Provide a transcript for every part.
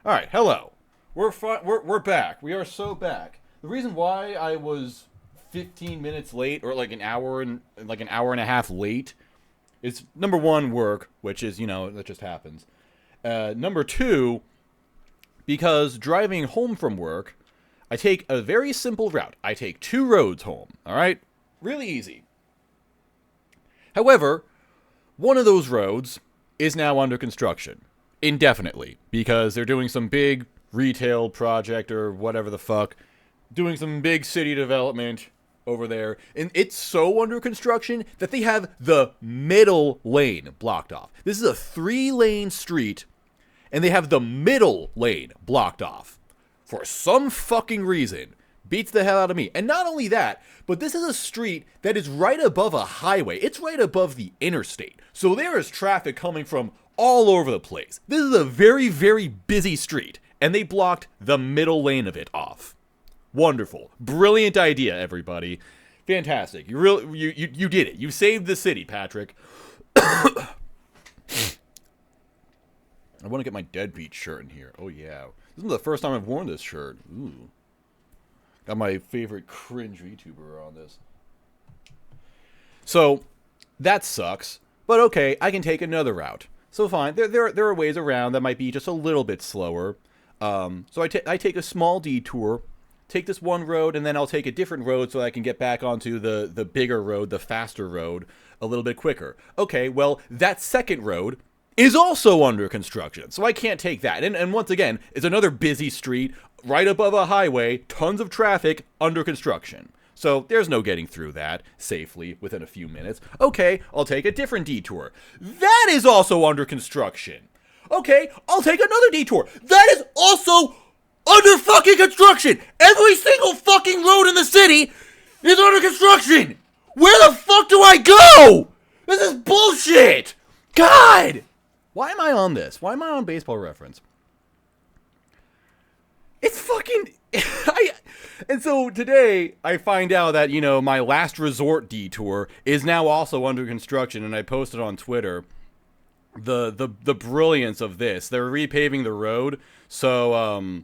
All right, hello. We're back. We are so back. The reason why I was 15 minutes late, or like an hour and a half late, is number one, work, which is that just happens. Number two, because driving home from work, I take a very simple route. I take two roads home. All right, really easy. However, one of those roads is now under construction indefinitely because they're doing some big retail project or whatever the fuck, doing some big city development over there. And it's so under construction that they have the middle lane blocked off. This is a 3-lane street, and they have the middle lane blocked off. For some fucking reason. Beats the hell out of me. And not only that, but this is a street that is right above a highway. It's right above the interstate. So there is traffic coming from all over the place. This is a very, very busy street, and they blocked the middle lane of it off. Wonderful. Brilliant idea, everybody. Fantastic. You did it. You saved the city, Patrick. I want to get my Deadbeat shirt in here. Oh, yeah. This is the first time I've worn this shirt. Ooh. Got my favorite cringe VTuber on this. So, that sucks. But okay, I can take another route. So fine, there are ways around that might be just a little bit slower. So I take a small detour, take this one road, and then I'll take a different road so I can get back onto the bigger road, the faster road, a little bit quicker. Okay, well, that second road is also under construction, so I can't take that. And once again, it's another busy street, right above a highway, tons of traffic, under construction. So there's no getting through that safely within a few minutes. Okay, I'll take a different detour. That is also under construction. Okay, I'll take another detour. That is also under fucking construction. Every single fucking road in the city is under construction. Where the fuck do I go? This is bullshit. God. Why am I on this? Why am I on Baseball Reference? It's fucking... And so today, I find out that, my last resort detour is now also under construction, and I posted on Twitter the brilliance of this. They're repaving the road, so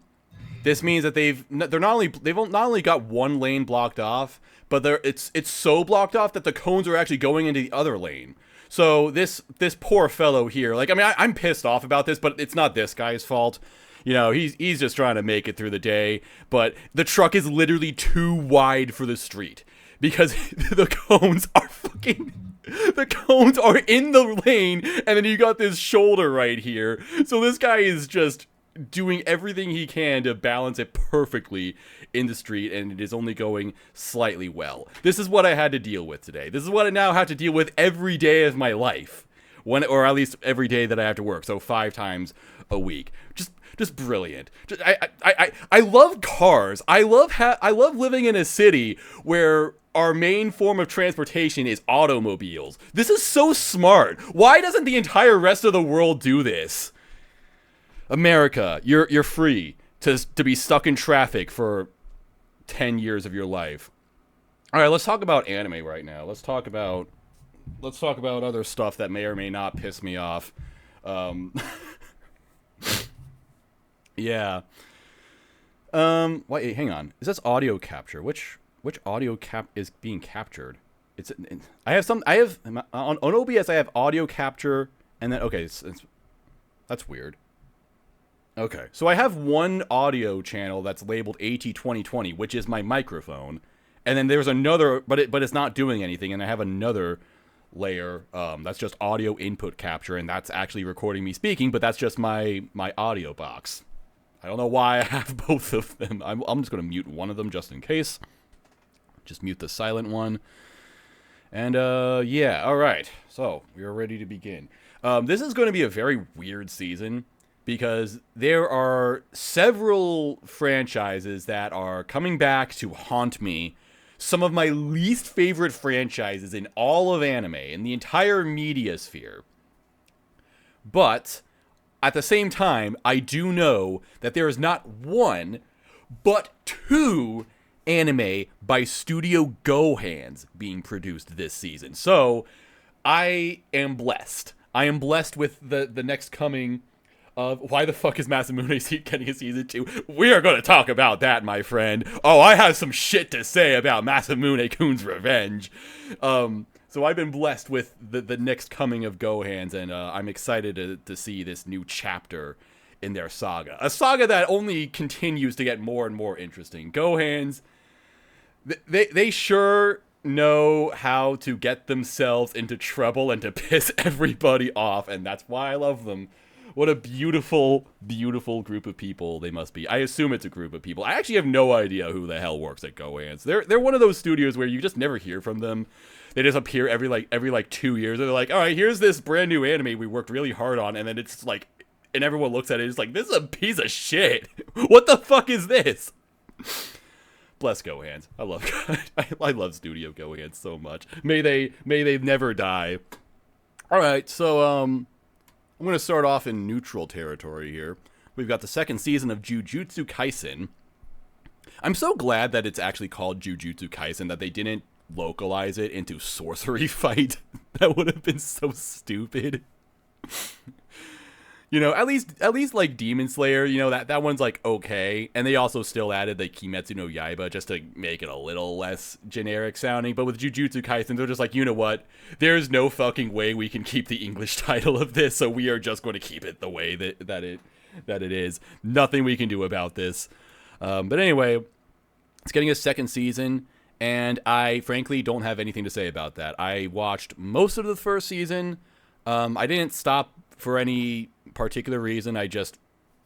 this means that they've not only got one lane blocked off, but it's so blocked off that the cones are actually going into the other lane. So this poor fellow here, I'm pissed off about this, but it's not this guy's fault. He's just trying to make it through the day, but the truck is literally too wide for the street because the cones are in the lane, and then you got this shoulder right here. So this guy is just doing everything he can to balance it perfectly in the street, and it is only going slightly well. This is what I had to deal with today. This is what I now have to deal with every day of my life. Or at least every day that I have to work, so 5 times a week. Just brilliant. I love cars. I love living in a city where our main form of transportation is automobiles. This is so smart. Why doesn't the entire rest of the world do this? America, you're free to be stuck in traffic for 10 years of your life. All right, let's talk about anime right now. Let's talk about other stuff that may or may not piss me off. Yeah. Wait, hang on. Is this audio capture? Which audio cap is being captured? On OBS I have audio capture, and then okay, that's weird. Okay, so I have one audio channel that's labeled AT2020, which is my microphone, and then there's another, but it's not doing anything, and I have another layer that's just audio input capture, and that's actually recording me speaking, but that's just my audio box. I don't know why I have both of them. I'm just going to mute one of them just in case. Just mute the silent one. And, yeah, alright. So, we are ready to begin. This is going to be a very weird season, because there are several franchises that are coming back to haunt me. Some of my least favorite franchises in all of anime, in the entire media sphere. But at the same time, I do know that there is not one, but 2 anime by Studio GoHands being produced this season. So, I am blessed. I am blessed with the next coming Why the fuck is Masamune getting a season 2? We are going to talk about that, my friend. Oh, I have some shit to say about Masamune-kun's revenge. So I've been blessed with the next coming of GoHands, and I'm excited to see this new chapter in their saga. A saga that only continues to get more and more interesting. GoHands, they sure know how to get themselves into trouble and to piss everybody off, and that's why I love them. What a beautiful, beautiful group of people they must be. I assume it's a group of people. I actually have no idea who the hell works at GoHands. They're one of those studios where you just never hear from them. They just appear every 2 years. They're like, all right, here's this brand new anime we worked really hard on, and then it's like, and everyone looks at it, it's like, this is a piece of shit. What the fuck is this? Bless GoHands. I love Studio GoHands so much. May they never die. All right, so I'm going to start off in neutral territory here. We've got the second season of Jujutsu Kaisen. I'm so glad that it's actually called Jujutsu Kaisen, that they didn't localize it into Sorcery Fight. That would have been so stupid. You know, at least like Demon Slayer, you know, that one's like okay. And they also still added the Kimetsu no Yaiba just to make it a little less generic sounding. But with Jujutsu Kaisen, they're just like, you know what? There's no fucking way we can keep the English title of this, so we are just going to keep it the way that it is. Nothing we can do about this. But anyway, it's getting a second season, and I frankly don't have anything to say about that. I watched most of the first season. I didn't stop for any particular reason. I just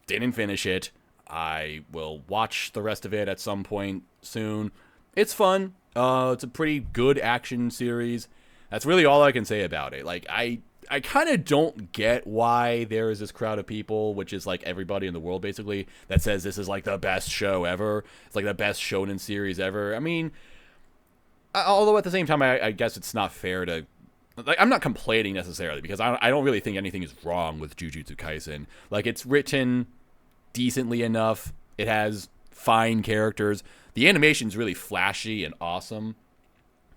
didn't finish it. I will watch the rest of it at some point soon. It's fun. It's a pretty good action series. That's really all I can say about it. Like, I kind of don't get why there is this crowd of people, which is like everybody in the world basically, that says this is like the best show ever. It's like the best shonen series ever. I mean, although at the same time, I guess it's not fair to... Like, I'm not complaining necessarily, because I don't really think anything is wrong with Jujutsu Kaisen. Like, it's written decently enough. It has fine characters. The animation's really flashy and awesome,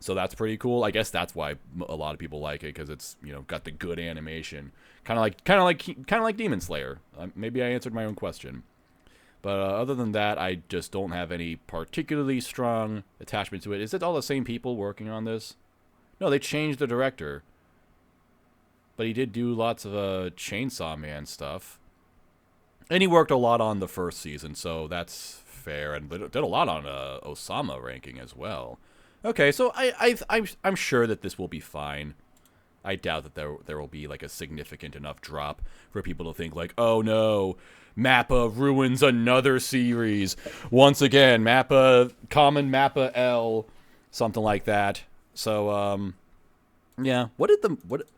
so that's pretty cool. I guess that's why a lot of people like it, because it's, you know, got the good animation, kind of like Demon Slayer. Maybe I answered my own question, but other than that, I just don't have any particularly strong attachment to it. Is it all the same people working on this? No, they changed the director. But he did do lots of Chainsaw Man stuff. And he worked a lot on the first season, so that's fair. And did a lot on Osama ranking as well. Okay, so I'm sure that this will be fine. I doubt that there will be like a significant enough drop for people to think like, oh no, Mappa ruins another series. Once again, common Mappa L, something like that. So, yeah.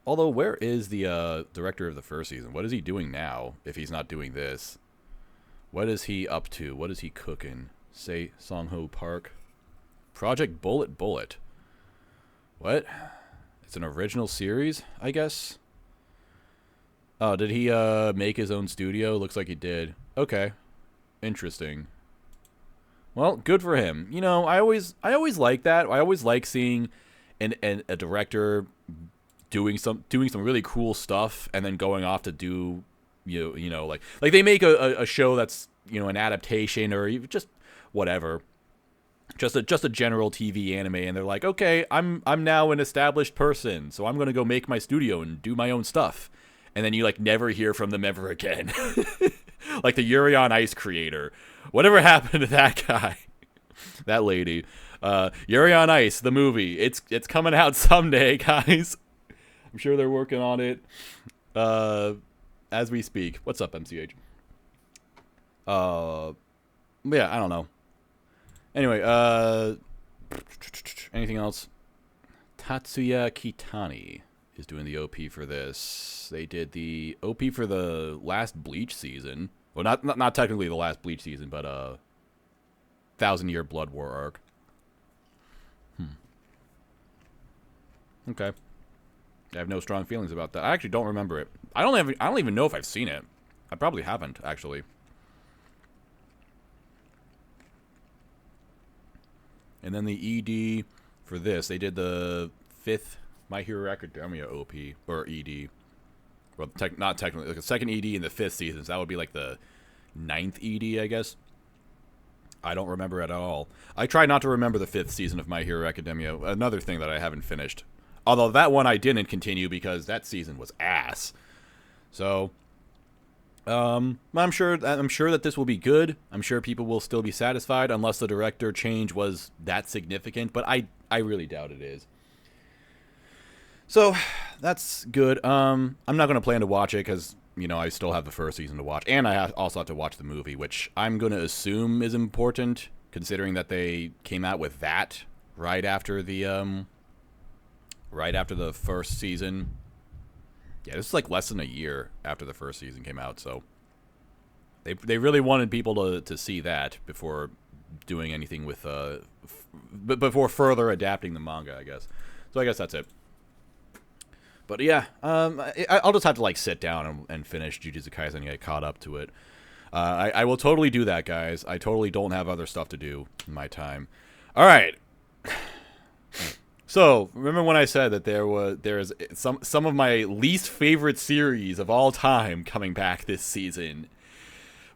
Although, where is the director of the first season? What is he doing now if he's not doing this? What is he up to? What is he cooking? Say Songho Park. Project Bullet. What? It's an original series, I guess? Oh, did he make his own studio? Looks like he did. Okay. Interesting. Well, good for him. You know, I always like that. I always like seeing a director doing some really cool stuff and then going off to do you know like they make a show that's, you know, an adaptation or even just whatever, just a general TV anime, and they're like, okay, I'm now an established person, so I'm going to go make my studio and do my own stuff, and then you like never hear from them ever again. Like the Yuri on Ice creator. Whatever happened to that guy? That lady. Yuri on Ice, the movie. It's coming out someday, guys. I'm sure they're working on it as we speak. What's up, MCH? Yeah, I don't know. Anyway, anything else? Tatsuya Kitani is doing the OP for this. They did the OP for the last Bleach season. Well, not technically the last Bleach season, but 1,000-Year Blood War arc. Okay. I have no strong feelings about that. I actually don't remember it. I don't even know if I've seen it. I probably haven't, actually. And then the ED for this, they did the 5th My Hero Academia OP, or ED, Well, not technically, like the second ED in the 5th season, so that would be like the 9th ED, I guess. I don't remember at all. I try not to remember the 5th season of My Hero Academia, another thing that I haven't finished. Although that one I didn't continue because that season was ass. So, I'm sure that this will be good. I'm sure people will still be satisfied unless the director change was that significant, but I really doubt it is. So, that's good. I'm not going to plan to watch it because, I still have the first season to watch. And I also have to watch the movie, which I'm going to assume is important, considering that they came out with that right after the first season. Yeah, this is like less than a year after the first season came out, so they really wanted people to see that before doing anything with before further adapting the manga, I guess. So I guess that's it. But yeah, I'll just have to sit down and finish Jujutsu Kaisen and get caught up to it. I will totally do that, guys. I totally don't have other stuff to do in my time. All right. So remember when I said that there's some of my least favorite series of all time coming back this season?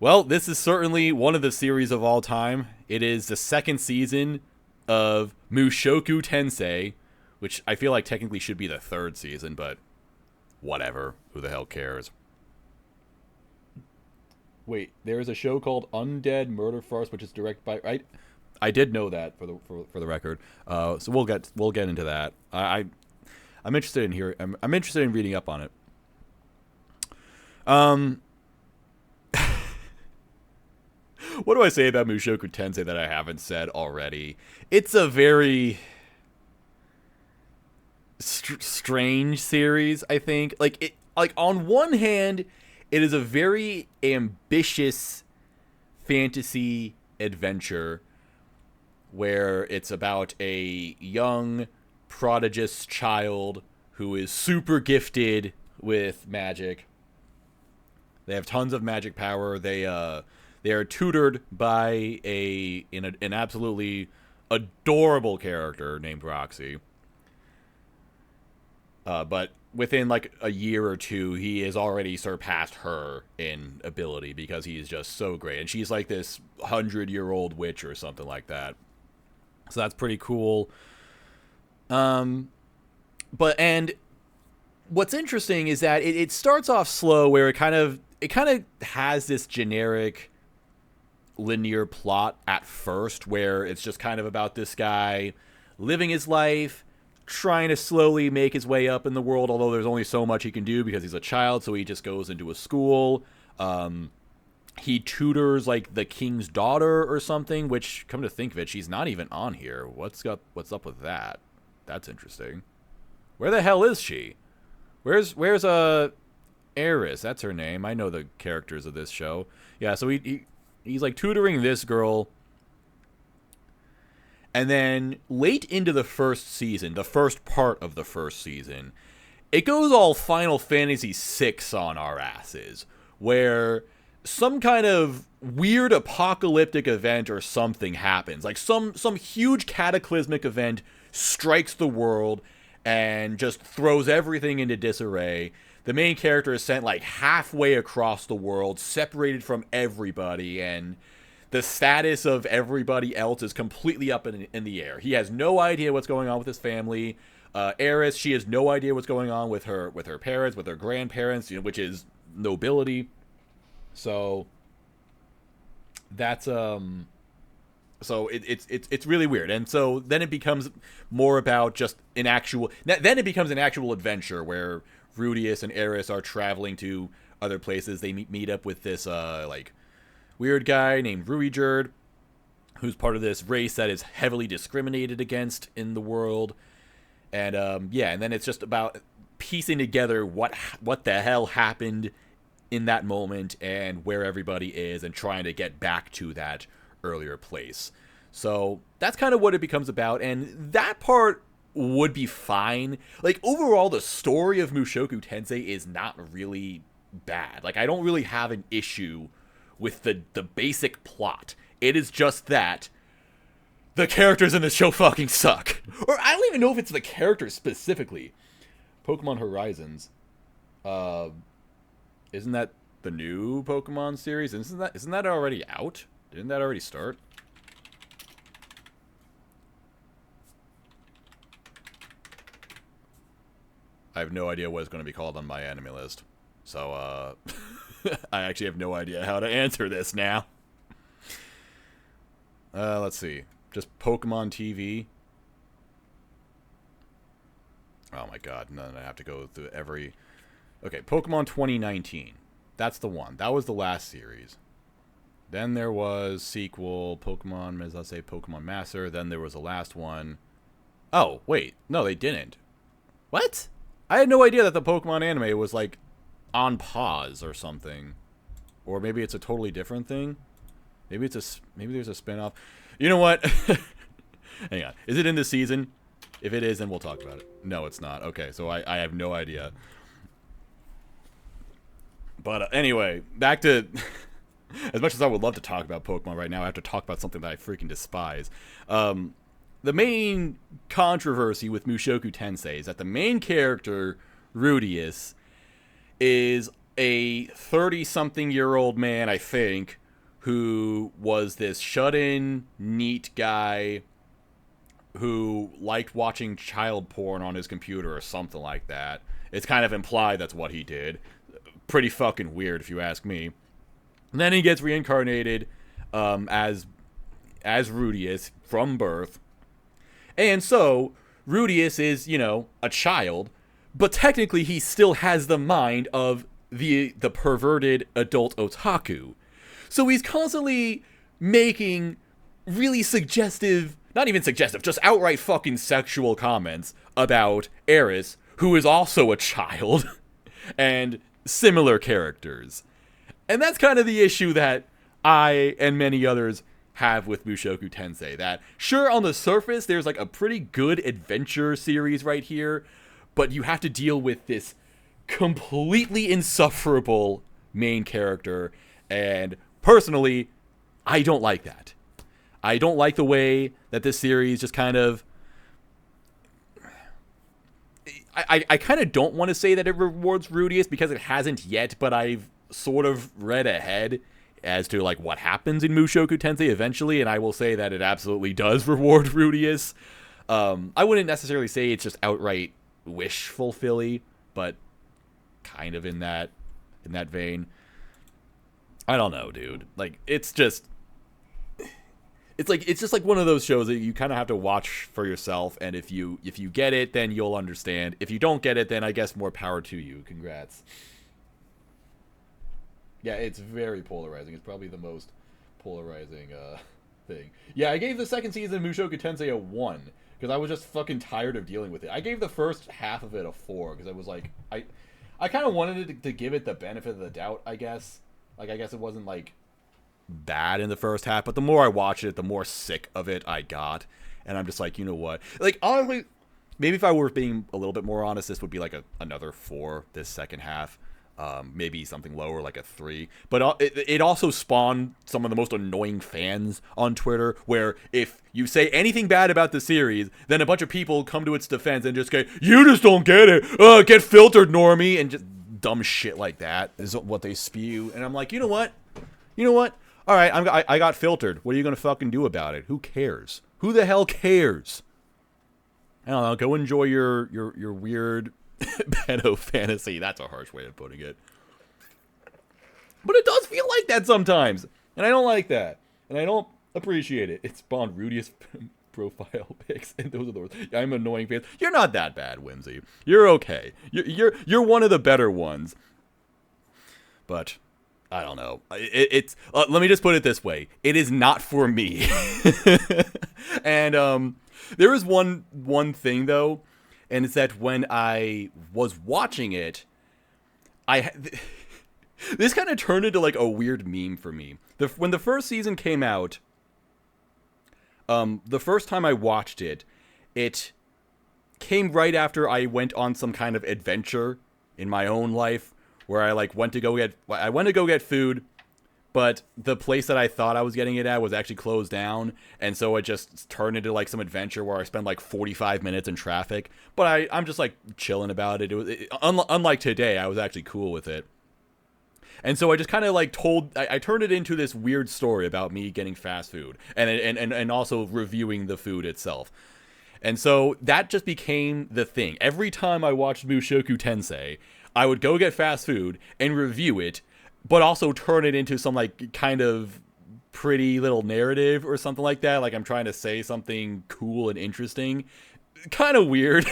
Well, this is certainly one of the series of all time. It is the 2nd season of Mushoku Tensei, which I feel like technically should be the 3rd season, but whatever. Who the hell cares? Wait, there is a show called Undead Murder Farce, which is directed by... I did know that for the record. So we'll get into that. I'm interested in hearing. I'm interested in reading up on it. What do I say about Mushoku Tensei that I haven't said already? It's a very strange series, I think. Like on one hand, it is a very ambitious fantasy adventure where it's about a young prodigious child who is super gifted with magic. They have tons of magic power. They are tutored by an absolutely adorable character named Roxy. But within a year or two, he has already surpassed her in ability because he is just so great. And she's like this 100-year-old witch or something like that. So that's pretty cool. And what's interesting is that it starts off slow, where it kind of has this generic linear plot at first, where it's just kind of about this guy living his life, trying to slowly make his way up in the world, although there's only so much he can do because he's a child, so he just goes into a school. He tutors the king's daughter or something, which, come to think of it, she's not even on here. What's up with that? That's interesting. Where the hell is she? Where's Eris? That's her name. I know the characters of this show. Yeah, so he's tutoring this girl. And then late into the first season, the first part of the first season, it goes all Final Fantasy VI on our asses, where some kind of weird apocalyptic event or something happens. Some huge cataclysmic event strikes the world and just throws everything into disarray. The main character is sent halfway across the world, separated from everybody, and the status of everybody else is completely up in the air. He has no idea what's going on with his family. Eris, she has no idea what's going on with her parents, with her grandparents, which is nobility. So that's so it's really weird. And so then it becomes more about just an actual adventure where Rudius and Eris are traveling to other places. They meet up with this weird guy named Ruijerd, who's part of this race that is heavily discriminated against in the world. And and then it's just about piecing together what the hell happened in that moment and where everybody is and trying to get back to that earlier place. So that's kind of what it becomes about, and that part would be fine. Overall, the story of Mushoku Tensei is not really bad. I don't really have an issue with the basic plot. It is just that the characters in this show fucking suck. Or I don't even know if it's the characters specifically. Pokemon Horizons. Isn't that the new Pokemon series? Isn't that already out? Didn't that already start? I have no idea what it's going to be called on my anime list. So, I actually have no idea how to answer this now. Let's see. Just Pokemon TV. Oh my god, no, I have to go through every... Okay, Pokemon 2019. That's the one. That was the last series. Then there was sequel, Pokemon, as I say, Pokemon Master. Then there was the last one. Oh, wait. No, they didn't. What? I had no idea that the Pokemon anime was, like, on pause or something. Or maybe it's a totally different thing. Maybe there's a spin-off. You know what? Hang on. Is it in this season? If it is, then we'll talk about it. No, it's not. Okay, so I have no idea. But anyway, back to... As much as I would love to talk about Pokemon right now, I have to talk about something that I freaking despise. The main controversy with Mushoku Tensei is that the main character, Rudius, is a 30-something-year-old man, I think, who was this shut-in, neat guy who liked watching child porn on his computer or something like that. It's kind of implied that's what he did. Pretty fucking weird, if you ask me. And then he gets reincarnated as Rudius from birth. And so, Rudius is, you know, a child, but technically he still has the mind of the perverted adult otaku. So he's constantly making really suggestive, not even suggestive, just outright fucking sexual comments about Eris, who is also a child, and similar characters. And that's kind of the issue that I and many others have with Mushoku Tensei. That, sure, on the surface, there's like a pretty good adventure series right here, but you have to deal with this completely insufferable main character, and personally, I don't like that. I don't like the way that this series just kind of... I kind of don't want to say that it rewards Rudius because it hasn't yet, but I've sort of read ahead as to like what happens in Mushoku Tensei eventually, and I will say that it absolutely does reward Rudius. I wouldn't necessarily say it's just outright wish fulfilling, but kind of in that vein. I don't know, dude. Like, it's just like one of those shows that you kind of have to watch for yourself, and if you get it, then you'll understand. If you don't get it, then I guess more power to you. Congrats. Yeah, it's very polarizing. It's probably the most polarizing thing. Yeah, I gave the second season of Mushoku Tensei a 1 because I was just fucking tired of dealing with it. I gave the first half of it a 4 because I was like, I kind of wanted to give it the benefit of the doubt, I guess. Like, I guess it wasn't like bad in the first half, but the more I watched it, the more sick of it I got, and I'm just like, you know what? Like, honestly, maybe if I were being a little bit more honest, this would be like another 4 this second half. Maybe something lower, like a 3. But it also spawned some of the most annoying fans on Twitter, where if you say anything bad about the series, then a bunch of people come to its defense and just go, you just don't get it, get filtered, normie, and just dumb shit like that is what they spew. And I'm like, you know what? All right, I got filtered. What are you gonna fucking do about it? Who cares? Who the hell cares? I don't know. Go enjoy your weird pedo fantasy. That's a harsh way of putting it. But it does feel like that sometimes. And I don't like that. And I don't appreciate it. It spawned Rudius profile pics, and those are the words. I'm annoying fans. You're not that bad, Whimsy. You're okay. You're one of the better ones. But I don't know. It's let me just put it this way. It is not for me. And there is one thing though, and it's that when I was watching it, this kind of turned into like a weird meme for me. When the first season came out, the first time I watched it, it came right after I went on some kind of adventure in my own life where I went to go get food, but the place that I thought I was getting it at was actually closed down, and so it just turned into like some adventure where I spent like 45 minutes in traffic. But I'm just like chilling about it. Unlike today, I was actually cool with it. And so I just kind of like I turned it into this weird story about me getting fast food and also reviewing the food itself. And so that just became the thing. Every time I watched Mushoku Tensei, I would go get fast food and review it, but also turn it into some like kind of pretty little narrative or something like that. Like I'm trying to say something cool and interesting. Kind of weird,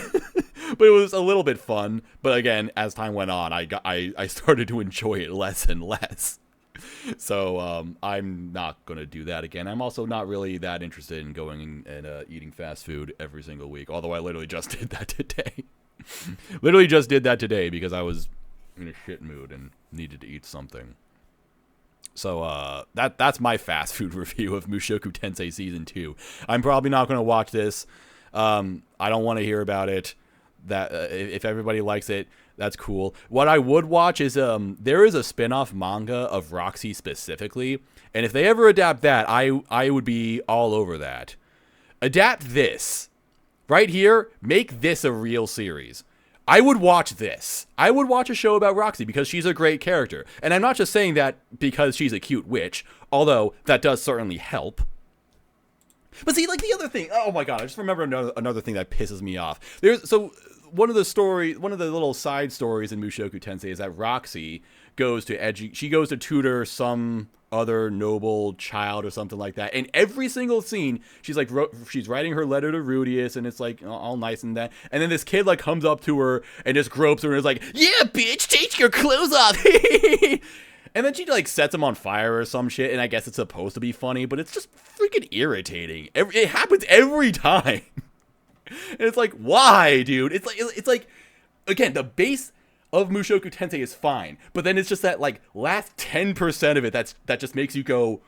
but it was a little bit fun. But again, as time went on, I started to enjoy it less and less. So I'm not going to do that again. I'm also not really that interested in going and eating fast food every single week. Although I literally just did that today. Literally just did that today because I was in a shit mood and needed to eat something. So that's my fast food review of Mushoku Tensei Season 2. I'm probably not going to watch this. I don't want to hear about it. That if everybody likes it, that's cool. What I would watch is there is a spin-off manga of Roxy specifically, and if they ever adapt that, I would be all over that. Adapt this right here, make this a real series. I would watch this. I would watch a show about Roxy because she's a great character, and I'm not just saying that because she's a cute witch, although that does certainly help. But see, like the other thing, oh my god, I just remember another thing that pisses me off. One of the little side stories in Mushoku Tensei is that Roxy goes to tutor some other noble child or something like that. And every single scene, she's writing her letter to Rudius, and it's like all nice and that. And then this kid like comes up to her and just gropes her and is like, "Yeah, bitch, take your clothes off." And then she like sets him on fire or some shit, and I guess it's supposed to be funny, but it's just freaking irritating. It happens every time. And it's like, why, dude? It's like again, the base of Mushoku Tensei is fine, but then it's just that like last 10% of it that just makes you go,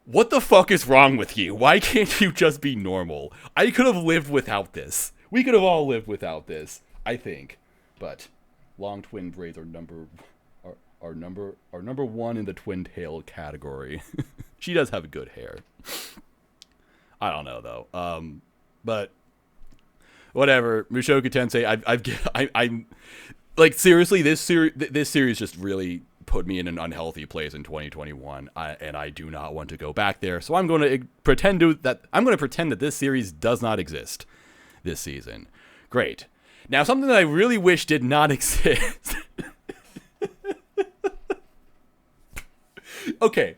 what the fuck is wrong with you? Why can't you just be normal? I could have lived without this. We could have all lived without this, I think. But long twin braids are number one in the twin tail category. She does have good hair. I don't know though. But whatever. Mushoku Tensei. I'm like seriously. This series just really put me in an unhealthy place in 2021, and I do not want to go back there. So I'm going to pretend that this series does not exist this season. Great. Now something that I really wish did not exist. Okay,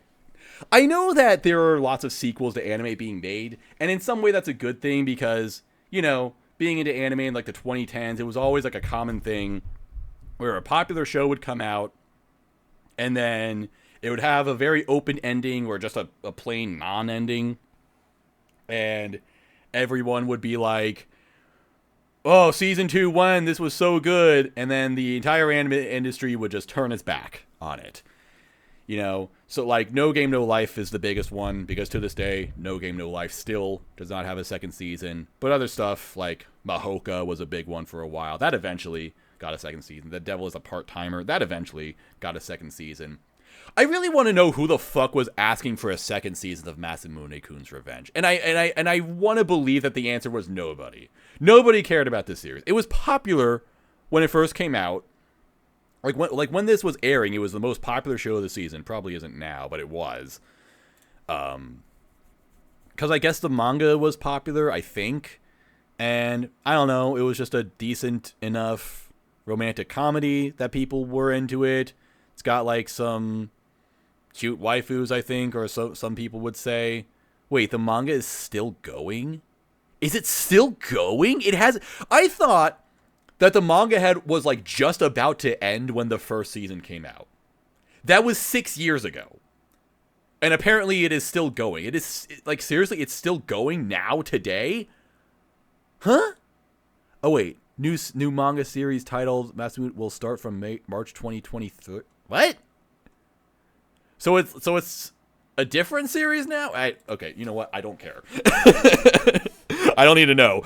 I know that there are lots of sequels to anime being made, and in some way that's a good thing because, you know, being into anime in like the 2010s, it was always like a common thing where a popular show would come out, and then it would have a very open ending or just a plain non-ending, and everyone would be like, oh, season 2 won, this was so good, and then the entire anime industry would just turn its back on it. You know, so like No Game No Life is the biggest one because to this day, No Game No Life still does not have a second season. But other stuff like Mahoka was a big one for a while. That eventually got a second season. The Devil is a Part-Timer. That eventually got a second season. I really want to know who the fuck was asking for a second season of Masamune-kun's Revenge. And I want to believe that the answer was nobody. Nobody cared about this series. It was popular when it first came out. When this was airing, it was the most popular show of the season. Probably isn't now, but it was. Because I guess the manga was popular, I think. And I don't know, it was just a decent enough romantic comedy that people were into it. It's got like some cute waifus, I think, or so some people would say. Wait, the manga is still going? Is it still going? I thought that the manga was like just about to end when the first season came out. That was 6 years ago. And apparently it is still going. It is, like, seriously, it's still going now, today? Huh? Oh, wait. New manga series titled Masamune will start from March 2023. What? So it's a different series now? Okay, you know what? I don't care. I don't need to know.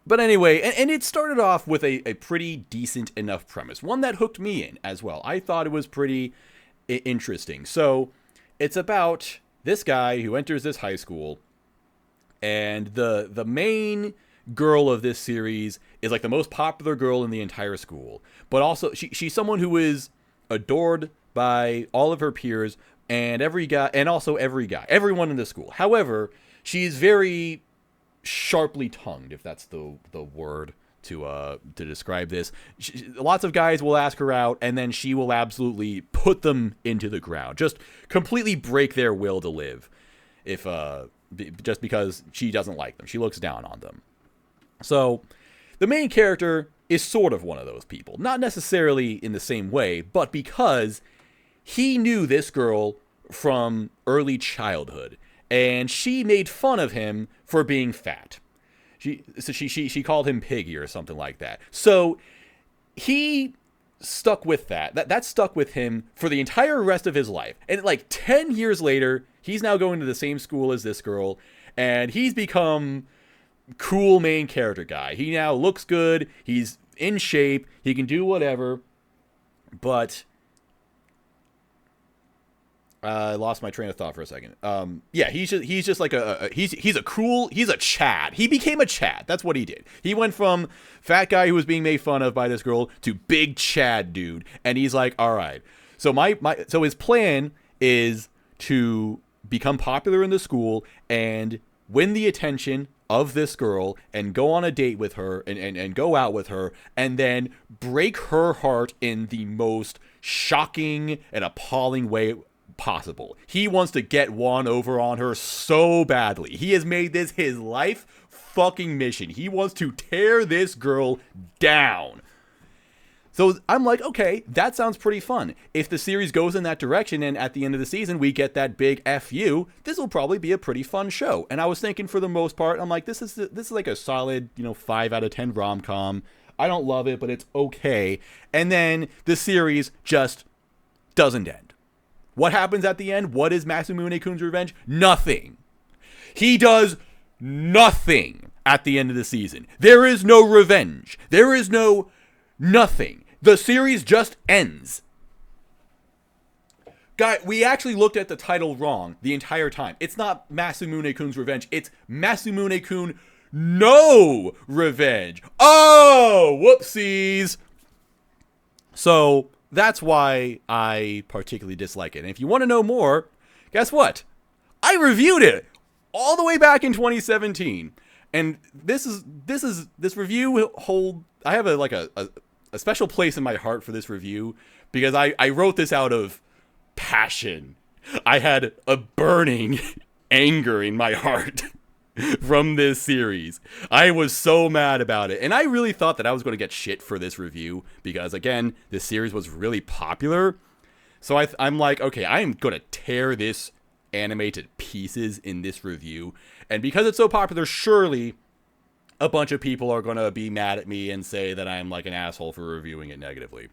But anyway, and it started off with a pretty decent enough premise. One that hooked me in as well. I thought it was pretty interesting. So it's about this guy who enters this high school, and the main girl of this series is like the most popular girl in the entire school, but also she's someone who is adored by all of her peers and every guy, everyone in the school. However, she's very sharply tongued, if that's the word to describe this. Lots of guys will ask her out, and then she will absolutely put them into the ground, just completely break their will to live, if just because she doesn't like them. She looks down on them. So the main character is sort of one of those people. Not necessarily in the same way, but because he knew this girl from early childhood, and she made fun of him for being fat. She called him Piggy or something like that. So he stuck with that. That stuck with him for the entire rest of his life. And like 10 years later, he's now going to the same school as this girl, and he's become cool main character guy. He now looks good. He's in shape. He can do whatever. But I lost my train of thought for a second. Yeah, he's just like he's a Chad. He became a Chad. That's what he did. He went from fat guy who was being made fun of by this girl to big Chad dude. And he's like, all right. So so his plan is to become popular in the school and win the attention of this girl and go on a date with her and go out with her and then break her heart in the most shocking and appalling way possible. He wants to get one over on her so badly. He has made this his life fucking mission. He wants to tear this girl down. So I'm like, okay, that sounds pretty fun. If the series goes in that direction and at the end of the season we get that big FU, this will probably be a pretty fun show. And I was thinking for the most part, I'm like, this is like a solid, 5 out of 10 rom-com. I don't love it, but it's okay. And then the series just doesn't end. What happens at the end? What is Masamune-kun's revenge? Nothing. He does nothing at the end of the season. There is no revenge. There is no nothing. The series just ends. Guy, we actually looked at the title wrong the entire time. It's not Masamune-kun's revenge. It's Masamune-kun no revenge. Oh, whoopsies. So that's why I particularly dislike it. And if you want to know more, guess what? I reviewed it all the way back in 2017. And this review I have a special place in my heart for this review because I wrote this out of passion. I had a burning anger in my heart from this series. I was so mad about it. And I really thought that I was going to get shit for this review because, again, this series was really popular. So I'm like, okay, I am going to tear this anime to pieces in this review. And because it's so popular, surely a bunch of people are going to be mad at me and say that I'm like an asshole for reviewing it negatively.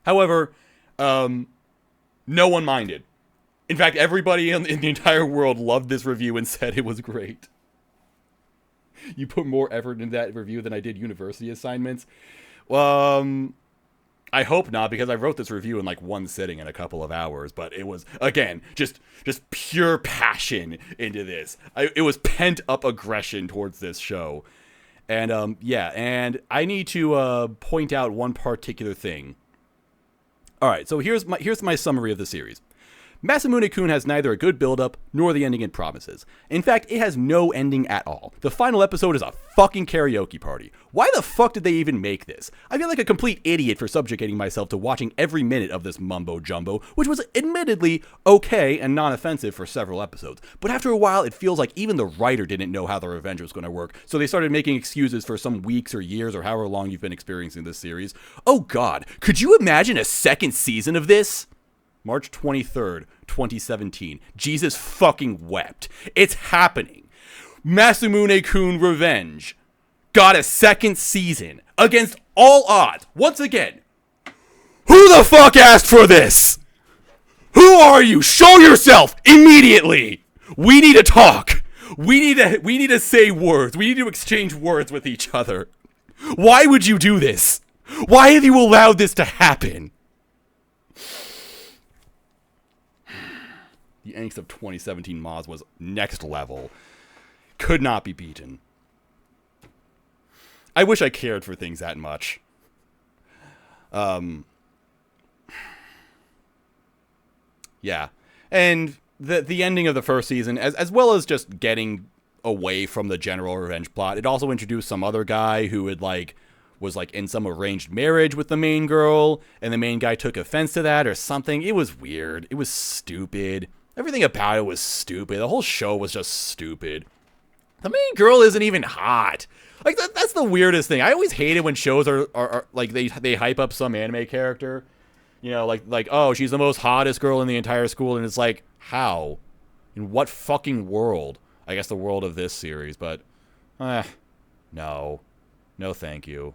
However, no one minded. In fact, everybody in the entire world loved this review and said it was great. You put more effort into that review than I did university assignments. I hope not, because I wrote this review in like one sitting in a couple of hours. But it was, again, just pure passion into this. It was pent up aggression towards this show. And yeah, and I need to point out one particular thing. All right, so here's my summary of the series. Masamune-kun has neither a good build-up nor the ending it promises. In fact, it has no ending at all. The final episode is a fucking karaoke party. Why the fuck did they even make this? I feel like a complete idiot for subjugating myself to watching every minute of this mumbo-jumbo, which was admittedly okay and non-offensive for several episodes. But after a while, it feels like even the writer didn't know how the revenge was going to work, so they started making excuses for some weeks or years or however long you've been experiencing this series. Oh god, could you imagine a second season of this? March 23rd, 2017. Jesus fucking wept. It's happening. Masamune-kun Revenge got a second season against all odds. Once again, who the fuck asked for this? Who are you? Show yourself immediately. We need to talk. We need to say words. We need to exchange words with each other. Why would you do this? Why have you allowed this to happen? The angst of 2017 Moz was next level. Could not be beaten. I wish I cared for things that much. Yeah. And the ending of the first season, as well as just getting away from the general revenge plot, it also introduced some other guy who was in some arranged marriage with the main girl, and the main guy took offense to that or something. It was weird. It was stupid. Everything about it was stupid. The whole show was just stupid. The main girl isn't even hot. Like, that's the weirdest thing. I always hate it when shows are like, they hype up some anime character. You know, like, oh, she's the most hottest girl in the entire school, and it's like, how? In what fucking world? I guess the world of this series, but, no. No, thank you.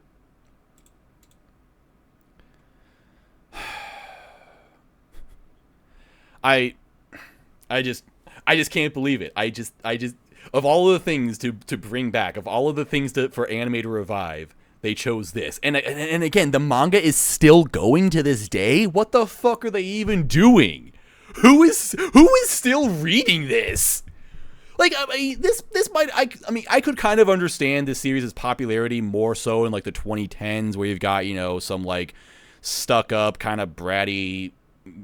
I just can't believe it. I just of all of the things to bring back, of all of the things for anime to revive, they chose this. And again, the manga is still going to this day. What the fuck are they even doing? Who is still reading this? Like, I mean, I could kind of understand this series' popularity more so in like the 2010s, where you've got, you know, some like stuck up kind of bratty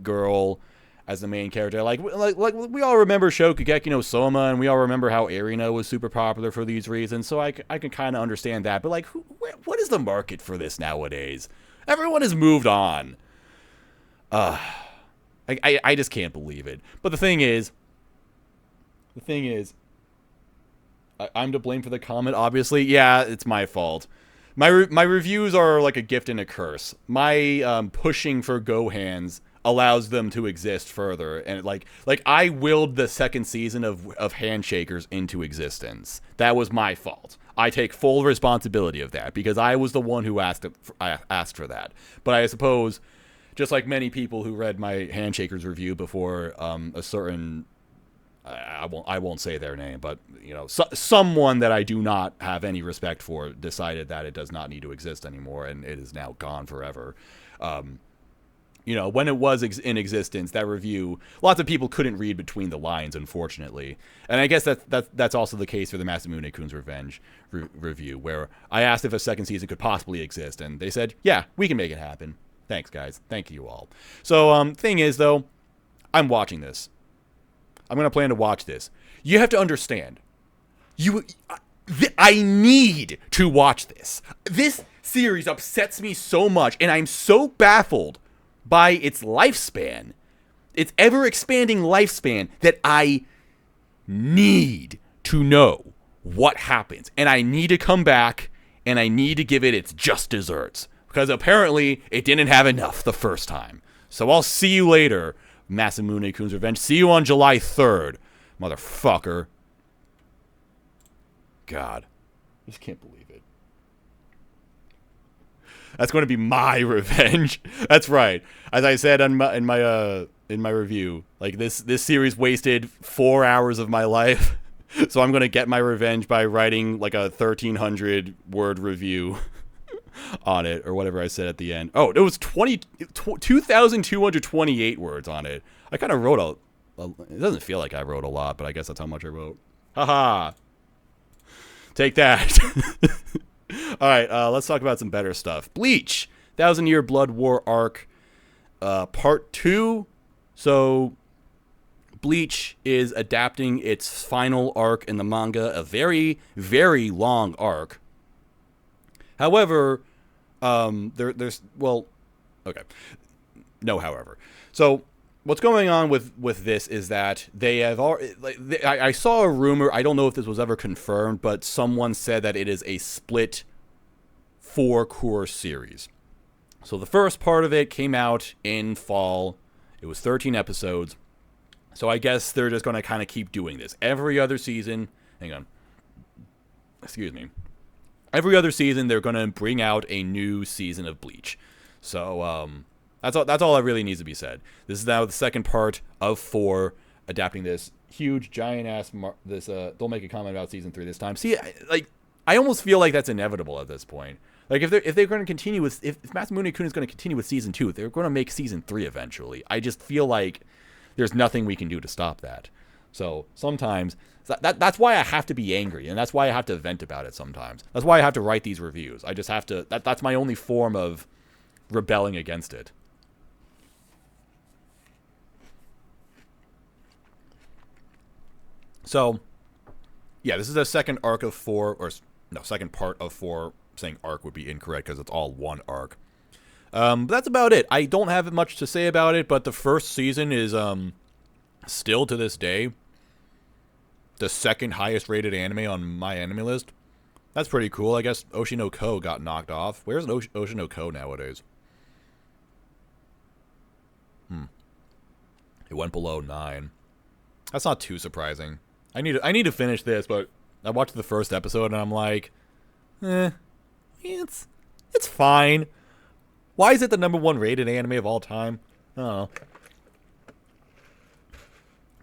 girl as the main character. Like we all remember Shokugeki no Soma, and we all remember how Erina was super popular for these reasons. So I can kind of understand that. But like, what is the market for this nowadays? Everyone has moved on. I just can't believe it. But the thing is, I'm to blame for the comment, obviously. Yeah, it's my fault. My reviews are like a gift and a curse. My pushing for GoHands allows them to exist further, and like I willed the second season of Handshakers into existence. That was my fault. I take full responsibility of that, because I was the one who asked for that. But I suppose, just like many people who read my Handshakers review before a certain, I won't say their name, but you know, someone that I do not have any respect for decided that it does not need to exist anymore, and it is now gone forever. You know, when it was in existence, that review, lots of people couldn't read between the lines, unfortunately. And I guess that's also the case for the Masamune-kun's Revenge review, where I asked if a second season could possibly exist, and they said, yeah, we can make it happen. Thanks, guys. Thank you all. So, thing is, though, I'm watching this. I'm going to plan to watch this. You have to understand. I need to watch this. This series upsets me so much, and I'm so baffled by its lifespan, its ever-expanding lifespan, that I need to know what happens. And I need to come back, and I need to give it its just desserts. Because apparently, it didn't have enough the first time. So I'll see you later, Masamune-kun's Revenge. See you on July 3rd, motherfucker. God. I just can't believe it. That's going to be my revenge. That's right. As I said in my review, like this series wasted 4 hours of my life. So I'm going to get my revenge by writing like a 1,300 word review on it, or whatever I said at the end. Oh, it was 2,228 words on it. I kind of wrote it doesn't feel like I wrote a lot, but I guess that's how much I wrote. Haha. Take that. All right, let's talk about some better stuff. Bleach, 1,000-Year Blood War arc, part 2. So, Bleach is adapting its final arc in the manga, a very, very long arc. However, there's okay, no. However, so what's going on with this is that they have already. I saw a rumor. I don't know if this was ever confirmed, but someone said that it is a split 4-cour series. So the first part of it came out in fall. It was 13 episodes. So I guess they're just going to kind of keep doing this every other season. Hang on. Excuse me. Every other season, they're going to bring out a new season of Bleach. So, that's all that really needs to be said. This is now the second part of 4, adapting this huge, giant-ass... don't make a comment about Season 3 this time. See, I almost feel like that's inevitable at this point. Like, if they're going to continue with... If Masamune-kun is going to continue with Season 2, they're going to make Season 3 eventually. I just feel like there's nothing we can do to stop that. So sometimes that's why I have to be angry, and that's why I have to vent about it sometimes. That's why I have to write these reviews. I just have to. That's my only form of rebelling against it. So, yeah, this is the second arc of 4, or no, second part of 4. Saying arc would be incorrect because it's all one arc. But that's about it. I don't have much to say about it, but the first season is still to this day the second highest rated anime on my anime list. That's pretty cool. I guess Oshi no Ko got knocked off. Where's Oshi no Ko nowadays? It went below 9. That's not too surprising. I need to finish this, but I watched the first episode and I'm like, it's fine. Why is it the #1 rated anime of all time? I don't know.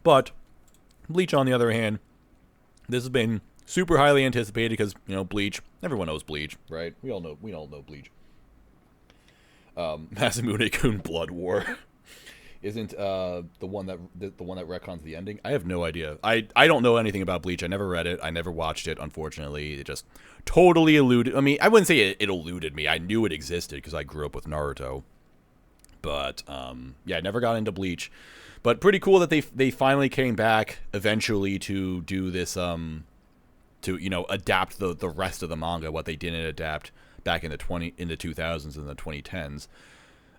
But Bleach, on the other hand, this has been super highly anticipated because, you know, Bleach. Everyone knows Bleach, right? We all know Bleach. Masamune-kun Blood War isn't the one that retcons the ending. I have no idea. I don't know anything about Bleach. I never read it. I never watched it. Unfortunately, it just totally eluded. I mean, I wouldn't say it eluded me. I knew it existed because I grew up with Naruto. But yeah, I never got into Bleach. But pretty cool that they finally came back eventually to do this to, you know, adapt the rest of the manga, what they didn't adapt back in the 2000s and the 2010s.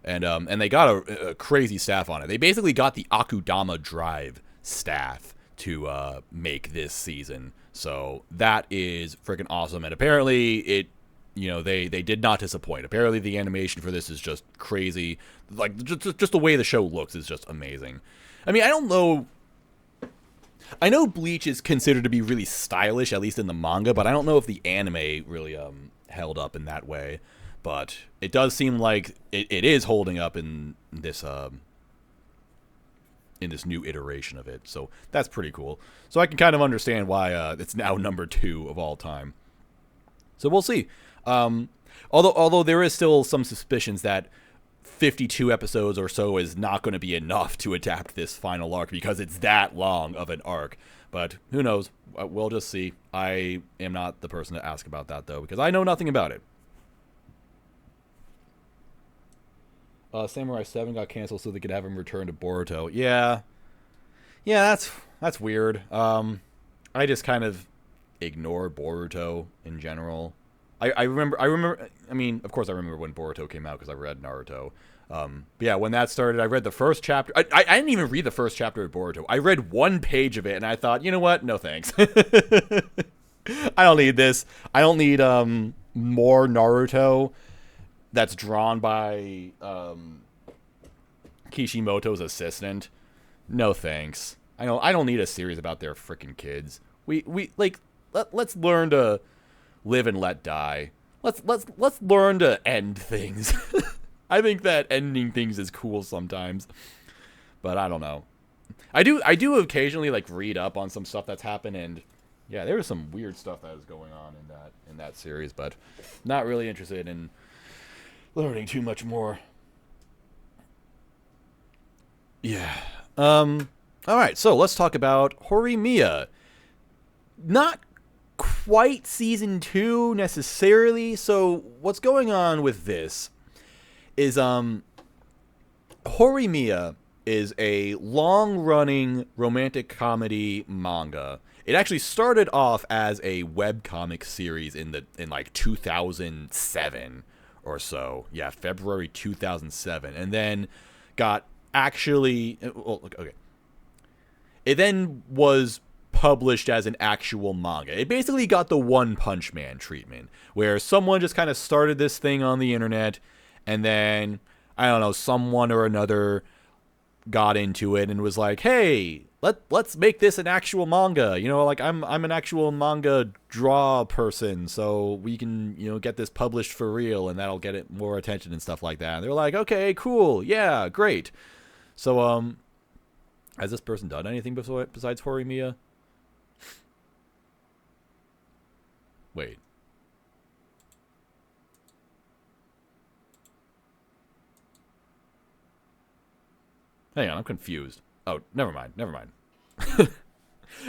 And they got a crazy staff on it. They basically got the Akudama Drive staff to make this season. So that is freaking awesome. And apparently it, you know, they did not disappoint. Apparently the animation for this is just crazy. Like, just the way the show looks is just amazing. I mean, I don't know. I know Bleach is considered to be really stylish, at least in the manga, but I don't know if the anime really held up in that way. But it does seem like it is holding up in this new iteration of it. So that's pretty cool. So I can kind of understand why it's now #2 of all time. So we'll see. Although there is still some suspicions that 52 episodes or so is not going to be enough to adapt this final arc because it's that long of an arc. But who knows? We'll just see. I am not the person to ask about that, though, because I know nothing about it. Samurai 7 got canceled so they could have him return to Boruto. Yeah, that's weird. I just kind of ignore Boruto in general. I remember. I mean, of course, I remember when Boruto came out because I read Naruto. But yeah, when that started, I read the first chapter. I didn't even read the first chapter of Boruto. I read one page of it, and I thought, you know what? No thanks. I don't need this. I don't need more Naruto that's drawn by Kishimoto's assistant. No thanks. I don't need a series about their freaking kids. Let's learn to live and let die. Let's learn to end things. I think that ending things is cool sometimes, but I don't know. I do occasionally like read up on some stuff that's happened, and yeah, there was some weird stuff that was going on in that series, but not really interested in learning too much more. Yeah. All right, so let's talk about Horimiya. Not quite season 2 necessarily. So what's going on with this is Horimiya is a long-running romantic comedy manga. It actually started off as a webcomic series in like 2007 or so. Yeah, February 2007. And then got actually... Well, okay. It then was published as an actual manga. It basically got the One Punch Man treatment, where someone just kind of started this thing on the internet, and then, I don't know, someone or another got into it and was like, hey, let's make this an actual manga. You know, like, I'm an actual manga draw person, so we can, you know, get this published for real, and that'll get it more attention and stuff like that. And they're like, okay, cool, yeah, great. So, has this person done anything besides Horimiya? Wait. Hang on, I'm confused. Oh, never mind.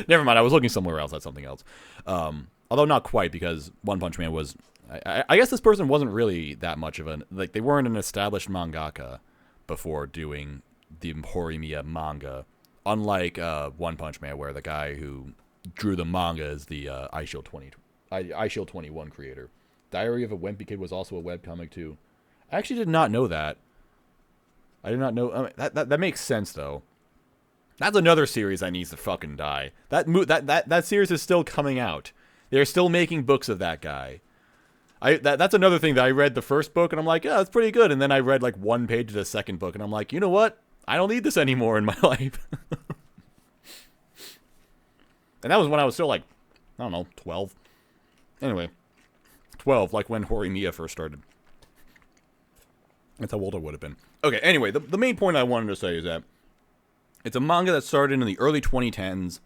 Never mind, I was looking somewhere else at something else. Although not quite, because One Punch Man was... I guess this person wasn't really that much of an... Like, they weren't an established mangaka before doing the Horimiya manga. Unlike One Punch Man, where the guy who drew the manga is the iShield 21 creator. Diary of a Wimpy Kid was also a webcomic, too. I actually did not know that. I did not know... I mean, that makes sense, though. That's another series that needs to fucking die. That series is still coming out. They're still making books of that guy. That's another thing that I read the first book, and I'm like, yeah, that's pretty good. And then I read, like, one page of the second book, and I'm like, you know what? I don't need this anymore in my life. And that was when I was still, like, I don't know, 12. Anyway, 12, like when Horimiya first started. That's how old I would have been. Okay, anyway, the main point I wanted to say is that it's a manga that started in the early 2010s.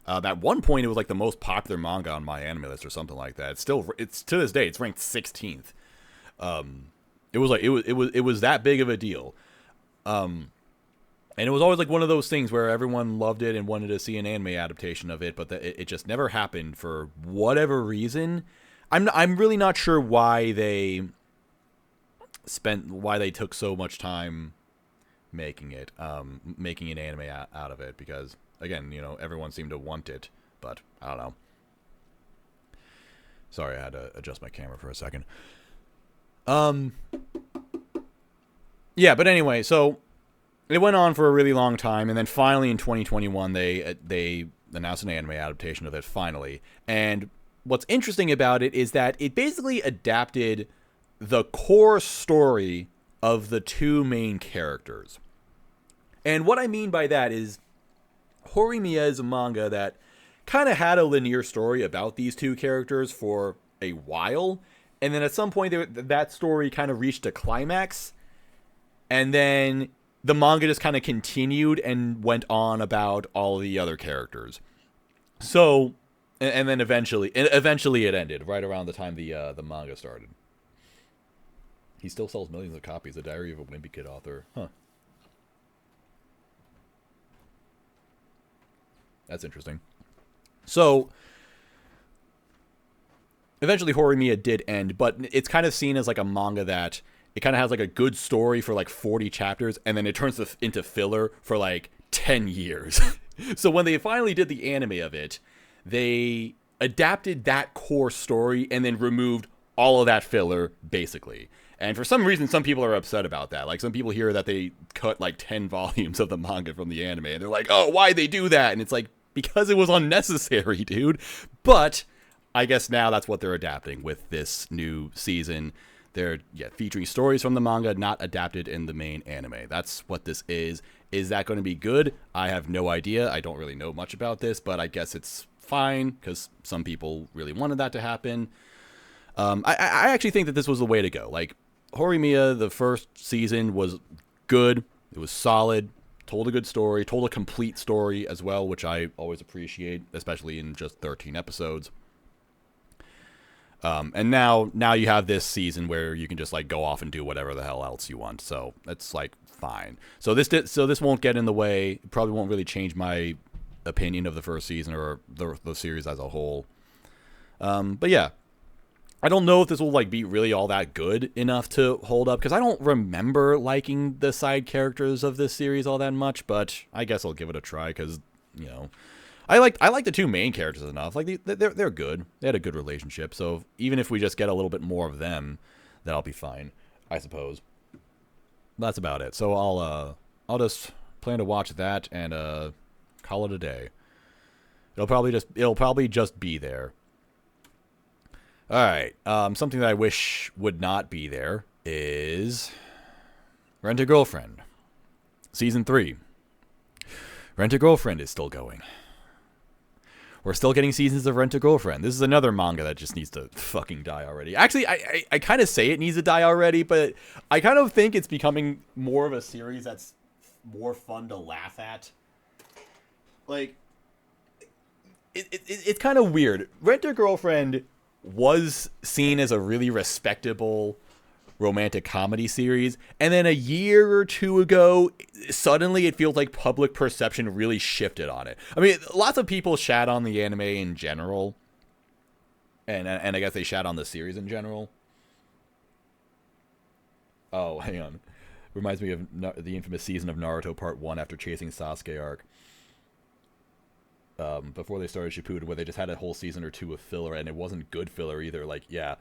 At one point, it was like the most popular manga on my anime list or something like that. It's to this day, it's ranked 16th. It was that big of a deal. And it was always like one of those things where everyone loved it and wanted to see an anime adaptation of it, but it just never happened for whatever reason. I'm really not sure why they took so much time making an anime out of it, because again, you know, everyone seemed to want it, but I don't know. Sorry, I had to adjust my camera for a second. Yeah, but anyway, so it went on for a really long time, and then finally in 2021 they announced an anime adaptation of it finally. And what's interesting about it is that it basically adapted the core story of the two main characters. And what I mean by that is Horimiya is a manga that kind of had a linear story about these two characters for a while, and then at some point that story kind of reached a climax, and then the manga just kind of continued and went on about all the other characters. So, and then eventually it ended right around the time the manga started. He still sells millions of copies. The Diary of a Wimpy Kid author. Huh. That's interesting. So, eventually Horimiya did end, but it's kind of seen as like a manga that it kind of has like a good story for like 40 chapters, and then it turns into filler for like 10 years. So when they finally did the anime of it, they adapted that core story and then removed all of that filler, basically. And for some reason, some people are upset about that. Like, some people hear that they cut like 10 volumes of the manga from the anime, and they're like, oh, why'd they do that? And it's like, because it was unnecessary, dude. But I guess now that's what they're adapting with this new season. They're featuring stories from the manga, not adapted in the main anime. That's what this is. Is that going to be good? I have no idea. I don't really know much about this, but I guess it's fine because some people really wanted that to happen. I actually think that this was the way to go. Like, Horimiya, the first season was good. It was solid. Told a good story. Told a complete story as well, which I always appreciate, especially in just 13 episodes. And now you have this season where you can just like go off and do whatever the hell else you want. So that's like fine. So this won't get in the way. It probably won't really change my opinion of the first season or the series as a whole. But yeah, I don't know if this will like be really all that good enough to hold up, because I don't remember liking the side characters of this series all that much. But I guess I'll give it a try because, you know, I like the two main characters enough. Like they're good. They had a good relationship. So even if we just get a little bit more of them, that'll be fine, I suppose. That's about it. So I'll just plan to watch that and call it a day. It'll probably just be there. All right. Something that I wish would not be there is Rent a Girlfriend, Season 3. Rent a Girlfriend is still going. We're still getting seasons of Rent a Girlfriend. This is another manga that just needs to fucking die already. Actually, I kind of say it needs to die already, but I kind of think it's becoming more of a series that's more fun to laugh at. Like, it's kind of weird. Rent a Girlfriend was seen as a really respectable romantic comedy series. And then a year or two ago, suddenly it feels like public perception really shifted on it. I mean, lots of people shat on the anime in general. And I guess they shat on the series in general. Oh, hang on. Reminds me of the infamous season of Naruto Part 1 after chasing Sasuke arc. Before they started Shippuden, where they just had a whole season or two of filler, and it wasn't good filler either. Like, yeah.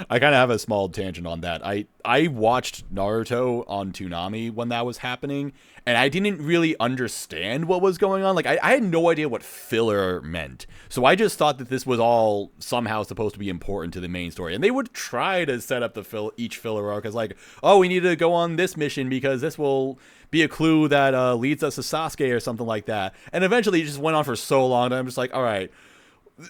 I kind of have a small tangent on that. I watched Naruto on Toonami when that was happening, and I didn't really understand what was going on. Like, I had no idea what filler meant. So I just thought that this was all somehow supposed to be important to the main story. And they would try to set up each filler arc as like, oh, we need to go on this mission because this will be a clue that leads us to Sasuke or something like that. And eventually it just went on for so long that I'm just like, all right,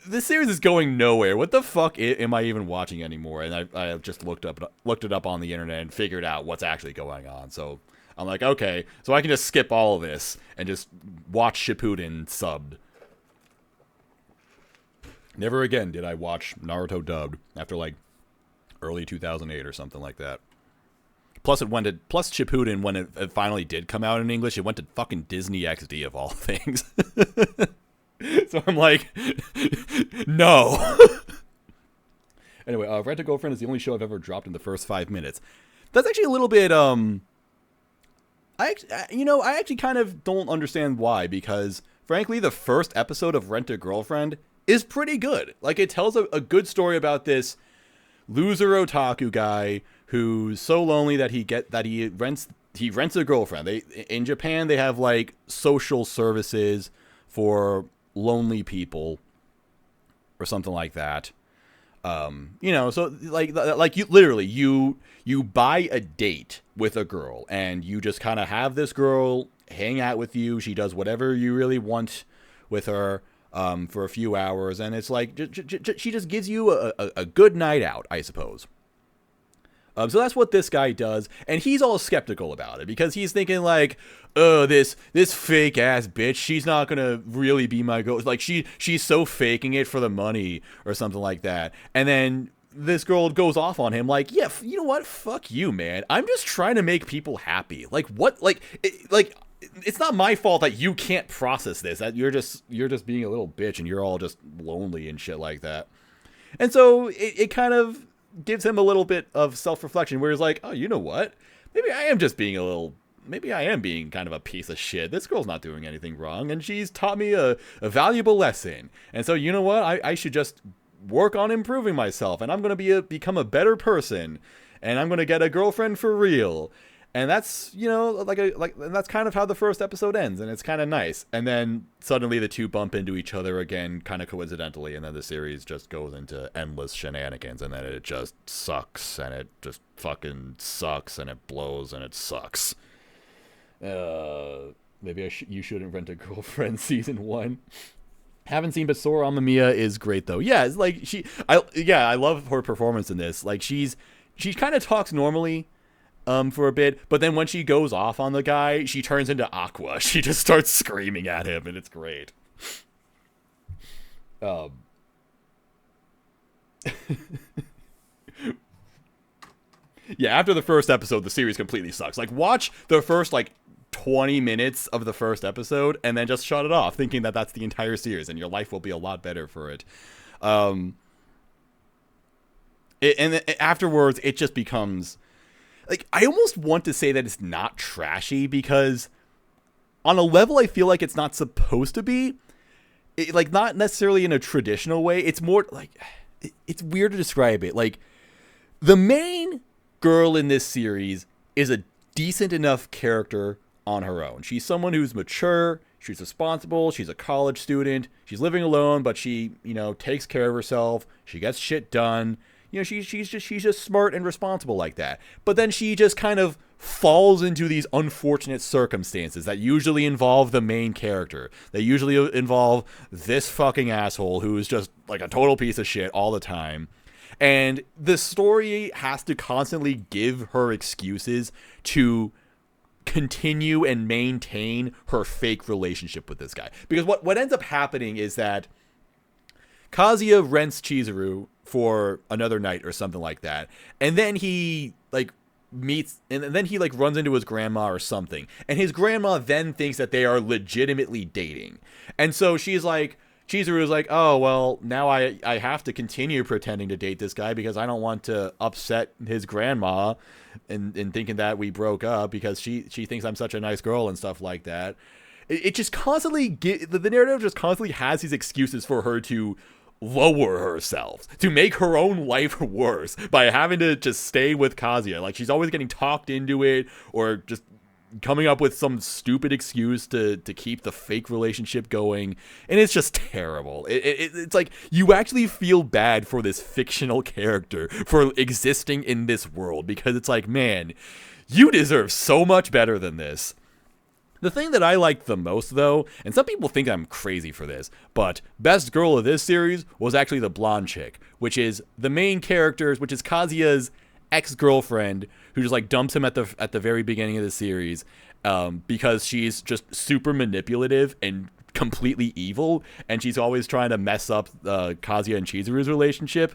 this series is going nowhere. What the fuck am I even watching anymore? And I just looked it up on the internet and figured out what's actually going on. So I'm like, okay, so I can just skip all of this and just watch Shippuden subbed. Never again did I watch Naruto dubbed after like early 2008 or something like that. Plus Shippuden, when it finally did come out in English, it went to fucking Disney XD of all things. So I'm like, no. Anyway, Rent-A-Girlfriend is the only show I've ever dropped in the first 5 minutes. That's actually a little bit, I actually kind of don't understand why, because frankly, the first episode of Rent-A-Girlfriend is pretty good. Like, it tells a good story about this loser otaku guy who's so lonely that he rents a girlfriend. In Japan, they have like social services for lonely people or something like that. So like you literally you buy a date with a girl and you just kind of have this girl hang out with you. She does whatever you really want with her for a few hours, and it's like she just gives you a good night out, I suppose. So that's what this guy does, and he's all skeptical about it because he's thinking like, oh, this fake ass bitch, she's not gonna really be my girl. Like she's so faking it for the money or something like that. And then this girl goes off on him like, yeah, you know what? Fuck you, man. I'm just trying to make people happy. Like what? It's not my fault that you can't process this. That you're just being a little bitch and you're all just lonely and shit like that. And so it kind of gives him a little bit of self-reflection where he's like, oh, you know what? Maybe I am being kind of a piece of shit. This girl's not doing anything wrong, and she's taught me a valuable lesson. And so, you know what? I should just work on improving myself, and I'm going to become a better person, and I'm going to get a girlfriend for real. And that's, that's kind of how the first episode ends, and it's kind of nice. And then suddenly the two bump into each other again, kind of coincidentally, and then the series just goes into endless shenanigans, and then it just sucks, and it just fucking sucks, and it blows, and it sucks. Maybe you shouldn't Rent-A-Girlfriend season 1. Haven't seen, but Sora Amamiya is great though. Yeah, it's like I love her performance in this. Like she kind of talks normally for a bit, but then when she goes off on the guy, she turns into Aqua. She just starts screaming at him, and it's great. Yeah, after the first episode, the series completely sucks. Like, watch the first, 20 minutes of the first episode, and then just shut it off, thinking that that's the entire series, and your life will be a lot better for it. Afterwards, it just becomes... I almost want to say that it's not trashy, because on a level I feel like it's not supposed to be. Not necessarily in a traditional way. It's more, it's weird to describe it. The main girl in this series is a decent enough character on her own. She's someone who's mature, she's responsible, she's a college student, she's living alone, but she, takes care of herself, she gets shit done. She's just smart and responsible like that. But then she just kind of falls into these unfortunate circumstances that usually involve the main character. They usually involve this fucking asshole who is just like a total piece of shit all the time. And the story has to constantly give her excuses to continue and maintain her fake relationship with this guy. Because what ends up happening is that Kazuya rents Chizuru for another night or something like that, and then he like meets, and then he like runs into his grandma or something, and his grandma then thinks that they are legitimately dating, and so she's like, Chizuru is like, oh well, now I have to continue pretending to date this guy because I don't want to upset his grandma in thinking that we broke up because she thinks I'm such a nice girl and stuff like that. It just constantly the narrative just constantly has these excuses for her to lower herself, to make her own life worse by having to just stay with Kazuya. Like, she's always getting talked into it, or just coming up with some stupid excuse to keep the fake relationship going, and it's just terrible. It's like, you actually feel bad for this fictional character for existing in this world, because it's like, man, you deserve so much better than this. The thing that I liked the most, though, and some people think I'm crazy for this, but best girl of this series was actually the blonde chick, which is the main character's, which is Kazuya's ex-girlfriend, who just like dumps him at the very beginning of the series, because she's just super manipulative and completely evil, and she's always trying to mess up Kazuya and Chizuru's relationship.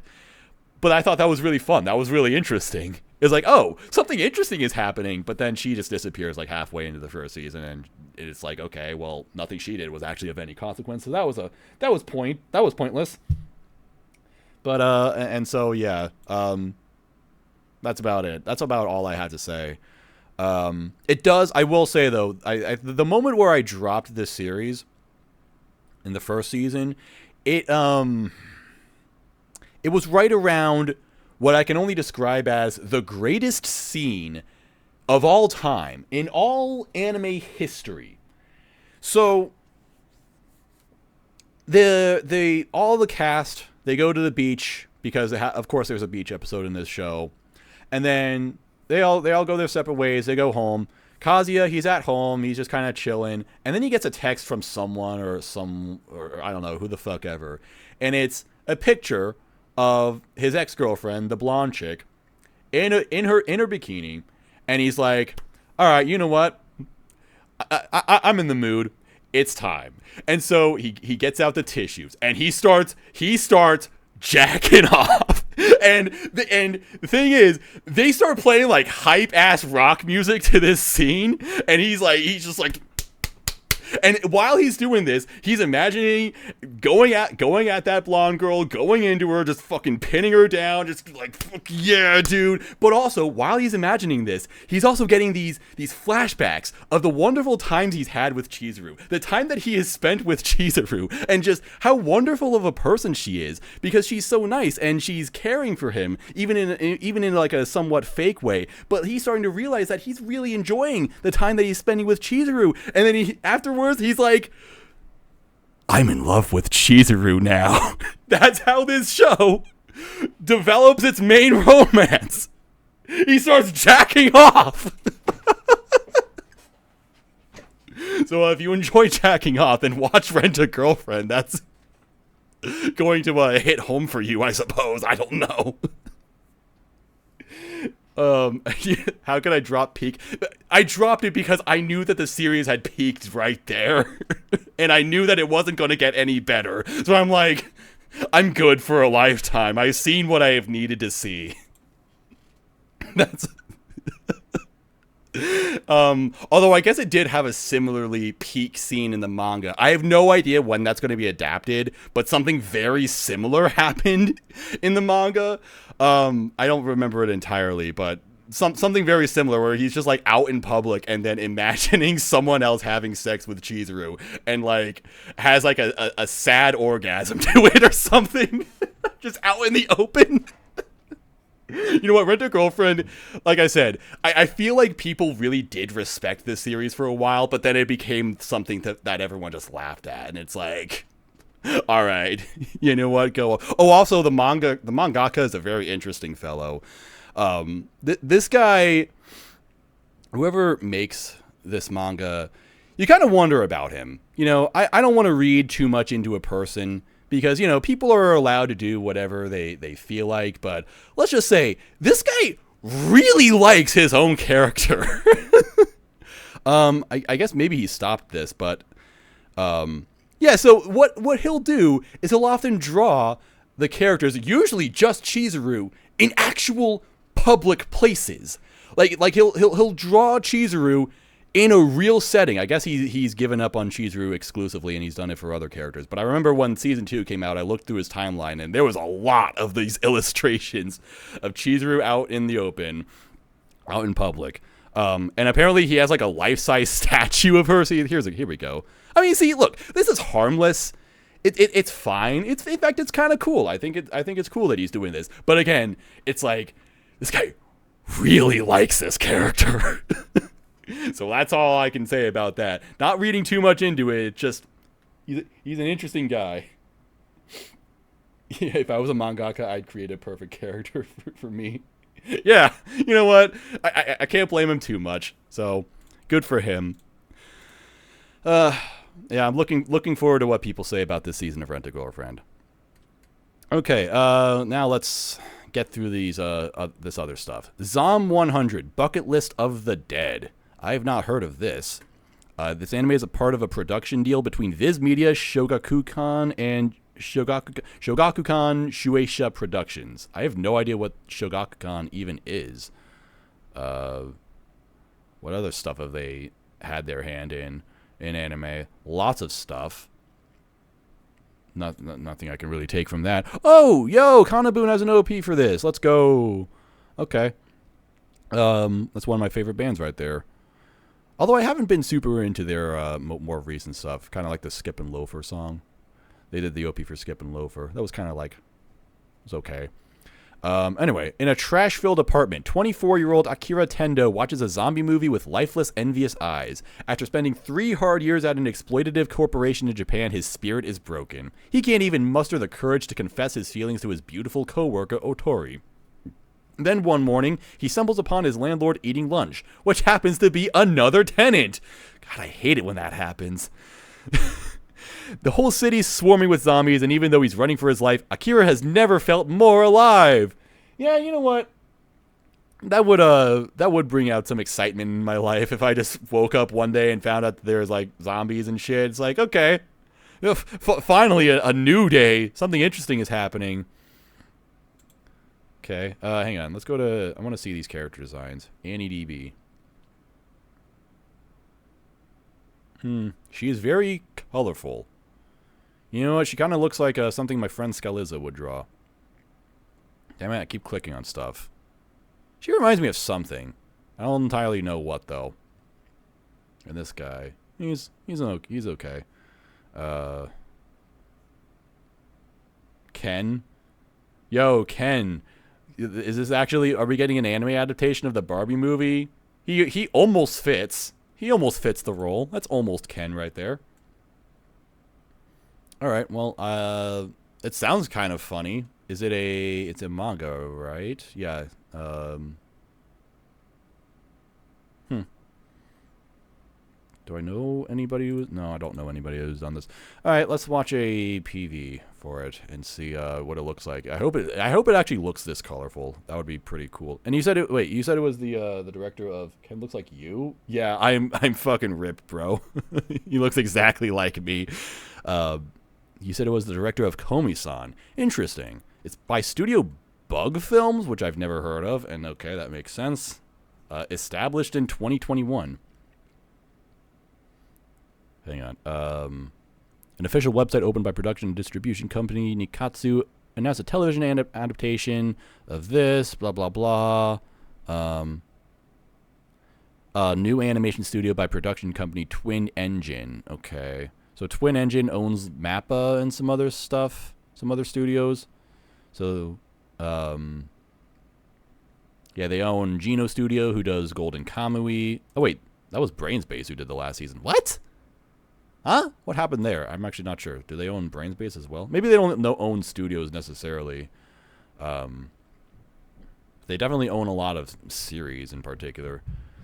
But I thought that was really fun. That was really interesting. It's like, oh, something interesting is happening, but then she just disappears like halfway into the first season, and it's like, okay, well, nothing she did was actually of any consequence. So that was pointless. But and so yeah, that's about it. That's about all I had to say. It does. I will say though, the moment where I dropped this series in the first season, it was right around what I can only describe as the greatest scene of all time in all anime history. So all the cast, they go to the beach because of course there's a beach episode in this show, and then they all go their separate ways. They go home. Kazuya, he's at home. He's just kind of chilling, and then he gets a text from someone or I don't know who the fuck ever, and it's a picture of his ex-girlfriend, the blonde chick, in her bikini, and he's like, all right, you know what? I'm in the mood. It's time. And so he gets out the tissues, and he starts jacking off. And the thing is, they start playing like hype ass rock music to this scene, and he's just like, and while he's doing this, he's imagining going at that blonde girl, going into her, just fucking pinning her down, just like, fuck yeah, dude. But also, while he's imagining this, he's also getting these flashbacks of the wonderful times he's had with Chizuru, the time that he has spent with Chizuru, and just how wonderful of a person she is, because she's so nice and she's caring for him, even in like a somewhat fake way. But he's starting to realize that he's really enjoying the time that he's spending with Chizuru, and then afterwards, he's like, I'm in love with Chizuru now. That's how this show develops its main romance. He starts jacking off. So if you enjoy jacking off, then watch Rent a Girlfriend. That's going to hit home for you, I suppose. I don't know. How could I drop peak? I dropped it because I knew that the series had peaked right there. And I knew that it wasn't going to get any better. So I'm like, I'm good for a lifetime. I've seen what I have needed to see. That's... although I guess it did have a similarly peak scene in the manga. I have no idea when that's going to be adapted, but something very similar happened in the manga. I don't remember it entirely, but something very similar where he's just like out in public and then imagining someone else having sex with Chizuru and like has like a sad orgasm to it or something. Just out in the open. You know what, Rent a Girlfriend, like I said, I feel like people really did respect this series for a while, but then it became something that everyone just laughed at, and it's like, all right, you know what, go. Oh, also the mangaka is a very interesting fellow. This guy, whoever makes this manga, you kind of wonder about him. You know, I don't want to read too much into a person, because, you know, people are allowed to do whatever they feel like, but let's just say, this guy really likes his own character. I guess maybe he stopped this, but Yeah, so what he'll do is he'll often draw the characters, usually just Chizuru, in actual public places. Like he'll draw Chizuru in a real setting. I guess he's given up on Chizuru exclusively, and he's done it for other characters. But I remember when Season 2 came out, I looked through his timeline, and there was a lot of these illustrations of Chizuru out in the open, out in public. And apparently he has like a life-size statue of her. See, here we go. I mean, see, look, this is harmless. It's fine. In fact, it's kind of cool. I think it's cool that he's doing this. But again, it's like this guy really likes this character. So that's all I can say about that. Not reading too much into it. Just he's an interesting guy. Yeah, if I was a mangaka, I'd create a perfect character for me. Yeah, you know what? I can't blame him too much. So good for him. Yeah, I'm looking forward to what people say about this season of Rent-A-Girlfriend. Okay, now let's get through these this other stuff. Zom 100, Bucket List of the Dead. I have not heard of this. This anime is a part of a production deal between Viz Media, Shogakukan, and Shogakukan Shueisha Productions. I have no idea what Shogakukan even is. What other stuff have they had their hand in anime? Lots of stuff. Nothing I can really take from that. Oh, yo, Kanabun has an OP for this. Let's go. Okay. That's one of my favorite bands right there. Although I haven't been super into their more recent stuff. Kind of like the Skip and Loafer song. They did the OP for Skip and Loafer. That was kind of like, it was okay. Anyway, in a trash-filled apartment, 24-year-old Akira Tendo watches a zombie movie with lifeless, envious eyes. After spending 3 hard years at an exploitative corporation in Japan, his spirit is broken. He can't even muster the courage to confess his feelings to his beautiful co-worker, Otori. Then one morning, he stumbles upon his landlord eating lunch, which happens to be another tenant. God, I hate it when that happens. The whole city's swarming with zombies, and even though he's running for his life, Akira has never felt more alive. Yeah, you know what? That would bring out some excitement in my life if I just woke up one day and found out that there's like zombies and shit. It's like, okay, finally a new day. Something interesting is happening. Okay, hang on. Let's go to... I want to see these character designs. AnnieDB. She is very colorful. You know what? She kind of looks like something my friend Scalizza would draw. Damn it, I keep clicking on stuff. She reminds me of something. I don't entirely know what, though. And this guy. He's okay. Ken? Yo, Ken. Is this actually... Are we getting an anime adaptation of the Barbie movie? He almost fits. He almost fits the role. That's almost Ken right there. Alright, well, it sounds kind of funny. Is it a... It's a manga, right? Yeah. Do I know anybody who... No, I don't know anybody who's done this. Alright, let's watch a PV for it and see what it looks like. I hope it actually looks this colorful. That would be pretty cool. And you said it... Wait, you said it was the director of Ken Looks Like You? Yeah, I'm fucking ripped, bro. He looks exactly like me. You said it was the director of Komi-san. Interesting. It's by Studio Bug Films, which I've never heard of. And okay, that makes sense. Established in 2021. Hang on. An official website opened by production and distribution company Nikatsu announced a television adaptation of this, blah, blah, blah. A new animation studio by production company Twin Engine. Okay. So Twin Engine owns Mappa and some other stuff, some other studios. So, yeah, they own Geno Studio, who does Golden Kamui. Oh, wait, that was Brainspace who did the last season. What? Huh? What happened there? I'm actually not sure. Do they own Brainspace as well? Maybe they don't own studios necessarily. They definitely own a lot of series in particular.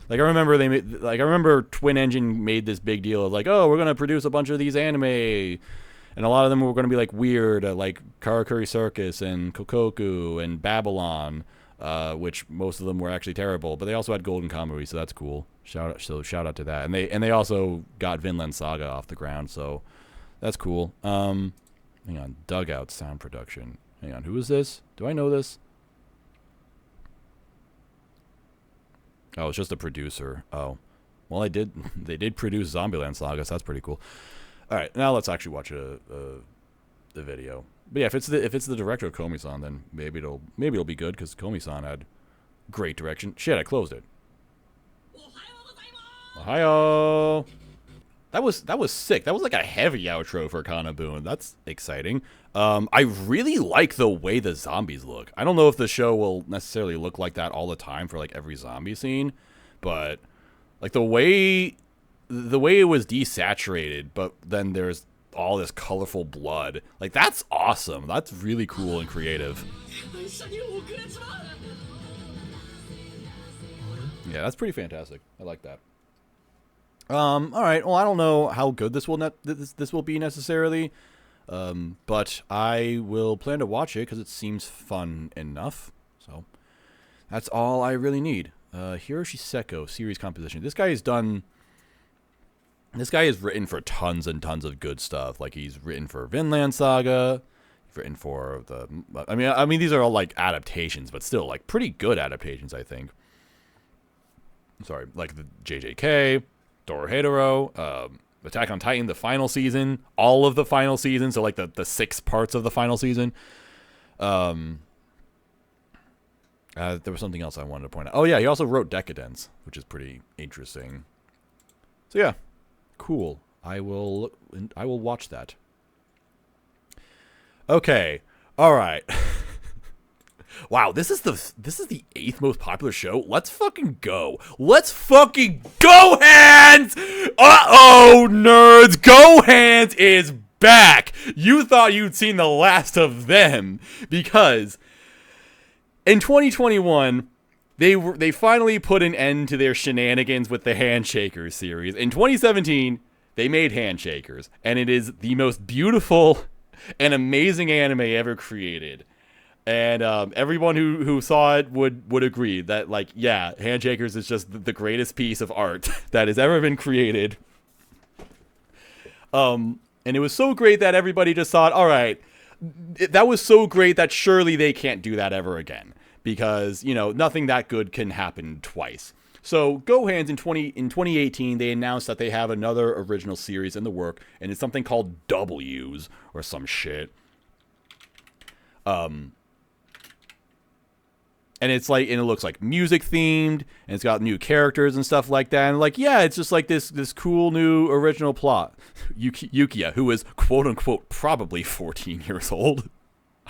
Like I remember Twin Engine made this big deal of like, oh, we're gonna produce a bunch of these anime, and a lot of them were gonna be like weird, like Karakuri Circus and Kokoku and Babylon, which most of them were actually terrible. But they also had Golden Kamuy, so that's cool. Shout out to that. And they also got Vinland Saga off the ground, so That's cool. Hang on. Dugout sound production. Hang on. Who is this? Do I know this? Oh, it's just a producer. Oh. Well, they did produce Zombieland Saga, so that's pretty cool. All right, now let's actually watch the video. But yeah, if it's the director of Komi-san, then maybe it'll be good because Komi-san had great direction. Shit, I closed it. Ohio. That was sick. That was like a heavy outro for Kanabun. That's exciting. I really like the way the zombies look. I don't know if the show will necessarily look like that all the time for like every zombie scene, but like the way it was desaturated, but then there's all this colorful blood. Like that's awesome. That's really cool and creative. Yeah, that's pretty fantastic. I like that. All right. Well, I don't know how good this will be necessarily, but I will plan to watch it because it seems fun enough. So that's all I really need. Hiroshi Seko, series composition. This guy has written for tons and tons of good stuff. Like he's written for Vinland Saga. He's written for I mean, these are all like adaptations, but still like pretty good adaptations, I think. Sorry, like the JJK. Dorohedoro, Attack on Titan, the final season, all of the final season, so like the 6 parts of the final season. There was something else I wanted to point out. Oh yeah, he also wrote Decadence, which is pretty interesting. So yeah, cool. I will watch that. Okay, all right. Wow, this is the 8th most popular show. Let's fucking go. Let's fucking go, Hands! Uh-oh, nerds. GoHands is back. You thought you'd seen the last of them because in 2021, they finally put an end to their shenanigans with the Handshakers series. In 2017, they made Handshakers, and it is the most beautiful and amazing anime ever created. And everyone who saw it would agree that, like, yeah, Handshakers is just the greatest piece of art that has ever been created. And it was so great that everybody just thought, all right, that was so great that surely they can't do that ever again. Because, you know, nothing that good can happen twice. So GoHands in 2018, they announced that they have another original series in the work, and it's something called W's or some shit. And it's like, and it looks like music themed, and it's got new characters and stuff like that. And like, yeah, it's just like this cool new original plot. Yukiya, who is quote unquote probably 14 years old.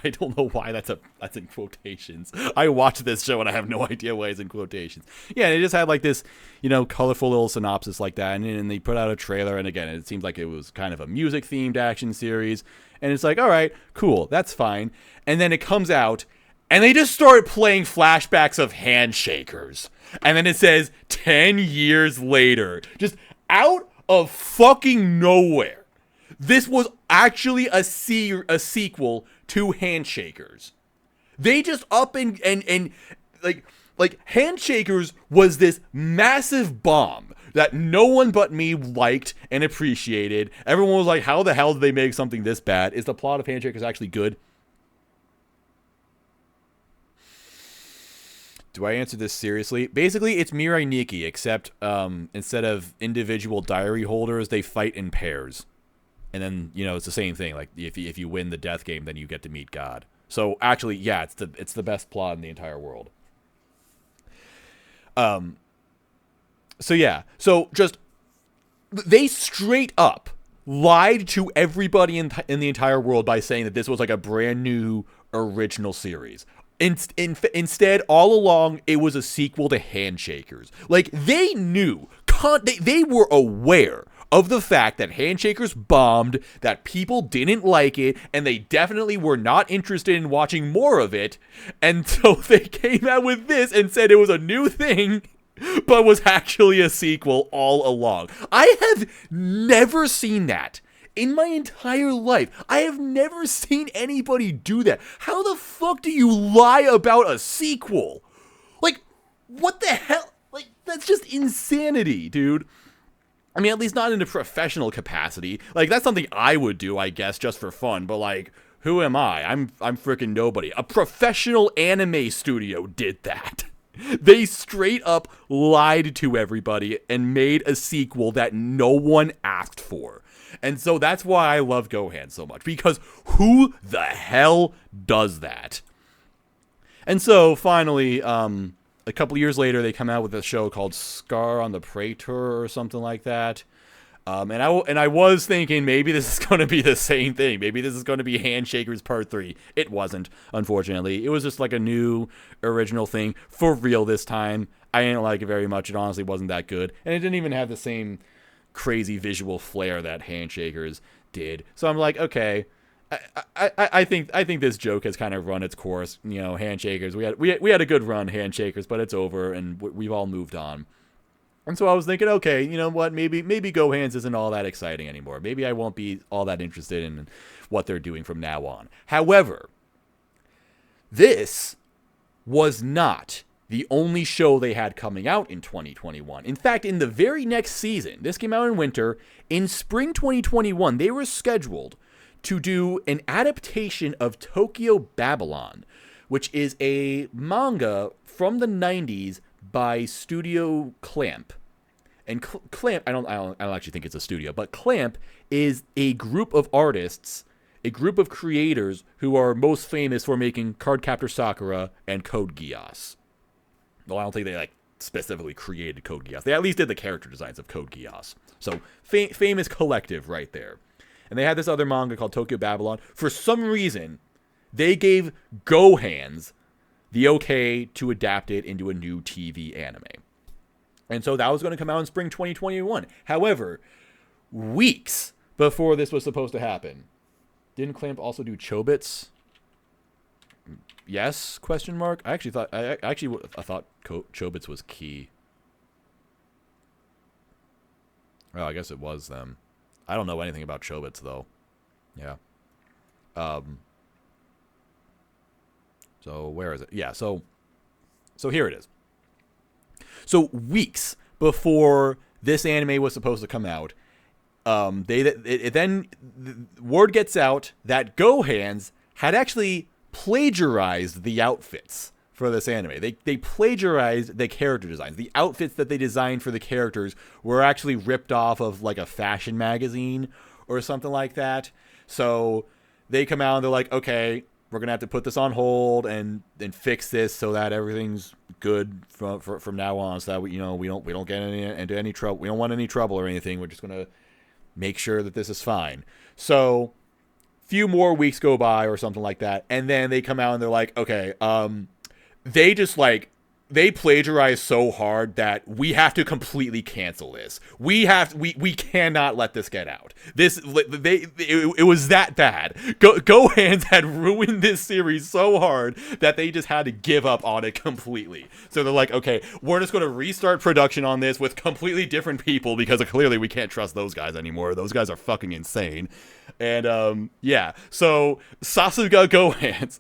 I don't know why that's in quotations. I watched this show and I have no idea why it's in quotations. Yeah, they just had like this, you know, colorful little synopsis like that, and they put out a trailer, and again, it seems like it was kind of a music themed action series, and it's like, all right, cool, that's fine. And then it comes out, and they just start playing flashbacks of Handshakers. And then it says 10 years later. Just out of fucking nowhere. This was actually a sequel to Handshakers. They just up and like Handshakers was this massive bomb that no one but me liked and appreciated. Everyone was like, how the hell did they make something this bad? Is the plot of Handshakers actually good? Do I answer this seriously? Basically, it's Mirai Nikki, except instead of individual diary holders, they fight in pairs. And then, you know, it's the same thing. Like, if you win the death game, then you get to meet God. So, actually, yeah, it's the best plot in the entire world. So, yeah. So, just, they straight up lied to everybody in the entire world by saying that this was, like, a brand new original series. Instead, all along, it was a sequel to Handshakers. Like, they knew, they were aware of the fact that Handshakers bombed, that people didn't like it, and they definitely were not interested in watching more of it, and so they came out with this and said it was a new thing, but was actually a sequel all along. I have never seen that. In my entire life, I have never seen anybody do that. How the fuck do you lie about a sequel? Like, what the hell? Like, that's just insanity, dude. I mean, at least not in a professional capacity. Like, that's something I would do, I guess, just for fun. But, like, who am I? I'm freaking nobody. A professional anime studio did that. They straight up lied to everybody and made a sequel that no one asked for. And so that's why I love GoHands so much. Because who the hell does that? And so, finally, a couple years later, they come out with a show called Scar on the Praetor or something like that. And I was thinking maybe this is going to be the same thing. Maybe this is going to be Handshakers Part 3. It wasn't, unfortunately. It was just like a new original thing for real this time. I didn't like it very much. It honestly wasn't that good. And it didn't even have the same crazy visual flair that Handshakers did. So I'm like, okay, I think this joke has kind of run its course. You know, Handshakers. We had a good run, Handshakers, but it's over, and we've all moved on. And so I was thinking, okay, you know what? Maybe GoHands isn't all that exciting anymore. Maybe I won't be all that interested in what they're doing from now on. However, this was not the only show they had coming out in 2021. In fact, in the very next season, this came out in winter, in spring 2021, they were scheduled to do an adaptation of Tokyo Babylon, which is a manga from the 90s by Studio Clamp. And Clamp, I don't actually think it's a studio, but Clamp is a group of artists, a group of creators who are most famous for making Cardcaptor Sakura and Code Geass. Well, I don't think they like specifically created Code Geass. They at least did the character designs of Code Geass. So famous collective right there. And they had this other manga called Tokyo Babylon. For some reason, they gave GoHands the okay to adapt it into a new TV anime. And so that was going to come out in spring 2021. However, weeks before this was supposed to happen, didn't Clamp also do Chobits? Yes? Question mark. I thought Chobits was key. Oh, I guess it was them. I don't know anything about Chobits though. Yeah. So where is it? Yeah. So here it is. So weeks before this anime was supposed to come out, then word gets out that GoHands had actually plagiarized the outfits for this anime. They plagiarized the character designs. The outfits that they designed for the characters were actually ripped off of like a fashion magazine or something like that. So they come out and they're like, okay, we're gonna have to put this on hold and fix this so that everything's good from now on, so that we don't get into any trouble. We don't want any trouble or anything. We're just gonna make sure that this is fine. So few more weeks go by or something like that, and then they come out and they're like, okay, they plagiarize so hard that we have to completely cancel this. We cannot let this get out. It was that bad. GoHands had ruined this series so hard that they just had to give up on it completely. So they're like, okay, we're just going to restart production on this with completely different people because clearly we can't trust those guys anymore. Those guys are fucking insane. And yeah, so Sasuga GoHands,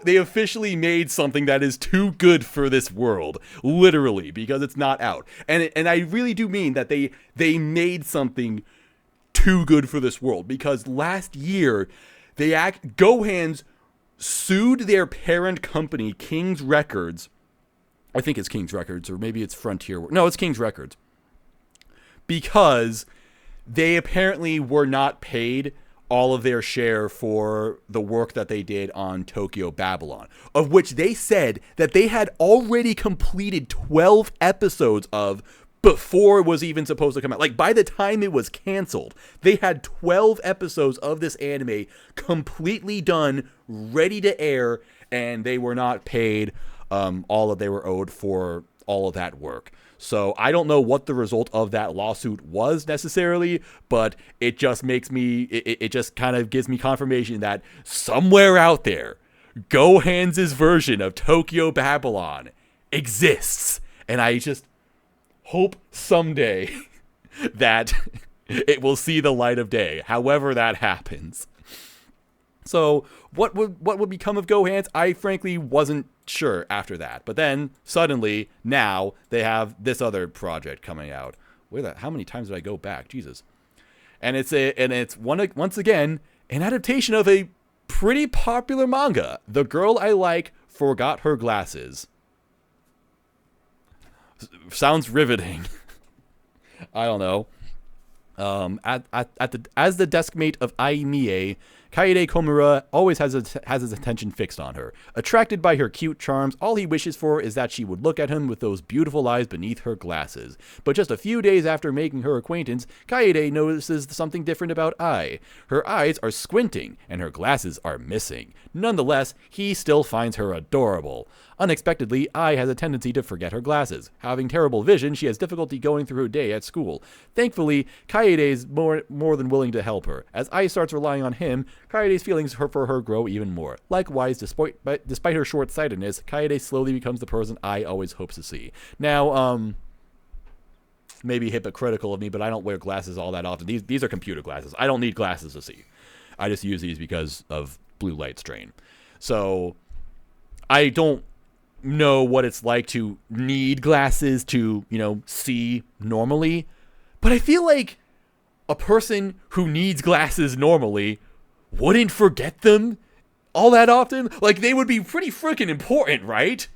they officially made something that is too good for this world, literally, because it's not out. And I really do mean that they made something too good for this world, because last year GoHands sued their parent company, King's Records. I think it's King's Records, or maybe it's Frontier. No, it's King's Records. Because they apparently were not paid all of their share for the work that they did on Tokyo Babylon, of which they said that they had already completed 12 episodes of before it was even supposed to come out. Like, by the time it was canceled, they had 12 episodes of this anime completely done, ready to air, and they were not paid all that they were owed for all of that work. So I don't know what the result of that lawsuit was necessarily, but it just makes me, it just kind of gives me confirmation that somewhere out there, GoHands' version of Tokyo Babylon exists. And I just hope someday that it will see the light of day, however that happens. So what would become of GoHands? I frankly wasn't sure after that. But then suddenly now they have this other project coming out, How many times did I go back? Jesus. And it's once again an adaptation of a pretty popular manga. The girl I like forgot her glasses. Sounds riveting. I don't know. As the desk mate of Ai Mie, Kaede Komura always has his attention fixed on her. Attracted by her cute charms, all he wishes for is that she would look at him with those beautiful eyes beneath her glasses. But just a few days after making her acquaintance, Kaede notices something different about Ai. Her eyes are squinting, and her glasses are missing. Nonetheless, he still finds her adorable. Unexpectedly, Ai has a tendency to forget her glasses. Having terrible vision, she has difficulty going through her day at school. Thankfully, Kaede is more than willing to help her. As Ai starts relying on him, Kaede's feelings for her grow even more. Likewise, despite her short-sightedness, Kaede slowly becomes the person Ai always hopes to see. Now, maybe hypocritical of me, but I don't wear glasses all that often. These are computer glasses. I don't need glasses to see. I just use these because of blue light strain. So, I don't know what it's like to need glasses to, see normally. But I feel like a person who needs glasses normally wouldn't forget them all that often. Like, they would be pretty freaking important, right?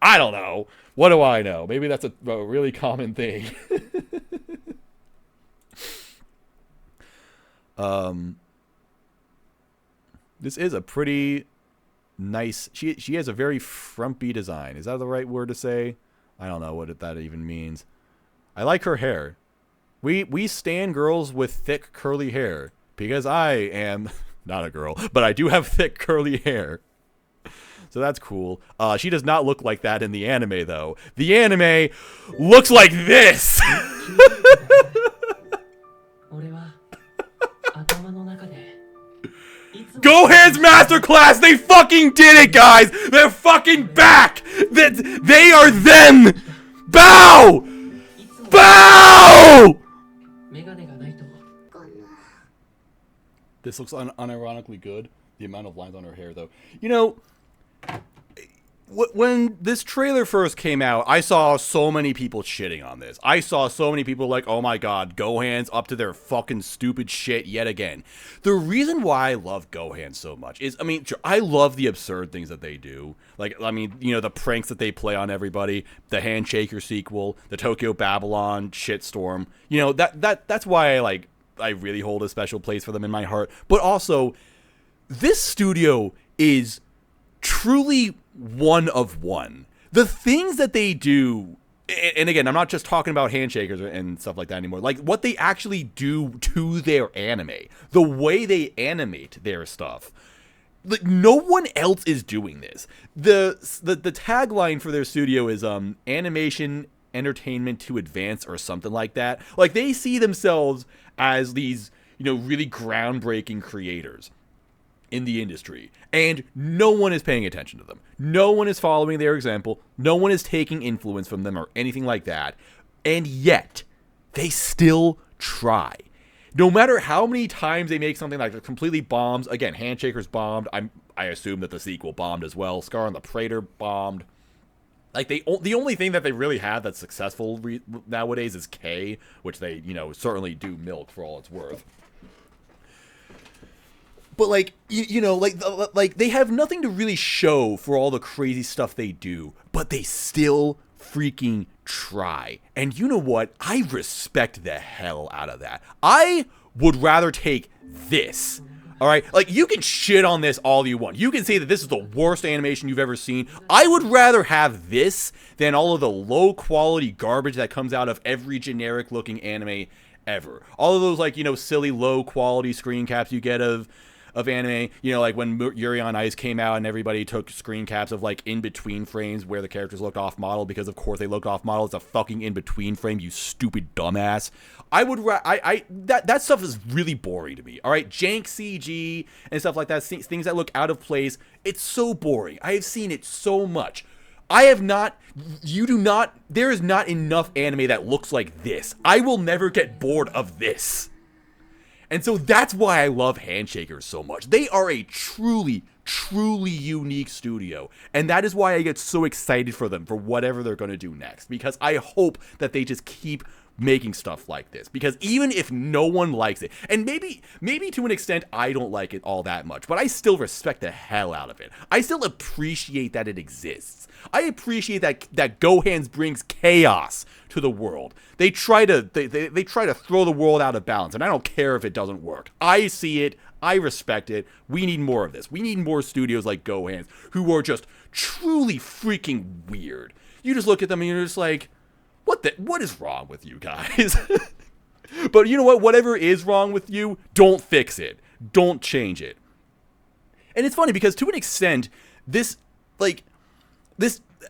I don't know. What do I know? Maybe that's a really common thing. This is a pretty nice... She has a very frumpy design. Is that the right word to say? I don't know what that even means. I like her hair. We stan girls with thick curly hair because I am not a girl, but I do have thick curly hair. So that's cool. She does not look like that in the anime, though. The anime looks like this. GoHands Masterclass! They fucking did it, guys! They're fucking back! They are them! Bow! Bow! This looks unironically good. The amount of lines on her hair, though. When this trailer first came out, I saw so many people shitting on this. I saw so many people like, oh my god, GoHands up to their fucking stupid shit yet again. The reason why I love GoHands so much is, I love the absurd things that they do. Like, the pranks that they play on everybody, the Handshaker sequel, the Tokyo Babylon shitstorm. That's why I really hold a special place for them in my heart. But also, this studio is truly one of one. The things that they do, and again, I'm not just talking about handshakers and stuff like that anymore. Like, what they actually do to their anime, the way they animate their stuff. Like, no one else is doing this. The tagline for their studio is animation entertainment to advance or something like that. Like, they see themselves as these, really groundbreaking creators in the industry, and no one is paying attention to them. No one is following their example. No one is taking influence from them or anything like that. And yet, they still try. No matter how many times they make something like completely bombs. Again, Handshaker's bombed. I assume that the sequel bombed as well. Scar and the Praetor bombed. Like, the only thing that they really have that's successful nowadays is K, which they, certainly do milk for all it's worth. But, like, they have nothing to really show for all the crazy stuff they do, but they still freaking try. And you know what? I respect the hell out of that. I would rather take this. All right? Like, you can shit on this all you want. You can say that this is the worst animation you've ever seen. I would rather have this than all of the low-quality garbage that comes out of every generic-looking anime ever. All of those, like, silly low-quality screen caps you get of anime, like when Yuri on Ice came out and everybody took screen caps of like in-between frames where the characters looked off-model because of course they looked off-model. It's a fucking in-between frame, you stupid dumbass. That stuff is really boring to me. All right, jank CG and stuff like that, things that look out of place. It's so boring. I have seen it so much. There is not enough anime that looks like this. I will never get bored of this. And so that's why I love Handshakers so much. They are a truly truly unique studio. And that is why I get so excited for them, for whatever they're going to do next. Because I hope that they just keep making stuff like this. Because even if no one likes it, and maybe to an extent I don't like it all that much, but I still respect the hell out of it. I still appreciate that it exists. I appreciate that GoHands brings chaos to the world. They try to throw the world out of balance, and I don't care if it doesn't work. I see it. I respect it. We need more of this. We need more studios like GoHands who are just truly freaking weird. You just look at them and you're just like, what is wrong with you guys? But you know what? Whatever is wrong with you, don't fix it. Don't change it. And it's funny because to an extent,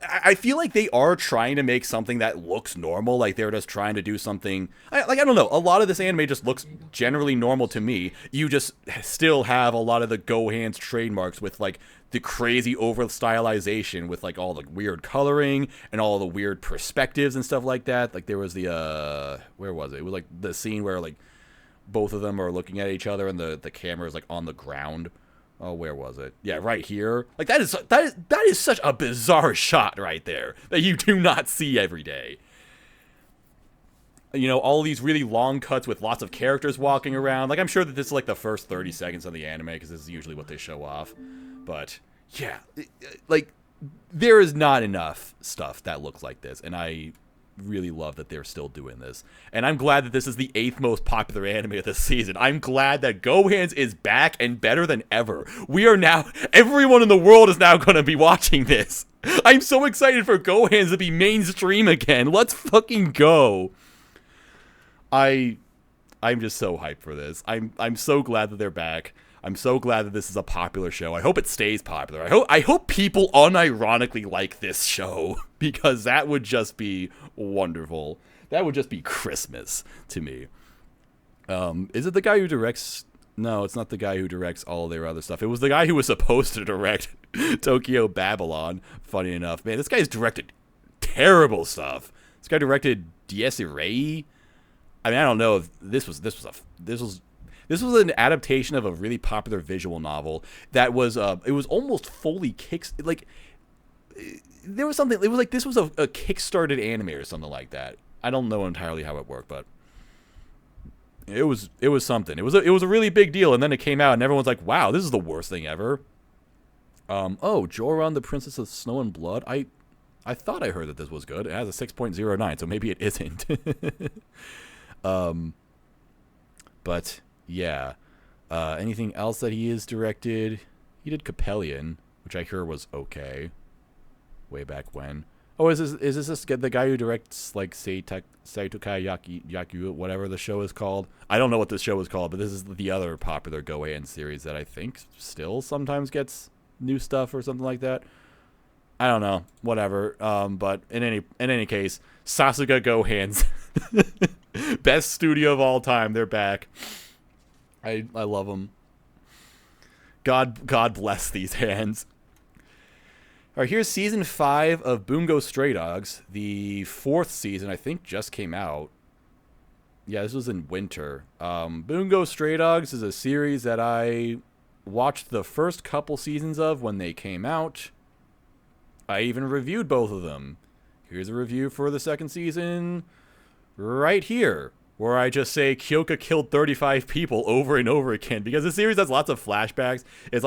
I feel like they are trying to make something that looks normal. Like they're just trying to do something. I don't know. A lot of this anime just looks generally normal to me. You just still have a lot of the GoHands trademarks with like the crazy over stylization with like all the weird coloring and all the weird perspectives and stuff like that. Like there was the where was it? It was like the scene where like both of them are looking at each other and the camera is like on the ground. Oh, where was it? Yeah, right here. Like that is such a bizarre shot right there that you do not see every day. You know, all these really long cuts with lots of characters walking around. Like I'm sure that this is like the first 30 seconds of the anime because this is usually what they show off. But yeah, like there is not enough stuff that looks like this, and I really love that they're still doing this. And I'm glad that this is the 8th most popular anime of the season. I'm glad that GoHands is back and better than ever. Everyone in the world is now going to be watching this. I'm so excited for GoHands to be mainstream again. Let's fucking go. I'm just so hyped for this. I'm so glad that they're back. I'm so glad that this is a popular show. I hope it stays popular. I hope people unironically like this show because that would just be wonderful. That would just be Christmas to me. Is it the guy who directs? No, it's not the guy who directs all their other stuff. It was the guy who was supposed to direct Tokyo Babylon. Funny enough, man, this guy's directed terrible stuff. This guy directed Dies Irae. I mean, I don't know if this was an adaptation of a really popular visual novel that was it was almost fully there was something, it was like this was a kickstarted anime or something like that. I don't know entirely how it worked, but it was something. It was a really big deal, and then it came out and everyone's like, wow, this is the worst thing ever. Joran the Princess of Snow and Blood. I thought I heard that this was good. It has a 6.09, so maybe it isn't. But yeah, anything else that he has directed? He did Capellion, which I hear was okay, way back when. Oh, is this the guy who directs like Saitokai Yaku, whatever the show is called? I don't know what this show is called, but this is the other popular GoHands series that I think still sometimes gets new stuff or something like that. I don't know, whatever. But in any case, Sasuga GoHands, best studio of all time. They're back. I love them. God bless these hands. All right, here's season 5 of Bungo Stray Dogs. The 4th season, I think, just came out. Yeah, this was in winter. Bungo Stray Dogs is a series that I watched the first couple seasons of when they came out. I even reviewed both of them. Here's a review for the 2nd season right here, where I just say Kyoka killed 35 people over and over again, because the series has lots of flashbacks. It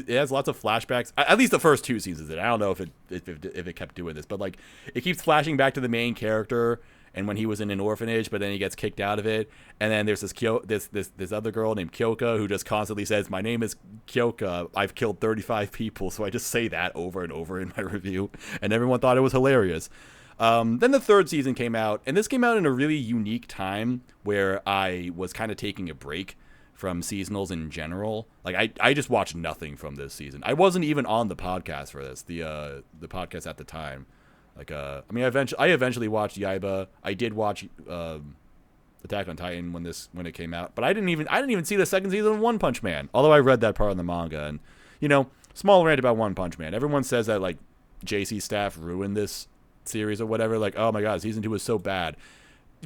has lots of flashbacks. At least the first 2 seasons. I don't know if it kept doing this, but like it keeps flashing back to the main character and when he was in an orphanage, but then he gets kicked out of it. And then there's this other girl named Kyoka who just constantly says, "My name is Kyoka. I've killed 35 people." So I just say that over and over in my review, and everyone thought it was hilarious. Then the 3rd season came out, and this came out in a really unique time where I was kind of taking a break from seasonals in general. Like I just watched nothing from this season. I wasn't even on the podcast for this, the podcast at the time. Like I mean, I eventually watched Yaiba. I did watch Attack on Titan when it came out, but I didn't even see the 2nd season of One Punch Man. Although I read that part in the manga, and you know, small rant about One Punch Man. Everyone says that like JC staff ruined this series or whatever. Like, oh my god, season 2 was so bad.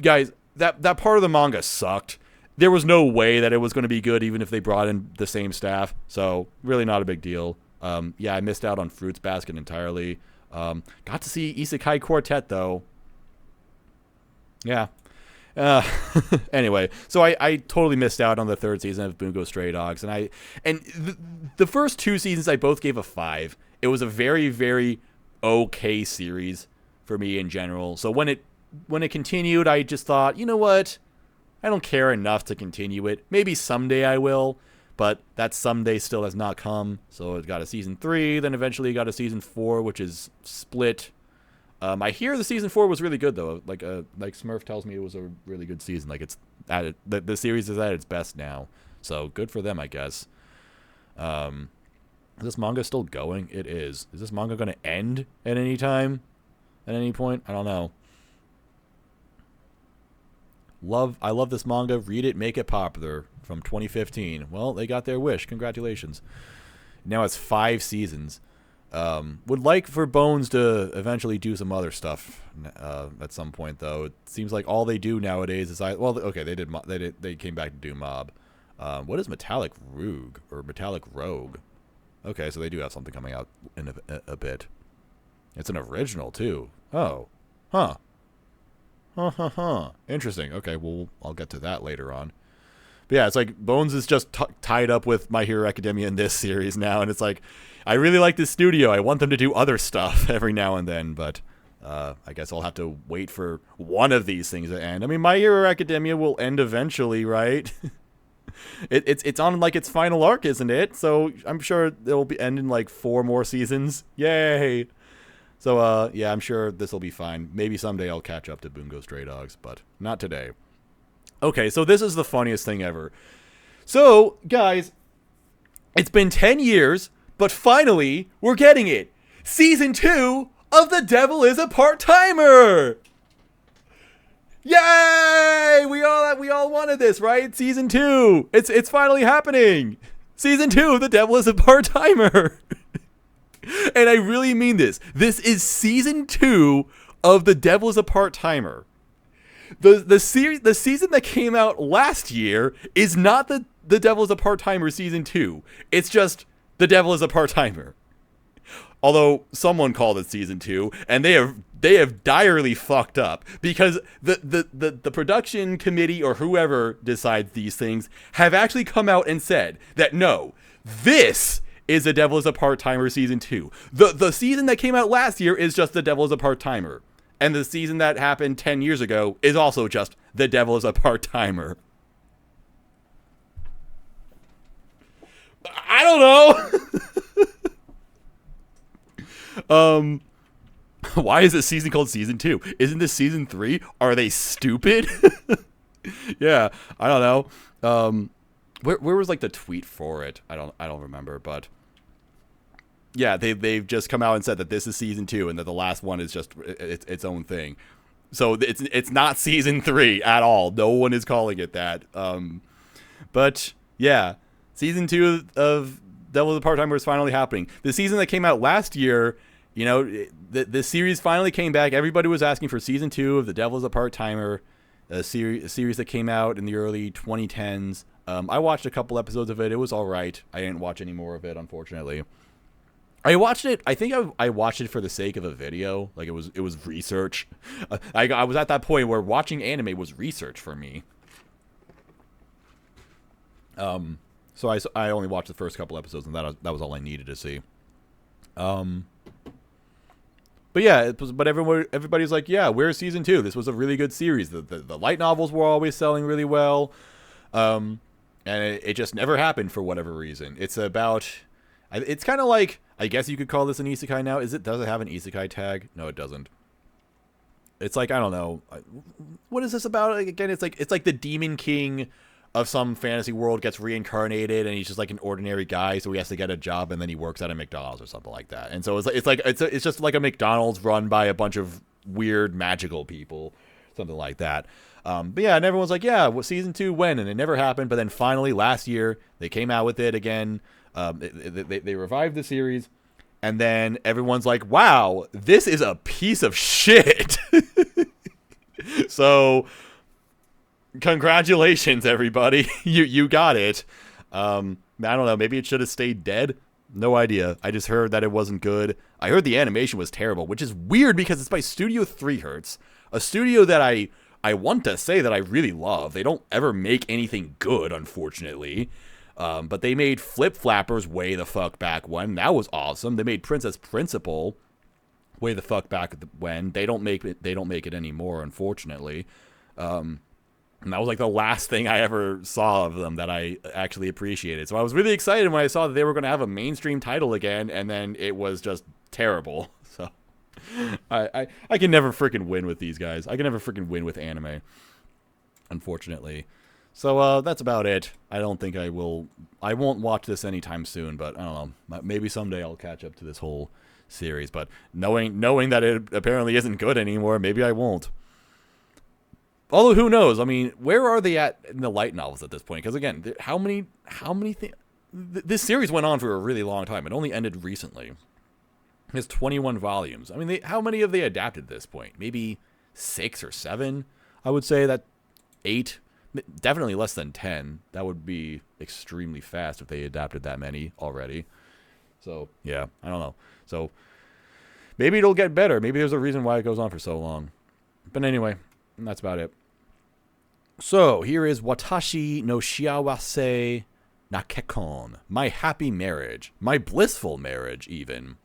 Guys, that part of the manga sucked. There was no way that it was going to be good even if they brought in the same staff. So really not a big deal. Yeah, I missed out on Fruits Basket entirely. Got to see Isekai Quartet, though. Yeah. Anyway, so I totally missed out on the third season of Bungo Stray Dogs, and the first two seasons I both gave a 5. It was a very, very okay series for me in general. So when it continued, I just thought, you know what? I don't care enough to continue it. Maybe someday I will, but that someday still has not come. So it got a season 3, then eventually got a season 4, which is split. I hear the season 4 was really good though. Like Smurf tells me it was a really good season. Like it's at it, the series is at its best now. So good for them, I guess. Is this manga still going? It is. Is this manga going to end at any time? At any point? I don't know. I love this manga. Read it, make it popular. From 2015. Well, they got their wish. Congratulations. Now it's 5 seasons. Would like for Bones to eventually do some other stuff at some point, though. It seems like all they do nowadays is they came back to do Mob. What is Metallic Rogue or Metallic Rogue? Okay, so they do have something coming out in a bit. It's an original too. Oh, huh. Interesting. Okay, well, I'll get to that later on. But yeah, it's like Bones is just tied up with My Hero Academia in this series now, and it's like, I really like this studio. I want them to do other stuff every now and then, but I guess I'll have to wait for one of these things to end. I mean, My Hero Academia will end eventually, right? It's on like its final arc, isn't it? So I'm sure it'll be ending like 4 more seasons. Yay! So yeah, I'm sure this will be fine. Maybe someday I'll catch up to Bungo Stray Dogs, but not today. Okay, so this is the funniest thing ever. So, guys, it's been 10 years, but finally, we're getting it. Season 2 of The Devil is a Part-Timer! Yay! We all wanted this, right? Season 2. It's finally happening. Season 2 of The Devil is a Part-Timer. And I really mean this. This is Season 2 of The Devil is a Part-Timer. The season that came out last year is not the Devil is a Part-Timer Season 2. It's just The Devil is a Part-Timer. Although someone called it Season 2, and they have direly fucked up, because the production committee or whoever decides these things have actually come out and said that no, this is The Devil is a Part-Timer Season 2. The season that came out last year is just The Devil is a Part-Timer. And the season that happened 10 years ago is also just The Devil is a Part-Timer. I don't know. Why is this season called Season 2? Isn't this Season 3? Are they stupid? Yeah, I don't know. Where was like the tweet for it? I don't remember, but yeah, they've just come out and said that this is Season 2 and that the last one is just its own thing. So it's not Season 3 at all. No one is calling it that. But yeah, Season 2 of Devil is a Part-Timer is finally happening. The season that came out last year, you know, the series finally came back. Everybody was asking for Season 2 of The Devil is a Part-Timer, a series that came out in the early 2010s. I watched a couple episodes of it. It was all right. I didn't watch any more of it, unfortunately. I watched it. I think I watched it for the sake of a video. Like it was research. I was at that point where watching anime was research for me. So I only watched the first couple episodes, and that was all I needed to see. But yeah, but everybody's like, yeah, where's Season 2? This was a really good series. The light novels were always selling really well. And it just never happened for whatever reason. It's kind of like, I guess you could call this an isekai now. Does it have an isekai tag? No, it doesn't. It's like, I don't know. What is this about? Like, again, it's like the demon king of some fantasy world gets reincarnated, and he's just like an ordinary guy, so he has to get a job, and then he works at a McDonald's or something like that. And so it's just like a McDonald's run by a bunch of weird magical people, something like that. But yeah, and everyone's like, yeah, Season 2 when? And it never happened. But then finally last year they came out with it again. They revived the series, and then everyone's like, wow, this is a piece of shit. So congratulations, everybody. You got it. I don't know, maybe it should have stayed dead. No idea. I just heard that it wasn't good. I heard the animation was terrible, which is weird because it's by Studio 3 Hertz, a studio that I want to say that I really love. They don't ever make anything good, unfortunately. But they made Flip Flappers way the fuck back when. That was awesome. They made Princess Principal way the fuck back when. They don't make it anymore, unfortunately. And that was like the last thing I ever saw of them that I actually appreciated. So I was really excited when I saw that they were going to have a mainstream title again, and then it was just terrible. So I can never freaking win with these guys. I can never freaking win with anime, unfortunately. So that's about it. I don't think I won't watch this anytime soon, but I don't know. Maybe someday I'll catch up to this whole series. But knowing that it apparently isn't good anymore, maybe I won't. Although, who knows? I mean, where are they at in the light novels at this point? Because, again, how many things... This series went on for a really long time. It only ended recently. It has 21 volumes. I mean, how many have they adapted at this point? Maybe 6 or 7? I would say that 8. Definitely less than 10. That would be extremely fast if they adapted that many already. So, yeah, I don't know. So, maybe it'll get better. Maybe there's a reason why it goes on for so long. But anyway... And that's about it. So, here is Watashi no Shiawase Nakekon. My happy marriage. My blissful marriage, even.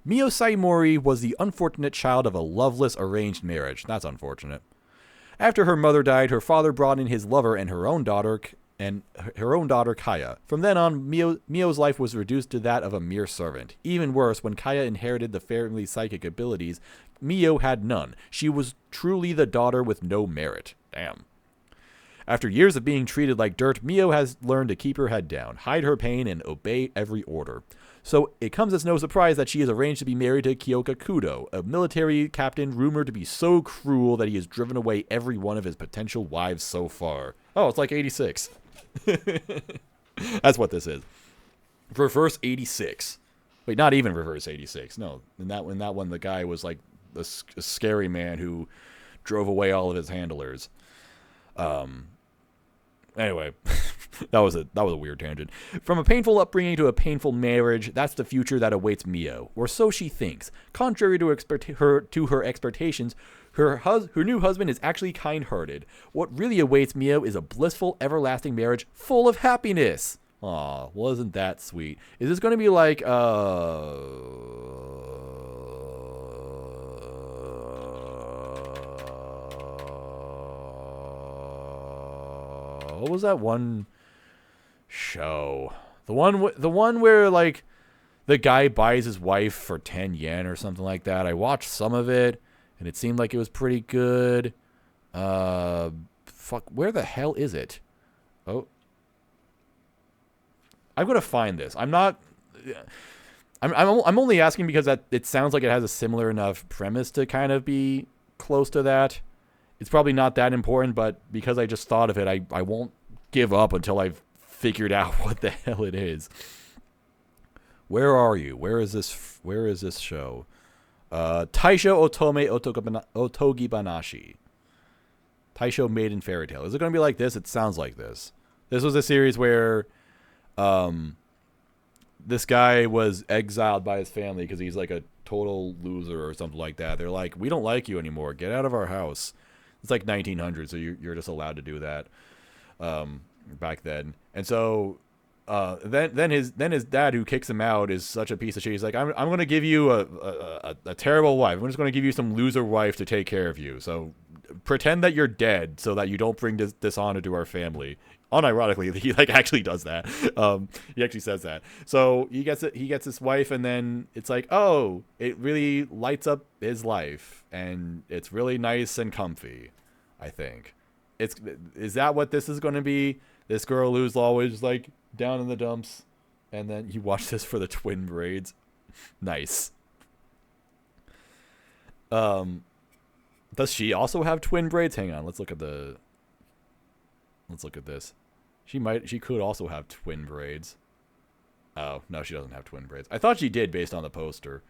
Mio Saimori was the unfortunate child of a loveless arranged marriage. That's unfortunate. After her mother died, her father brought in his lover and her own daughter Kaya. From then on, Mio's life was reduced to that of a mere servant. Even worse, when Kaya inherited the family's psychic abilities, Mio had none. She was truly the daughter with no merit. Damn. After years of being treated like dirt, Mio has learned to keep her head down, hide her pain, and obey every order. So it comes as no surprise that she is arranged to be married to Kyoka Kudo, a military captain rumored to be so cruel that he has driven away every one of his potential wives so far. Oh, it's like 86. That's what this is. Reverse 86. Wait, not even reverse 86. No, in that one, the guy was like a scary man who drove away all of his handlers. Anyway, that was a weird tangent. From a painful upbringing to a painful marriage, that's the future that awaits Mio, or so she thinks. Contrary to her expectations, her new husband is actually kind-hearted. What really awaits Mio is a blissful, everlasting marriage full of happiness. Aw, wasn't that sweet? Is this going to be like, what was that one show? The one where, like, the guy buys his wife for 10 yen or something like that. I watched some of it, and it seemed like it was pretty good. Fuck, where the hell is it? Oh. I'm gonna find this. I'm only asking because it sounds like it has a similar enough premise to kind of be close to that. It's probably not that important, but because I just thought of it, I won't give up until I've figured out what the hell it is. Where are you? Where is this show? Taisho Otome Otogi Banashi. Taisho Maiden Fairy Tale. Is it going to be like this? It sounds like this. This was a series where this guy was exiled by his family because he's like a total loser or something like that. They're like, we don't like you anymore. Get out of our house. It's like 1900, so you're just allowed to do that back then. And so then his dad, who kicks him out, is such a piece of shit. He's like, I'm going to give you a terrible wife. I'm just going to give you some loser wife to take care of you. So pretend that you're dead so that you don't bring dishonor to our family. Unironically, he like actually does that. He actually says that. So he gets his wife, and then it's like, oh, it really lights up his life, and it's really nice and comfy. I think is that what this is going to be? This girl who's always like down in the dumps, and then you watch this for the twin braids. Nice. Does she also have twin braids? Hang on, let's look at this. She could also have twin braids. Oh, no, she doesn't have twin braids. I thought she did based on the poster.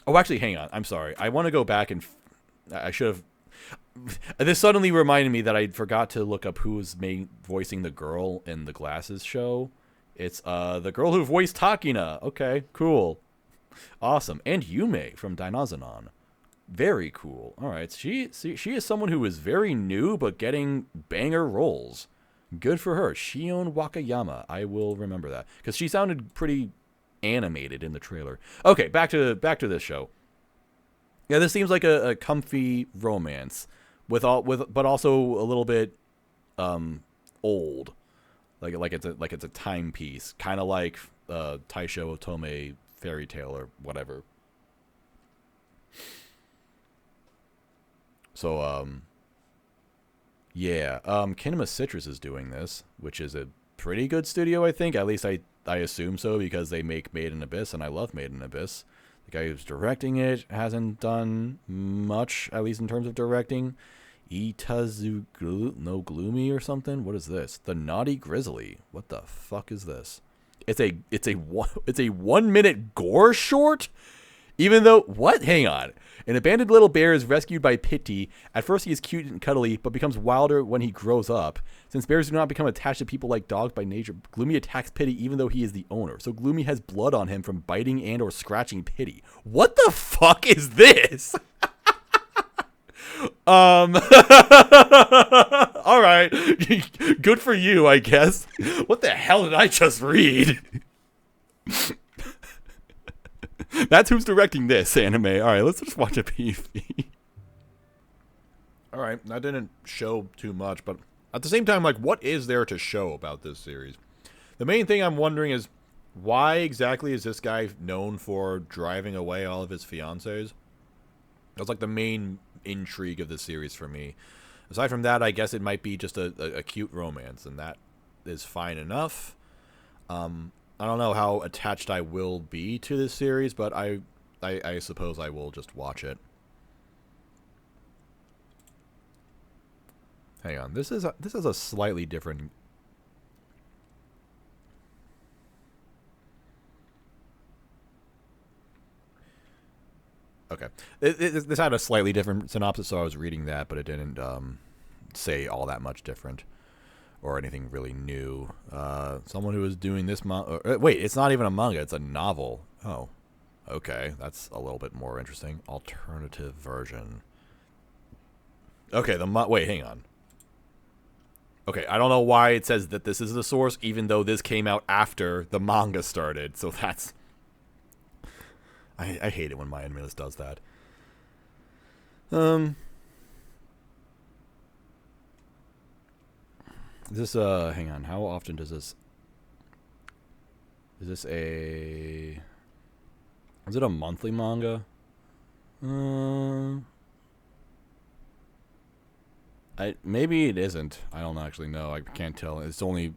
Oh, actually, hang on. I'm sorry. I want to go back and I should have This suddenly reminded me that I forgot to look up who was voicing the girl in the Glasses show. It's the girl who voiced Takina. Okay, cool. Awesome. And Yume from Dainazonon. Very cool. All right. She is someone who is very new but getting banger roles. Good for her. Shion Wakayama. I will remember that because she sounded pretty animated in the trailer. Okay, back to this show. Yeah, this seems like a comfy romance but also a little bit old. Like it's a timepiece, kind of like Taisho Otome fairy tale or whatever. So yeah, Kinema Citrus is doing this, which is a pretty good studio, I think. At least I assume so because they make Made in Abyss, and I love Made in Abyss. The guy who's directing it hasn't done much, at least in terms of directing. Itazu no Gloomy or something. What is this? The Naughty Grizzly. What the fuck is this? It's a 1 minute gore short. Even though what? Hang on. An abandoned little bear is rescued by Pitty. At first he is cute and cuddly, but becomes wilder when he grows up. Since bears do not become attached to people like dogs by nature, Gloomy attacks Pitty even though he is the owner. So Gloomy has blood on him from biting and or scratching Pitty. What the fuck is this? All right. Good for you, I guess. What the hell did I just read? That's who's directing this anime. All right, let's just watch a PV. All right, that didn't show too much, but at the same time, like, what is there to show about this series? The main thing I'm wondering is why exactly is this guy known for driving away all of his fiancées? That's like the main intrigue of the series for me. Aside from that, I guess it might be just a cute romance, and that is fine enough. I don't know how attached I will be to this series, but I suppose I will just watch it. Hang on, this is a slightly different. Okay, this had a slightly different synopsis, so I was reading that, but it didn't say all that much different or anything really new. Someone who is doing this wait, it's not even a manga, it's a novel. Oh, okay, that's a little bit more interesting. Alternative version. Okay, wait, hang on. Okay, I don't know why it says that this is the source, even though this came out after the manga started. So that's... I hate it when my animalist does that. This, hang on, how often does this... Is this a... Is it a monthly manga? Maybe it isn't. I don't actually know. I can't tell. It only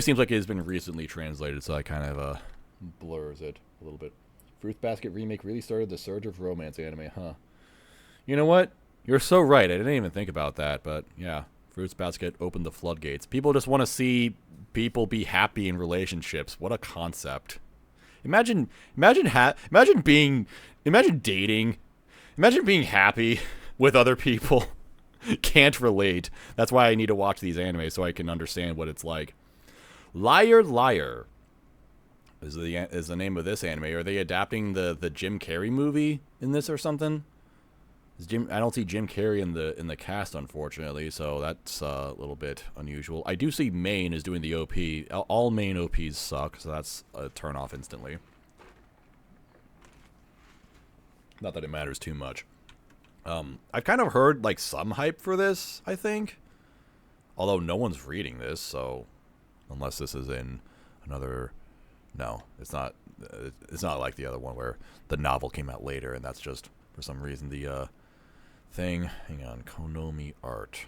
seems like it's been recently translated, so I kind of blurs it a little bit. Fruits Basket remake really started the surge of romance anime, huh? You know what? You're so right. I didn't even think about that, but yeah, Fruits Basket opened the floodgates. People just want to see people be happy in relationships. What a concept! Imagine dating. Imagine being happy with other people. Can't relate. That's why I need to watch these anime so I can understand what it's like. Liar Liar is the name of this anime. Are they adapting the Jim Carrey movie in this or something? I don't see Jim Carrey in the cast, unfortunately, so that's a little bit unusual. I do see Main is doing the OP. All main OPs suck, so that's a turn off instantly. Not that it matters too much. I've kind of heard, like, some hype for this, I think. Although no one's reading this, so... Unless this is in another... No, it's not like the other one where the novel came out later, and that's just, for some reason, the, thing. Hang on. Konomi Art.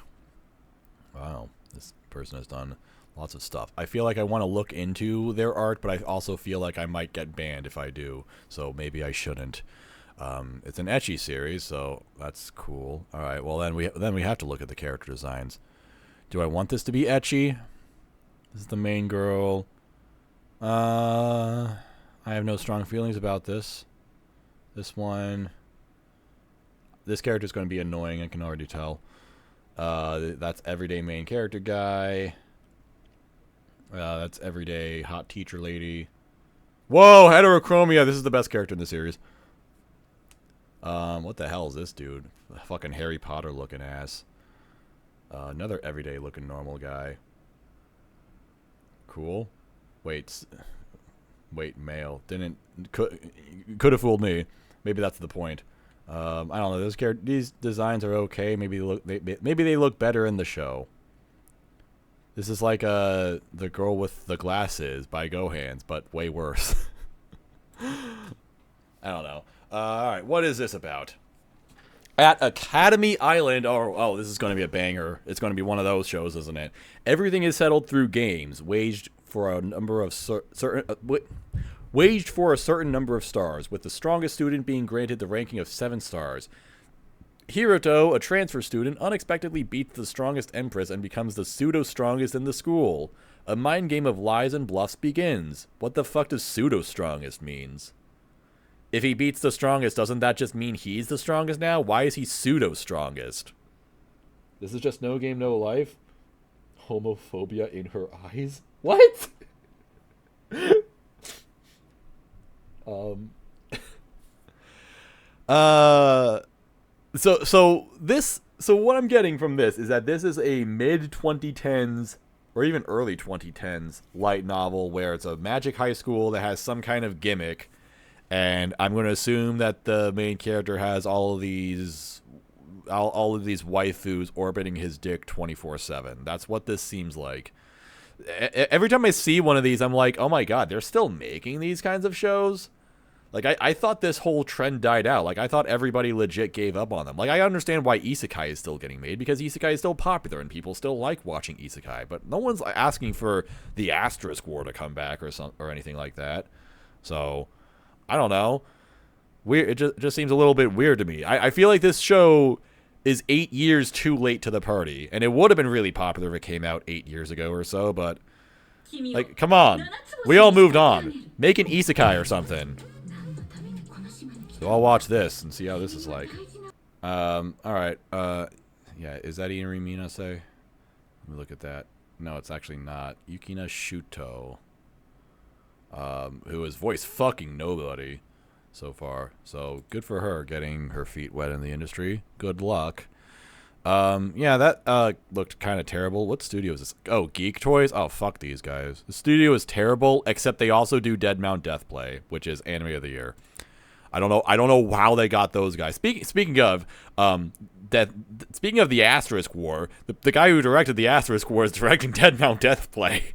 Wow. This person has done lots of stuff. I feel like I want to look into their art, but I also feel like I might get banned if I do, so maybe I shouldn't. It's an ecchi series, so that's cool. All right, well then we have to look at the character designs. Do I want this to be ecchi? This is the main girl. I have no strong feelings about this. This one. this character is going to be annoying. I can already tell. That's everyday main character guy. That's everyday hot teacher lady. Whoa, heterochromia. This is the best character in the series. What the hell is this dude? A fucking Harry Potter looking ass. Another everyday looking normal guy. Cool. Wait, male. Could have fooled me. Maybe that's the point. I don't know. These designs are okay. Maybe they look better in the show. This is like the girl with the glasses by GoHands, but way worse. I don't know. All right, what is this about? At Academy Island, oh, this is going to be a banger. It's going to be one of those shows, isn't it? Everything is settled through games, waged for a certain number of stars, with the strongest student being granted the ranking of 7 stars. Hiroto, a transfer student, unexpectedly beats the strongest empress and becomes the pseudo-strongest in the school. A mind game of lies and bluffs begins. What the fuck does pseudo-strongest means? If he beats the strongest, doesn't that just mean he's the strongest now? Why is he pseudo-strongest? This is just no game, no life? Homophobia in her eyes? What? So what I'm getting from this is that this is a mid-2010s or even early 2010s light novel where it's a magic high school that has some kind of gimmick, and I'm going to assume that the main character has all of these waifus orbiting his dick 24/7. That's what this seems like. Every time I see one of these, I'm like, oh my god, they're still making these kinds of shows? Like, I thought this whole trend died out. Like, I thought everybody legit gave up on them. Like, I understand why isekai is still getting made, because isekai is still popular and people still like watching isekai. But no one's asking for the Asterisk War to come back or anything like that. So, I don't know. Weird. It just seems a little bit weird to me. I feel like this show is 8 years too late to the party. And it would have been really popular if it came out 8 years ago or so, but... like, come on. We all moved on. Make an isekai or something. So I'll watch this and see how this is like. Alright. Yeah, is that Inari Minase? Let me look at that. No, it's actually not. Yukina Shuto. Who has voiced fucking nobody so far. So, good for her getting her feet wet in the industry. Good luck. Yeah, that looked kind of terrible. What studio is this? Oh, Geek Toys? Oh, fuck these guys. The studio is terrible, except they also do Dead Mount Deathplay, which is Anime of the Year. I don't know how they got those guys. Speaking of speaking of the Asterisk War, the guy who directed the Asterisk War is directing Dead Mount Deathplay.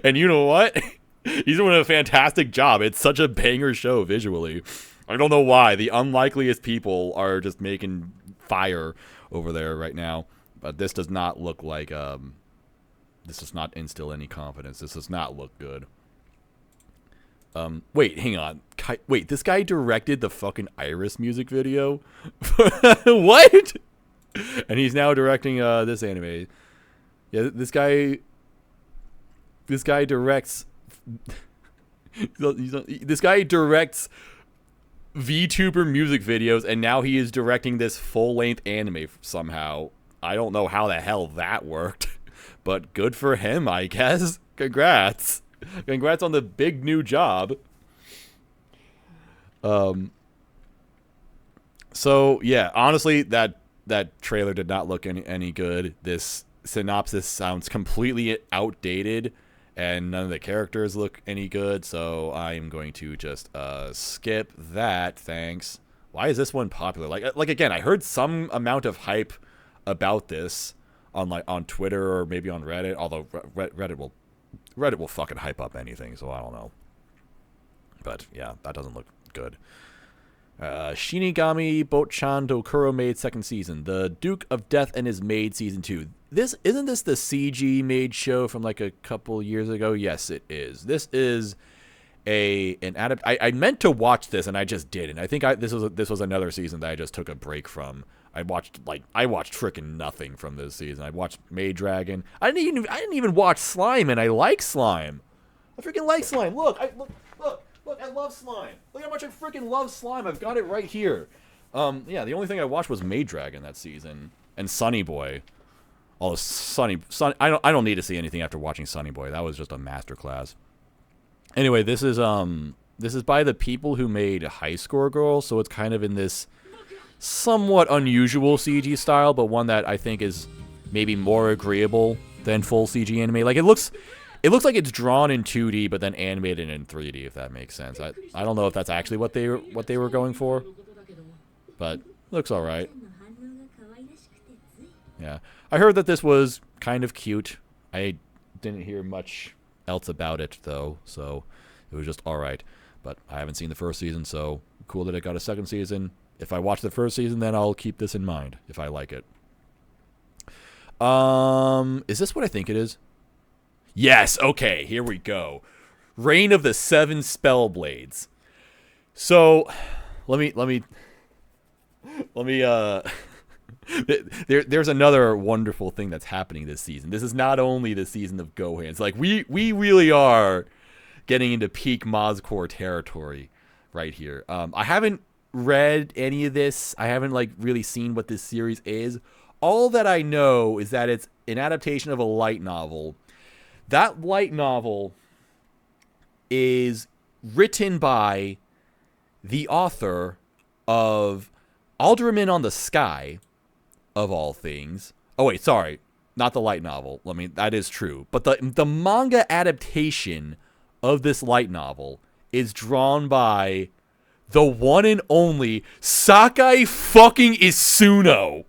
And you know what? He's doing a fantastic job. It's such a banger show visually. I don't know why. The unlikeliest people are just making fire over there right now. But this does not look like this does not instill any confidence. This does not look good. Wait, hang on. Wait, this guy directed the fucking Iris music video? What? And he's now directing this anime. Yeah, this guy directs this guy directs VTuber music videos, and now he is directing this full-length anime somehow. I don't know how the hell that worked, but good for him, I guess. Congrats. Congrats on the big new job. So yeah, honestly, that trailer did not look any good. This synopsis sounds completely outdated, and none of the characters look any good. So I'm going to just skip that. Thanks. Why is this one popular? Like again, I heard some amount of hype about this on Twitter or maybe on Reddit. Although Reddit will fucking hype up anything, so I don't know. But yeah, that doesn't look good. Shinigami Bochan Dokuro Maid second season. The Duke of Death and His Maid season 2. Isn't this the CG Maid show from like a couple years ago? Yes, it is. This is an I meant to watch this and I just didn't. I think this was another season that I just took a break from. I watched freaking nothing from this season. I watched Maid Dragon. I didn't even watch Slime, and I like Slime. I freaking like Slime. Look, I love Slime. Look how much I freaking love Slime. I've got it right here. Yeah, the only thing I watched was Maid Dragon that season and Sunny Boy. Although Sunny, I don't need to see anything after watching Sunny Boy. That was just a masterclass. Anyway, this is by the people who made High Score Girl, so it's kind of in this somewhat unusual CG style, but one that I think is maybe more agreeable than full CG anime. Like it looks like it's drawn in 2D but then animated in 3D, if that makes sense. I don't know if that's actually what they were going for, but it looks all right. Yeah. I heard that this was kind of cute. I didn't hear much else about it, though, so it was just alright. But I haven't seen the first season, so cool that it got a second season. If I watch the first season, then I'll keep this in mind, if I like it. Is this what I think it is? Yes, okay, here we go. Reign of the Seven Spellblades. So, let me there's another wonderful thing that's happening this season. This is not only the season of GoHands. Like, we really are getting into peak Mazcore territory right here. I haven't read any of this. I haven't, like, really seen what this series is. All that I know is that it's an adaptation of a light novel. That light novel is written by the author of Alderman on the Sky, of all things. Oh wait, sorry, not the light novel. I mean, that is true, but the manga adaptation of this light novel is drawn by the one and only Sakai fucking Isuno.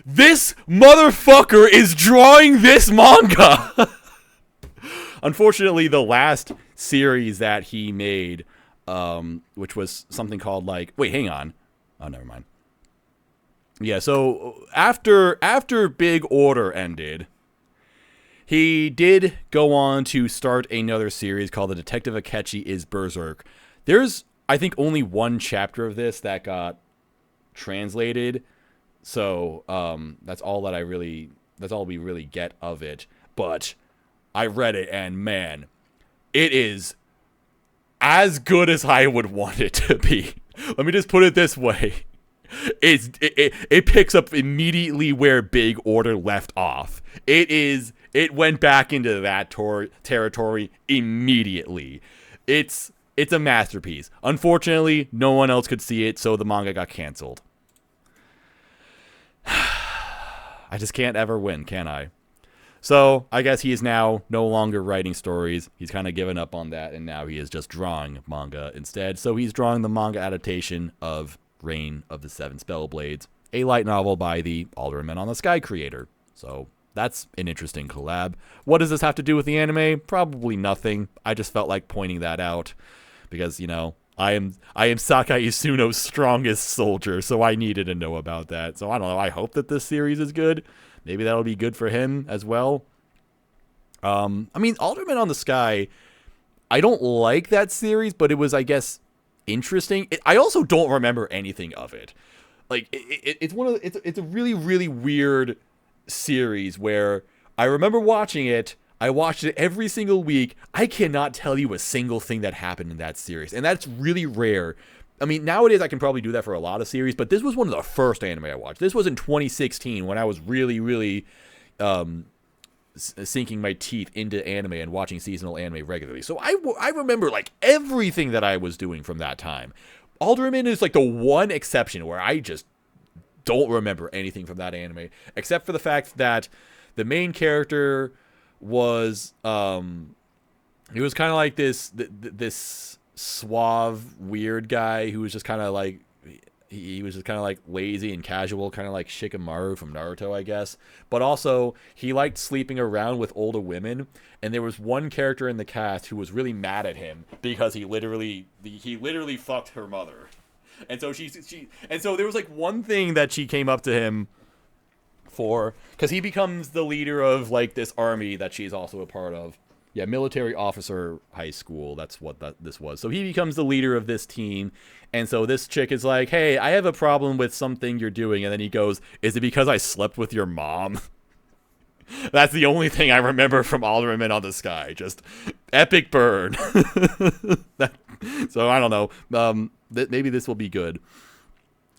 This motherfucker is drawing this manga. Unfortunately, the last series that he made, which was something called like, wait, hang on. Oh, never mind. Yeah, so after Big Order ended, he did go on to start another series called The Detective Akechi is Berserk. There's, I think, only one chapter of this that got translated. So, that's all we really get of it. But I read it, and man, it is as good as I would want it to be. Let me just put it this way. It picks up immediately where Big Order left off. It went back into that territory immediately. It's a masterpiece. Unfortunately, no one else could see it, so the manga got canceled. I just can't ever win, can I? So, I guess he is now no longer writing stories. He's kind of given up on that, and now he is just drawing manga instead. So he's drawing the manga adaptation of Reign of the Seven Spellblades, a light novel by the Alderman on the Sky creator. So that's an interesting collab. What does this have to do with the anime? Probably nothing. I just felt like pointing that out because, you know, I am Sakai Isuno's strongest soldier, so I needed to know about that. So I don't know. I hope that this series is good. Maybe that'll be good for him as well. I mean, Alderman on the Sky, I don't like that series, but it was, I guess, interesting. I also don't remember anything of it. Like, it's a really, really weird series where I remember watching it. I watched it every single week. I cannot tell you a single thing that happened in that series, and that's really rare. I mean, nowadays I can probably do that for a lot of series, but this was one of the first anime I watched. This was in 2016 when I was really, really sinking my teeth into anime and watching seasonal anime regularly. So I remember, like, everything that I was doing from that time. Alderman is, like, the one exception where I just don't remember anything from that anime, except for the fact that the main character was, he was kind of like this suave, weird guy who was just kind of like, he was just kind of like lazy and casual, kind of like Shikamaru from Naruto, I guess. But also, he liked sleeping around with older women, and there was one character in the cast who was really mad at him because he literally fucked her mother. And so so there was like one thing that she came up to him for, because he becomes the leader of like this army that she's also a part of. Yeah, military officer high school. That's what this was. So he becomes the leader of this team. And so this chick is like, hey, I have a problem with something you're doing. And then he goes, is it because I slept with your mom? That's the only thing I remember from Alderman on the Sky. Just epic burn. So I don't know. Maybe this will be good.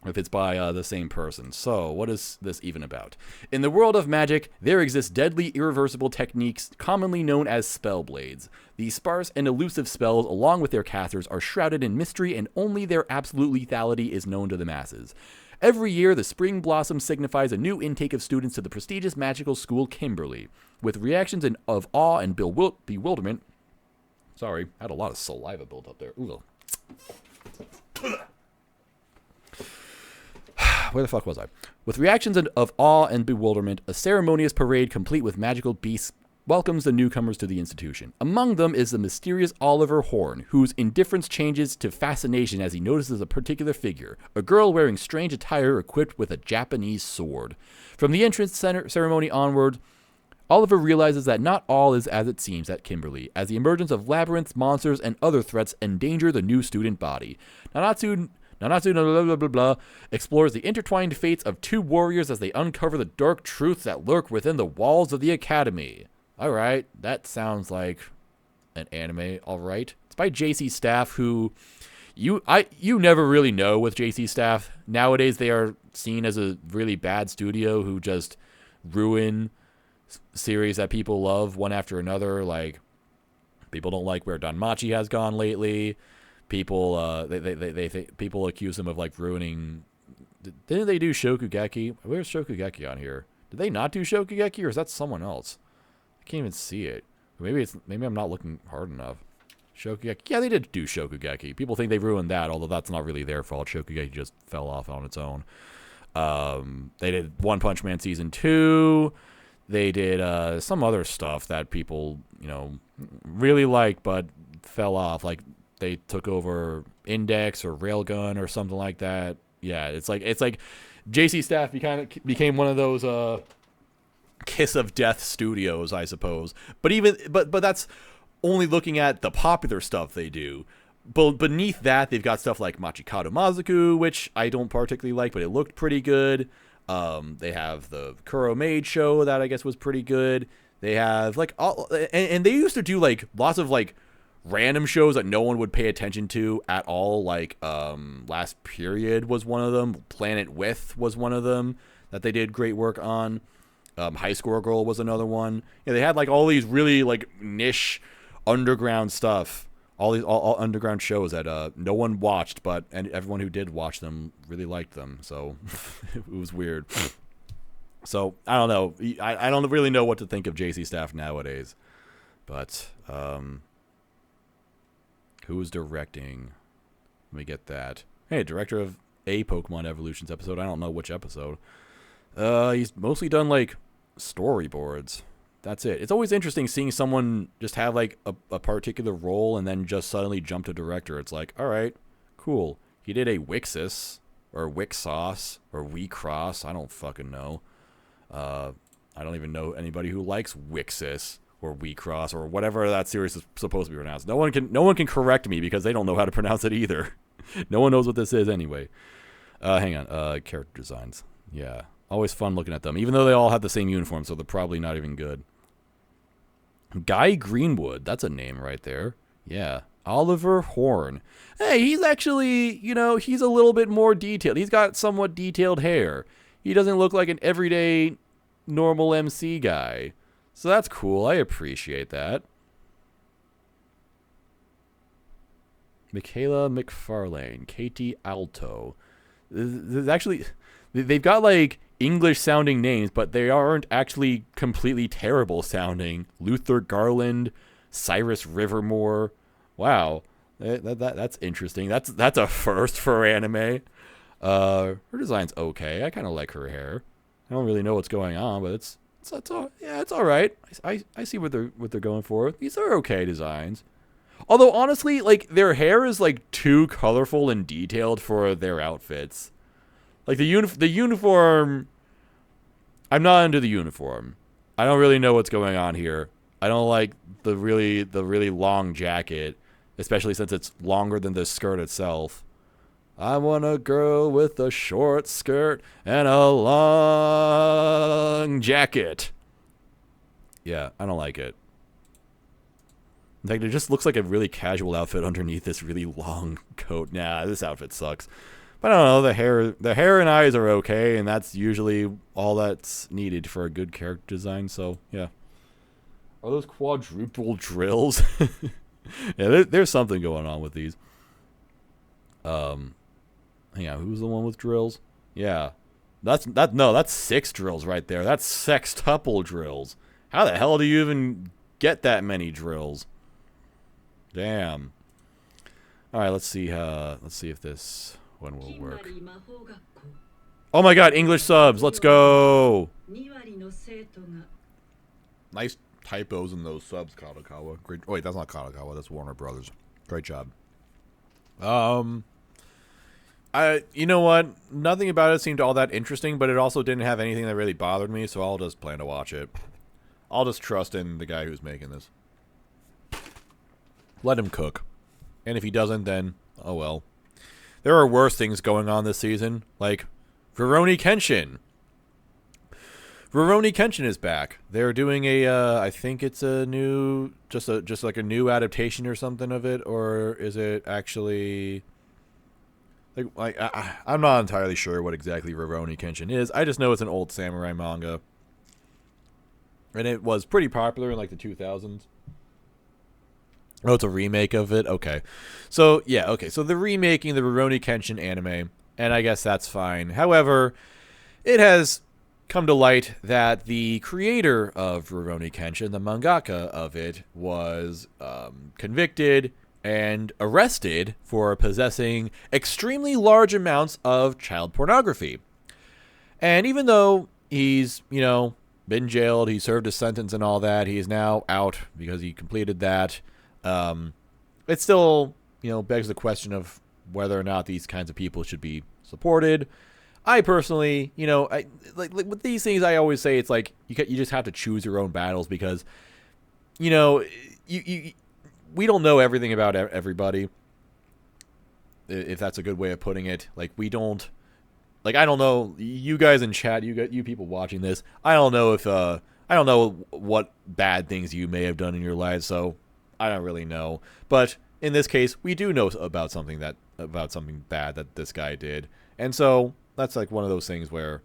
if it's by the same person. So, what is this even about? In the world of magic, there exist deadly, irreversible techniques commonly known as spell blades. These sparse and elusive spells, along with their casters, are shrouded in mystery, and only their absolute lethality is known to the masses. Every year, the Spring Blossom signifies a new intake of students to the prestigious magical school Kimberly. With reactions of awe and bewilderment... Sorry, I had a lot of saliva built up there. Ooh. Where the fuck was I? With reactions of awe and bewilderment, a ceremonious parade complete with magical beasts welcomes the newcomers to the institution. Among them is the mysterious Oliver Horn, whose indifference changes to fascination as he notices a particular figure, a girl wearing strange attire equipped with a Japanese sword. From the entrance ceremony onward, Oliver realizes that not all is as it seems at Kimberly, as the emergence of labyrinths, monsters, and other threats endanger the new student body. Nanatsu blah, blah, blah, blah, explores the intertwined fates of two warriors as they uncover the dark truths that lurk within the walls of the academy. Alright, that sounds like an anime, alright. It's by JC Staff, who you never really know with JC Staff. Nowadays they are seen as a really bad studio who just ruin series that people love one after another. Like, people don't like where Danmachi has gone lately. People people accuse them of like ruining. Didn't they do Shokugeki? Where's Shokugeki on here? Did they not do Shokugeki, or is that someone else? I can't even see it. Maybe I'm not looking hard enough. Shokugeki. Yeah, they did do Shokugeki. People think they ruined that, although that's not really their fault. Shokugeki just fell off on its own. They did One Punch Man Season 2. They did some other stuff that people, really liked but fell off. Like, they took over Index or Railgun or something like that. Yeah, it's like JC Staff became one of those kiss of death studios, I suppose. But that's only looking at the popular stuff they do. But beneath that, they've got stuff like Machikado Mazuku, which I don't particularly like, but it looked pretty good. They have the Kuro Maid show that I guess was pretty good. They have and they used to do like lots of like random shows that no one would pay attention to at all. Like Last Period was one of them. Planet With was one of them that they did great work on. High Score Girl was another one. Yeah, they had like all these really like niche underground stuff. All underground shows that no one watched, and everyone who did watch them really liked them. So it was weird. So I don't know. I don't really know what to think of JC Staff nowadays. But who's directing? Let me get that. Hey, director of a Pokemon Evolutions episode. I don't know which episode. He's mostly done like storyboards. That's it. It's always interesting seeing someone just have like a particular role and then just suddenly jump to director. It's like, all right, cool. He did a Wixis or Wixos or WeCross. I don't fucking know. I don't even know anybody who likes Wixis or WeCross or whatever that series is supposed to be pronounced. No one can correct me because they don't know how to pronounce it either. No one knows what this is anyway. Hang on. Character designs. Yeah. Always fun looking at them, even though they all have the same uniform, so they're probably not even good. Guy Greenwood, that's a name right there. Yeah. Oliver Horn. Hey, he's actually, he's a little bit more detailed. He's got somewhat detailed hair. He doesn't look like an everyday normal MC guy. So that's cool. I appreciate that. Michaela McFarlane, Katie Alto. There's actually, they've got like English sounding names, but they aren't actually completely terrible sounding. Luther Garland, Cyrus Rivermore. Wow, that's interesting. That's a first for anime. Her design's okay. I kind of like her hair. I don't really know what's going on, but it's all right. I see what they're going for. These are okay designs. Although honestly, like their hair is like too colorful and detailed for their outfits. Like the uniform, I'm not into the uniform. I don't really know what's going on here. I don't like the really long jacket, especially since it's longer than the skirt itself. I want a girl with a short skirt and a long jacket. Yeah, I don't like it. In fact, it just looks like a really casual outfit underneath this really long coat. Nah, this outfit sucks. But I don't know, the hair and eyes are okay, and that's usually all that's needed for a good character design. So yeah. Are those quadruple drills? Yeah, there's something going on with these. Hang on, who's the one with drills? Yeah, that's 6 drills right there. That's sextuple drills. How the hell do you even get that many drills? Damn. All right, let's see if this one will work. Oh my God, English subs. Let's go. Nice typos in those subs, Kadokawa. Great. Oh, wait, that's not Kadokawa. That's Warner Brothers. Great job. You know what? Nothing about it seemed all that interesting, but it also didn't have anything that really bothered me, so I'll just plan to watch it. I'll just trust in the guy who's making this. Let him cook. And if he doesn't, then, oh well. There are worse things going on this season, like Rurouni Kenshin. Rurouni Kenshin is back. They're doing a, I think it's a new, just like a new adaptation or something of it, or is it actually... Like I'm not entirely sure what exactly Rurouni Kenshin is. I just know it's an old samurai manga. And it was pretty popular in like the 2000s. Oh, it's a remake of it? Okay. So, yeah, okay. So they're remaking the Rurouni Kenshin anime, and I guess that's fine. However, it has come to light that the creator of Rurouni Kenshin, the mangaka of it, was convicted and arrested for possessing extremely large amounts of child pornography. And even though he's, been jailed, he served his sentence and all that, he is now out because he completed that, it still, begs the question of whether or not these kinds of people should be supported. I personally, like with these things, I always say it's like you just have to choose your own battles because, we don't know everything about everybody, if that's a good way of putting it. Like, we don't, like, I don't know, you guys in chat, you people watching this, I don't know if, I don't know what bad things you may have done in your lives, so I don't really know. But in this case, we do know about something bad that this guy did. And so that's like one of those things where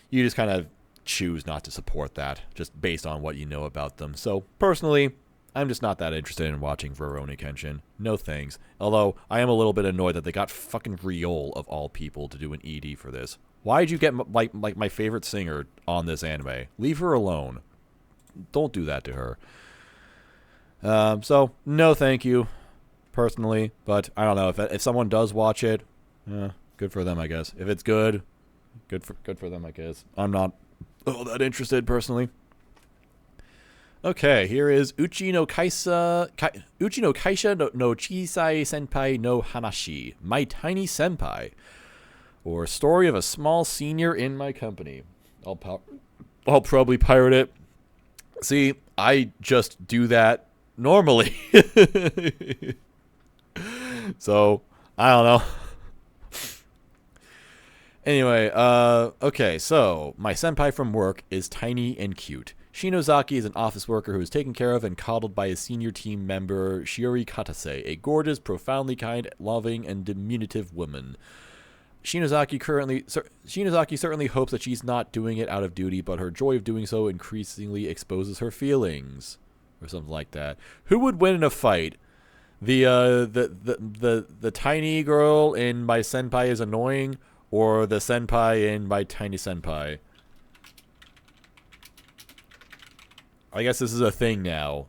you just kind of choose not to support that just based on what you know about them. So personally, I'm just not that interested in watching Rurouni Kenshin. No thanks. Although, I am a little bit annoyed that they got fucking Riol, of all people, to do an ED for this. Why'd you get, like my favorite singer on this anime? Leave her alone. Don't do that to her. So, no thank you, personally. But, I don't know, if someone does watch it, good for them, I guess. If it's good for them, I guess. I'm not that interested, personally. Okay, here is Uchi no Kaisha no Chisai Senpai no Hanashi, My Tiny Senpai, or Story of a Small Senior in My Company. I'll probably pirate it. See, I just do that normally. So, I don't know. Anyway, okay, so my senpai from work is tiny and cute. Shinozaki is an office worker who is taken care of and coddled by his senior team member, Shiori Katase, a gorgeous, profoundly kind, loving, and diminutive woman. Shinozaki certainly hopes that she's not doing it out of duty, but her joy of doing so increasingly exposes her feelings. Or something like that. Who would win in a fight? The tiny girl in My Senpai is Annoying, or the senpai in My Tiny Senpai? I guess this is a thing now.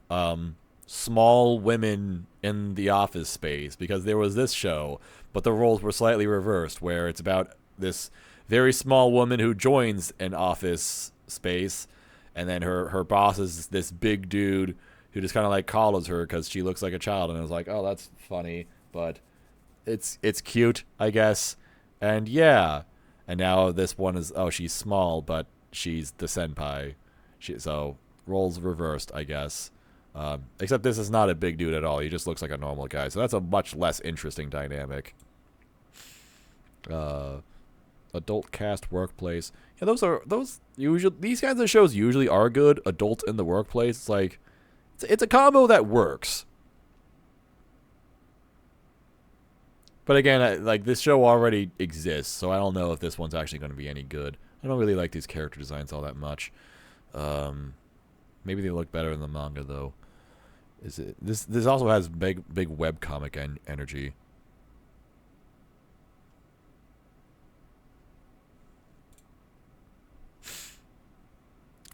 Small women in the office space, because there was this show, but the roles were slightly reversed, where it's about this very small woman who joins an office space, and then her boss is this big dude who just kind of like coddles her because she looks like a child, and I was like, oh, that's funny, but it's cute, I guess. And yeah, and now this one is, oh, she's small, but she's the senpai. So roles reversed, I guess. Except this is not a big dude at all. He just looks like a normal guy. So that's a much less interesting dynamic. Adult cast workplace. Yeah, these kinds of shows usually are good. Adult in the workplace. It's like, it's a combo that works. But again, like, this show already exists, so I don't know if this one's actually going to be any good. I don't really like these character designs all that much. Maybe they look better in the manga, though. Is it this also has big webcomic energy.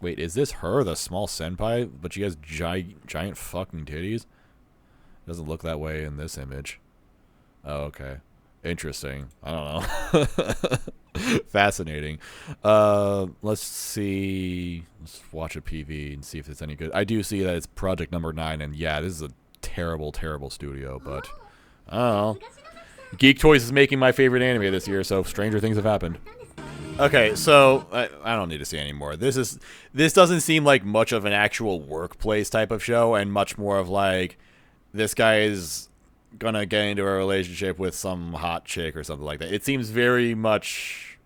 Wait, is this her, the small senpai? But she has giant fucking titties? Doesn't look that way in this image. Oh, okay. Interesting. I don't know. Fascinating. Let's see. Let's watch a PV and see if it's any good. I do see that it's project number 9, and yeah, this is a terrible, terrible studio, but I don't know. Geek Toys is making my favorite anime this year, so stranger things have happened. Okay, so I don't need to say anymore. This doesn't seem like much of an actual workplace type of show, and much more of like, this guy is gonna get into a relationship with some hot chick or something like that. It seems very wish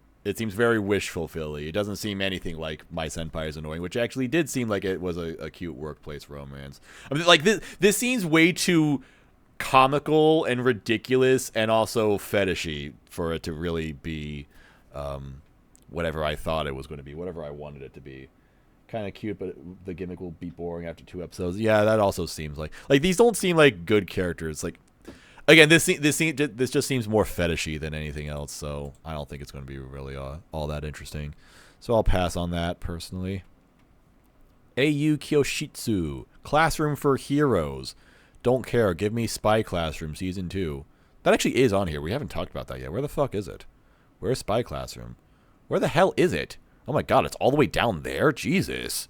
fulfilling. It doesn't seem anything like My Senpai is Annoying, which actually did seem like it was a cute workplace romance. I mean, like, this seems way too comical and ridiculous and also fetishy for it to really be whatever I thought it was going to be, whatever I wanted it to be. Kind of cute, but the gimmick will be boring after 2 episodes. Yeah, that also seems like these don't seem like good characters. Like, again, this just seems more fetishy than anything else. So I don't think it's going to be really all that interesting. So I'll pass on that personally. AU Kyoshitsu, Classroom for Heroes. Don't care. Give me Spy Classroom Season 2. That actually is on here. We haven't talked about that yet. Where the fuck is it? Where's Spy Classroom? Where the hell is it? Oh my god, it's all the way down there? Jesus.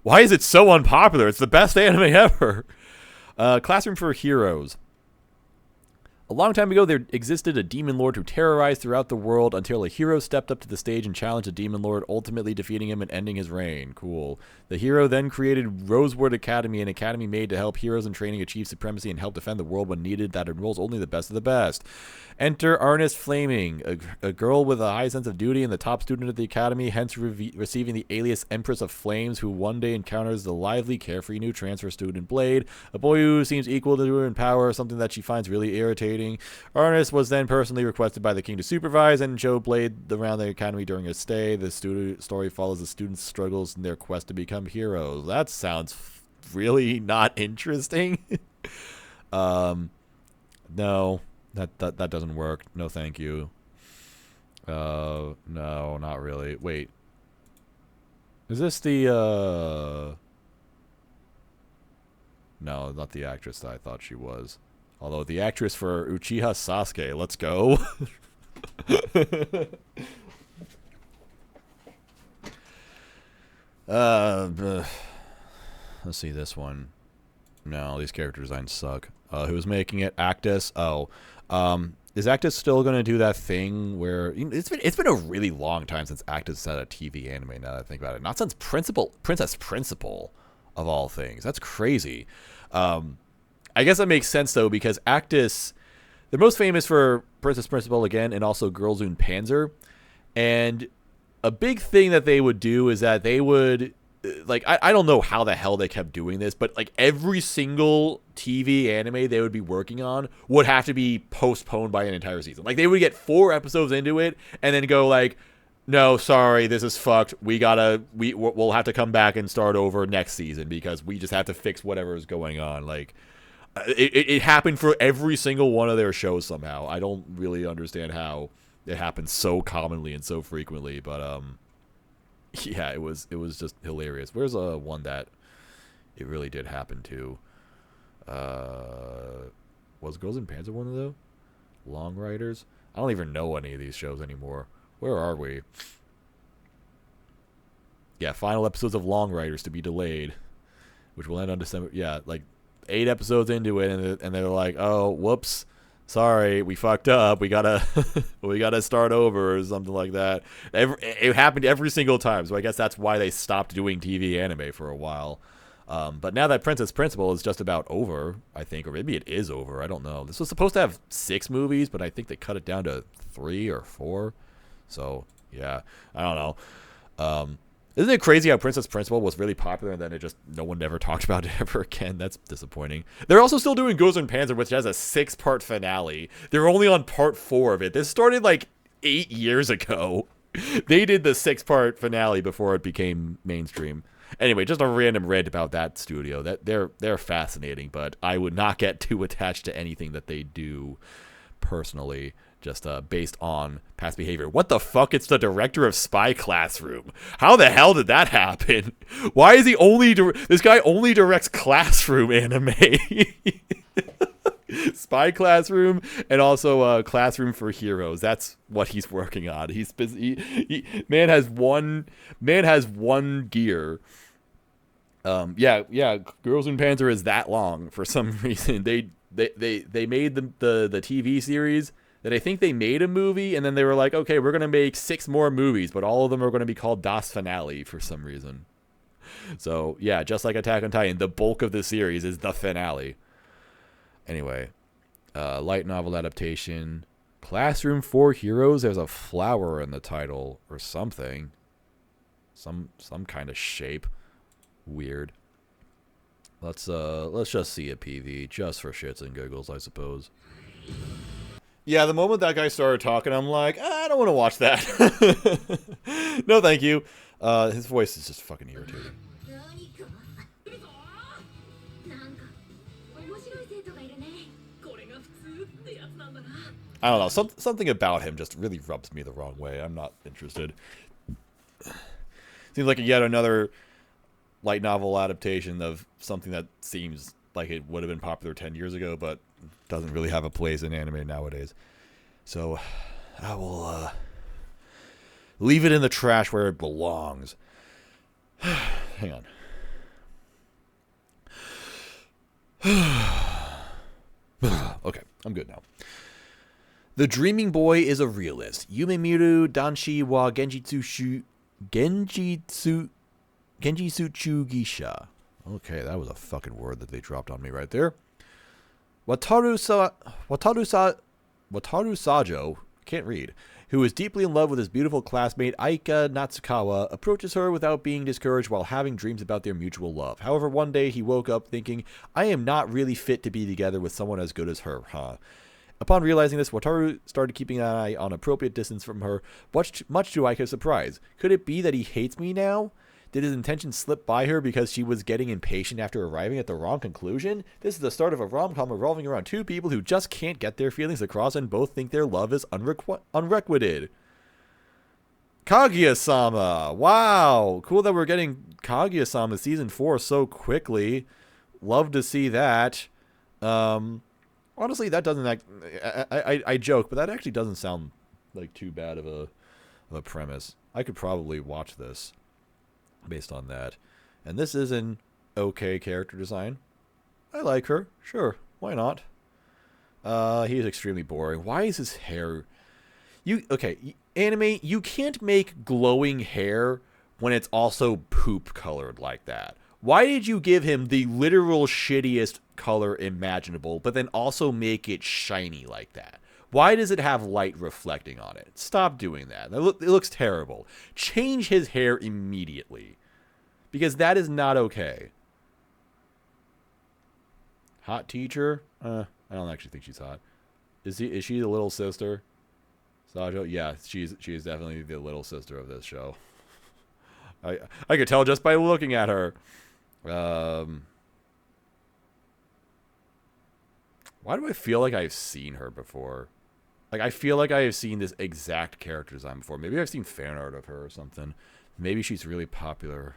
Why is it so unpopular? It's the best anime ever. Classroom for Heroes. A long time ago, there existed a demon lord who terrorized throughout the world until a hero stepped up to the stage and challenged the demon lord, ultimately defeating him and ending his reign. Cool. The hero then created Rosewood Academy, an academy made to help heroes in training achieve supremacy and help defend the world when needed that enrolls only the best of the best. Enter Ernest Flaming, a girl with a high sense of duty and the top student at the academy, hence receiving the alias Empress of Flames, who one day encounters the lively, carefree new transfer student Blade, a boy who seems equal to her in power, something that she finds really irritating. Ernest was then personally requested by the king to supervise and show Blade around the academy during his stay. The story follows the students' struggles in their quest to become heroes. That sounds really not interesting. No. That doesn't work. No, thank you. No, not really. Wait. Is this the, No, not the actress that I thought she was. Although the actress for Uchiha Sasuke. Let's go. Let's see this one. No, these character designs suck. Who's making it? Actus. Oh. Is Actus still going to do that thing where it's been a really long time since Actus had a TV anime, now that I think about it. Not since Princess Principal of all things. That's crazy. I guess that makes sense though, because Actus, they're most famous for Princess Principal again, and also Girls und Panzer. And a big thing that they would do is that they would, like, I don't know how the hell they kept doing this, but like every single TV anime they would be working on would have to be postponed by an entire season. Like, they would get 4 episodes into it and then go like, no, sorry, this is fucked. We'll have to come back and start over next season because we just have to fix whatever is going on. Like, it happened for every single one of their shows somehow. I don't really understand how it happens so commonly and so frequently, but yeah, it was just hilarious. Where's one that it really did happen to? Was Girls und Panzer one of those? Long Riders? I don't even know any of these shows anymore. Where are we? Yeah, final episodes of Long Riders to be delayed, which will end on December. Yeah, like 8 episodes into it, and they're like, oh, whoops. Sorry, we fucked up. We gotta start over or something like that. It happened every single time, so I guess that's why they stopped doing TV anime for a while. But now that Princess Principal is just about over, I think, or maybe it is over. I don't know. This was supposed to have 6 movies, but I think they cut it down to 3 or 4. So yeah, I don't know. Isn't it crazy how Princess Principal was really popular and then no one ever talked about it ever again? That's disappointing. They're also still doing Ghost and Panzer, which has a 6-part finale. They're only on part 4 of it. This started like 8 years ago. They did the 6-part finale before it became mainstream. Anyway, just a random rant about that studio. That they're fascinating, but I would not get too attached to anything that they do personally. Just based on past behavior. What the fuck? It's the director of Spy Classroom. How the hell did that happen? Why is he this guy only directs Classroom anime? Spy Classroom and also Classroom for Heroes. That's what he's working on. He's busy. Man has one gear. Yeah. Girls in Panzer is that long for some reason. They made the TV series. That I think they made a movie, and then they were like, okay, we're going to make 6 more movies, but all of them are going to be called Das Finale for some reason. So, yeah, just like Attack on Titan, the bulk of the series is the finale. Anyway, light novel adaptation. Classroom for Heroes, there's a flower in the title or something. Some kind of shape. Weird. Let's just see a PV, just for shits and giggles, I suppose. Yeah, the moment that guy started talking, I'm like, I don't want to watch that. No, thank you. His voice is just fucking irritating. I don't know. Something about him just really rubs me the wrong way. I'm not interested. Seems like yet another light novel adaptation of something that seems like it would have been popular 10 years ago, but doesn't really have a place in anime nowadays. So I will leave it in the trash where it belongs. Hang on. Okay, I'm good now. The Dreaming Boy is a realist. Yumemiru Danshi wa Genjitsu Chugisha. Okay, that was a fucking word that they dropped on me right there. Wataru Sajo, can't read, who is deeply in love with his beautiful classmate Aika Natsukawa, approaches her without being discouraged while having dreams about their mutual love. However, one day he woke up thinking, I am not really fit to be together with someone as good as her, huh? Upon realizing this, Wataru started keeping an eye on appropriate distance from her, much to Aika's surprise. Could it be that he hates me now? Did his intention slip by her because she was getting impatient after arriving at the wrong conclusion? This is the start of a rom-com revolving around 2 people who just can't get their feelings across and both think their love is unrequited. Kaguya-sama! Wow! Cool that we're getting Kaguya-sama Season 4 so quickly. Love to see that. Honestly, that doesn't... I joke, but that actually doesn't sound like too bad of a premise. I could probably watch this based on that. And this is an okay character design. I like her. Sure. Why not? He is extremely boring. Why is his hair... Anime, you can't make glowing hair when it's also poop colored like that. Why did you give him the literal shittiest color imaginable, but then also make it shiny like that? Why does it have light reflecting on it? Stop doing that. It looks terrible. Change his hair immediately. Because that is not okay. Hot teacher? I don't actually think she's hot. Is she the little sister? Sajo? Yeah, she is definitely the little sister of this show. I could tell just by looking at her. Why do I feel like I've seen her before? Like, I feel like I have seen this exact character design before. Maybe I've seen fan art of her or something. Maybe she's really popular.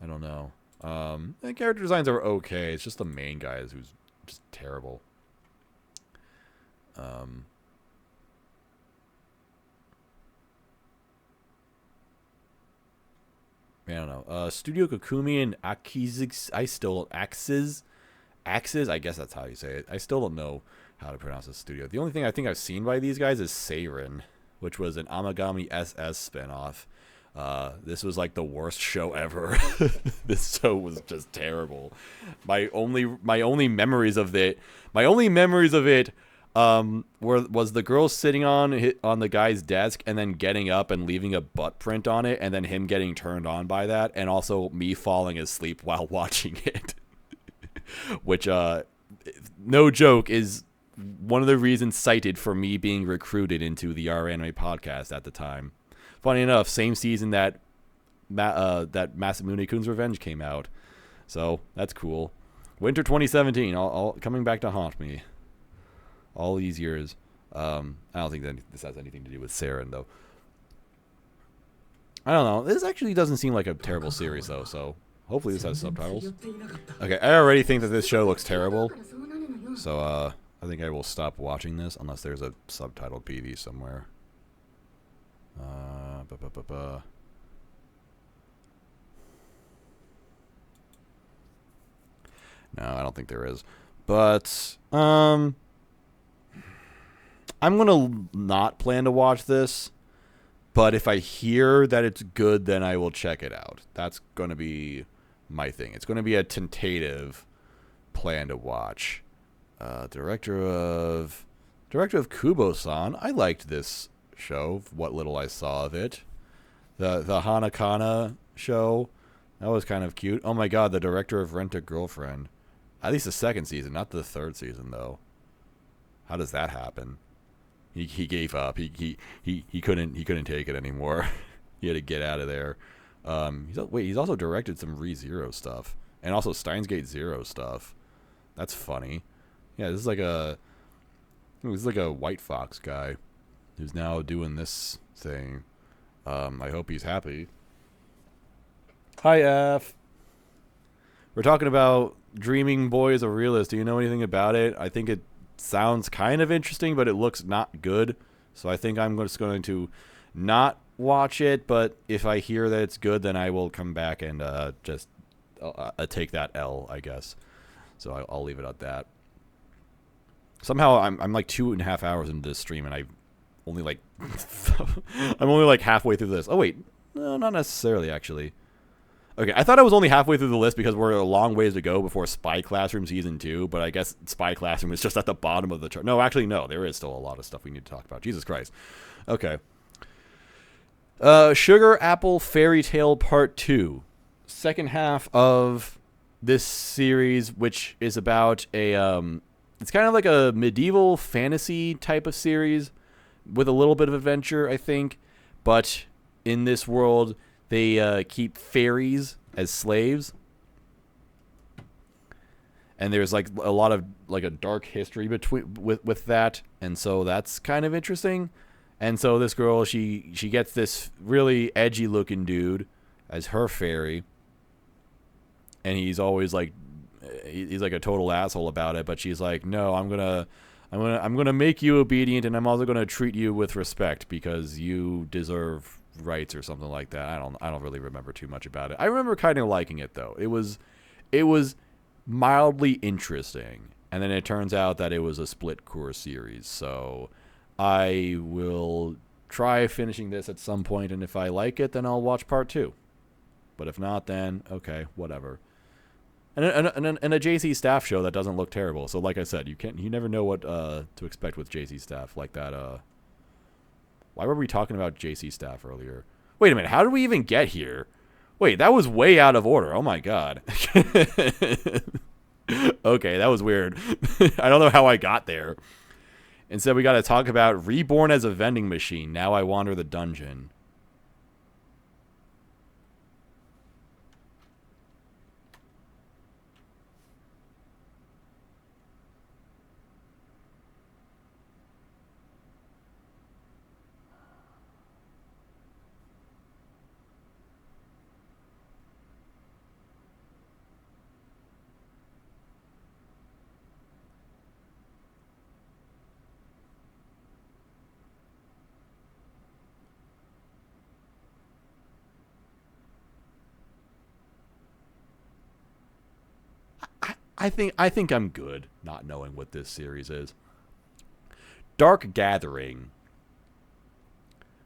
I don't know. The character designs are okay. It's just the main guy who's just terrible. I don't know. Studio Kokumi and Axis. Axis? I guess that's how you say it. I still don't know how to pronounce this studio. The only thing I think I've seen by these guys is Seiren, which was an Amagami SS spinoff. This was like the worst show ever. This show was just terrible. My only memories of it Where was the girl sitting on the guy's desk and then getting up and leaving a butt print on it, and then him getting turned on by that, and also me falling asleep while watching it, which no joke is one of the reasons cited for me being recruited into the R Anime podcast at the time. Funny enough, same season that Masamune-kun's Revenge came out, so that's cool. Winter 2017, all coming back to haunt me. All these years. I don't think that this has anything to do with Saren, though. I don't know. This actually doesn't seem like a terrible series, though, so hopefully this has subtitles. Okay, I already think that this show looks terrible, so I think I will stop watching this unless there's a subtitled PV somewhere. No, I don't think there is. But, I'm going to not plan to watch this, but if I hear that it's good, then I will check it out. That's going to be my thing. It's going to be a tentative plan to watch. Director of Kubo-san. I liked this show, what little I saw of it. The Hanakana show, that was kind of cute. Oh my god, the director of Rent-a-Girlfriend. At least the second season, not the third season, though. How does that happen? He gave up. He couldn't take it anymore. He had to get out of there. He's also directed some ReZero stuff and also Steins Gate Zero stuff. That's funny. Yeah, this is like a White Fox guy who's now doing this thing. I hope he's happy. Hi, F. We're talking about Dreaming Boy as a Realist. Do you know anything about it? I think it sounds kind of interesting, but it looks not good. So I think I'm just going to not watch it. But if I hear that it's good, then I will come back and just take that L, I guess. So I'll leave it at that. Somehow I'm like 2.5 hours into this stream, and I'm only like halfway through this. Oh wait, no, not necessarily actually. Okay, I thought I was only halfway through the list because we're a long ways to go before Spy Classroom Season 2, but I guess Spy Classroom is just at the bottom of the chart. No, actually, no, there is still a lot of stuff we need to talk about. Jesus Christ. Okay. Sugar Apple Fairy Tale Part 2. Second half of this series, which is about a, it's kind of like a medieval fantasy type of series with a little bit of adventure, I think, but in this world, they keep fairies as slaves, and there's like a lot of like a dark history with that, and so that's kind of interesting. And so this girl, she gets this really edgy looking dude as her fairy, and he's always like he's like a total asshole about it. But she's like, no, I'm gonna make you obedient, and I'm also gonna treat you with respect because you deserve rights or something like that. I don't really remember too much about it. I remember kind of liking it though. It was mildly interesting, and then it turns out that it was a split core series. So I will try finishing this at some point, and if I like it, then I'll watch part 2. But if not, then okay, whatever. And a JC Staff show that doesn't look terrible. So like I said, you never know what to expect with JC Staff like that. Why were we talking about JC Staff earlier? Wait a minute, how did we even get here? Wait, that was way out of order. Oh my god. Okay, that was weird. I don't know how I got there. Instead, we got to talk about Reborn as a Vending Machine. Now I Wander the Dungeon. I think I'm good not knowing what this series is. Dark Gathering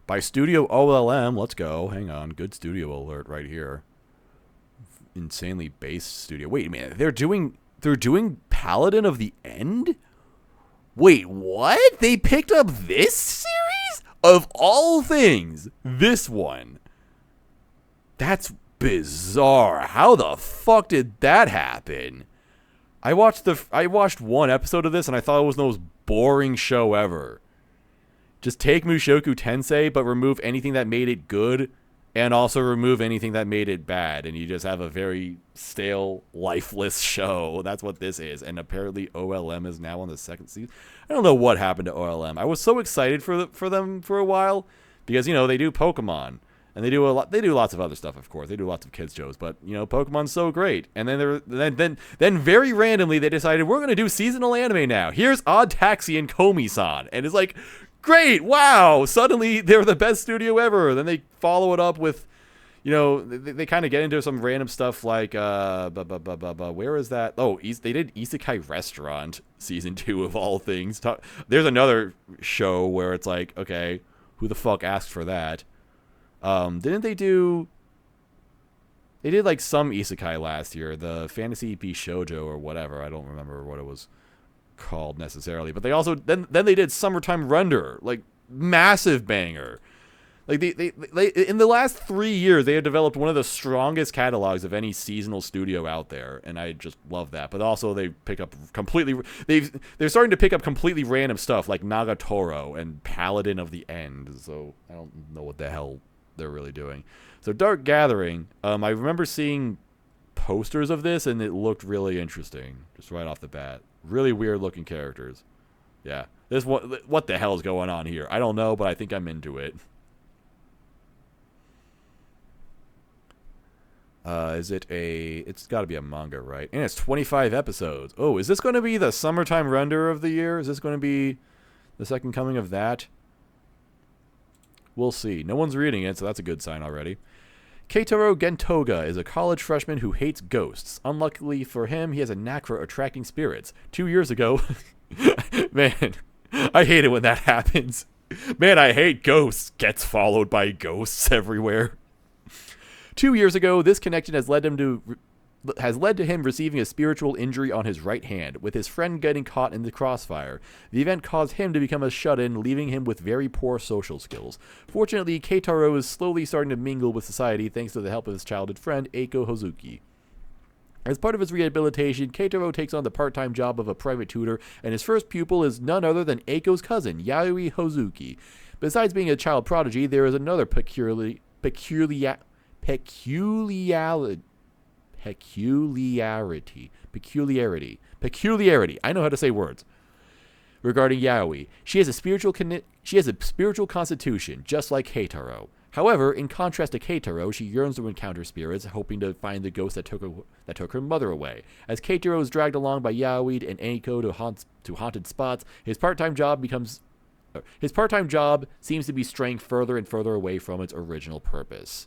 by Studio OLM. Let's go. Hang on. Good studio alert right here. Insanely based studio. Wait a minute. They're doing Paladin of the End? Wait, what? They picked up this series? Of all things, this one. That's bizarre. How the fuck did that happen? I watched one episode of this and I thought it was the most boring show ever. Just take Mushoku Tensei, but remove anything that made it good, and also remove anything that made it bad, and you just have a very stale, lifeless show. That's what this is. And apparently OLM is now on the second season. I don't know what happened to OLM. I was so excited for them for a while because, you know, they do Pokemon and they do lots of other stuff, of course. They do lots of kids shows, but, you know, Pokemon's so great. And then very randomly they decided we're going to do seasonal anime now. Here's Odd Taxi and Komi-san. And it's like, great, wow, suddenly they're the best studio ever. Then they follow it up with, you know, they kind of get into some random stuff like, where is that? Oh, they did Isekai Restaurant season 2 of all things. There's another show where it's like, okay, who the fuck asked for that? Didn't they do... They did like some Isekai last year, the Fantasy EP Shoujo or whatever. I don't remember what it was called necessarily, but they also then they did Summertime Render, like massive banger. Like they in the last 3 years they have developed one of the strongest catalogs of any seasonal studio out there, and I just love that. But also they pick up they're starting to pick up completely random stuff like Nagatoro and Paladin of the End. So I don't know what the hell they're really doing. So Dark Gathering, I remember seeing posters of this and it looked really interesting just right off the bat. Really weird looking characters. Yeah. What the hell is going on here? I don't know, but I think I'm into it. It's got to be a manga, right? And it's 25 episodes. Oh, is this going to be the Summertime Render of the year? Is this going to be the second coming of that? We'll see. No one's reading it, so that's a good sign already. Keitaro Gentoga is a college freshman who hates ghosts. Unluckily for him, he has a knack for attracting spirits. 2 years ago... Man, I hate it when that happens. Man, I hate ghosts. Gets followed by ghosts everywhere. 2 years ago, this connection has led to him receiving a spiritual injury on his right hand, with his friend getting caught in the crossfire. The event caused him to become a shut-in, leaving him with very poor social skills. Fortunately, Keitaro is slowly starting to mingle with society thanks to the help of his childhood friend, Eiko Hozuki. As part of his rehabilitation, Keitaro takes on the part-time job of a private tutor, and his first pupil is none other than Eiko's cousin, Yayoi Hozuki. Besides being a child prodigy, there is another peculiarity. I know how to say words. Regarding Yaoi, she has a spiritual constitution, just like Keitaro. However, in contrast to Keitaro, she yearns to encounter spirits, hoping to find the ghost that took her mother away. As Keitaro is dragged along by Yaoi and Eiko to haunted spots, his part-time job seems to be straying further and further away from its original purpose.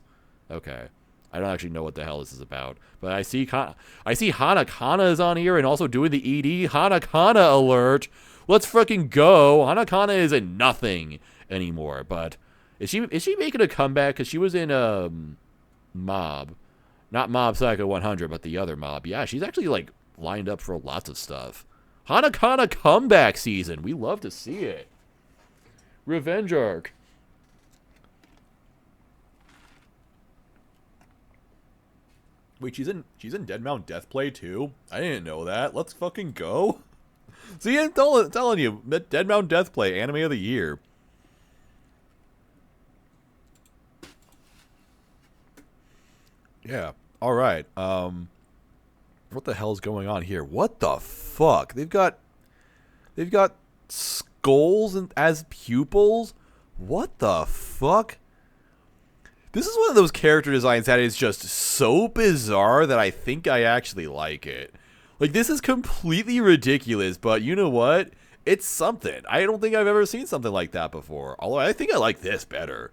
Okay. I don't actually know what the hell this is about, but I see Hanakana is on here and also doing the ED. Hanakana alert! Let's freaking go! Hanakana is in nothing anymore, but is she making a comeback? Because she was in Mob, not Mob Psycho 100, but the other Mob. Yeah, she's actually like lined up for lots of stuff. Hanakana comeback season. We love to see it. Revenge arc. Wait, she's in Dead Mount Deathplay too? I didn't know that. Let's fucking go. See, I'm telling you, Dead Mount Deathplay, anime of the year. Yeah. All right. What the hell's going on here? What the fuck? They've got skulls as pupils. What the fuck? This is one of those character designs that is just so bizarre that I think I actually like it. Like, this is completely ridiculous, but you know what? It's something. I don't think I've ever seen something like that before. Although I think I like this better.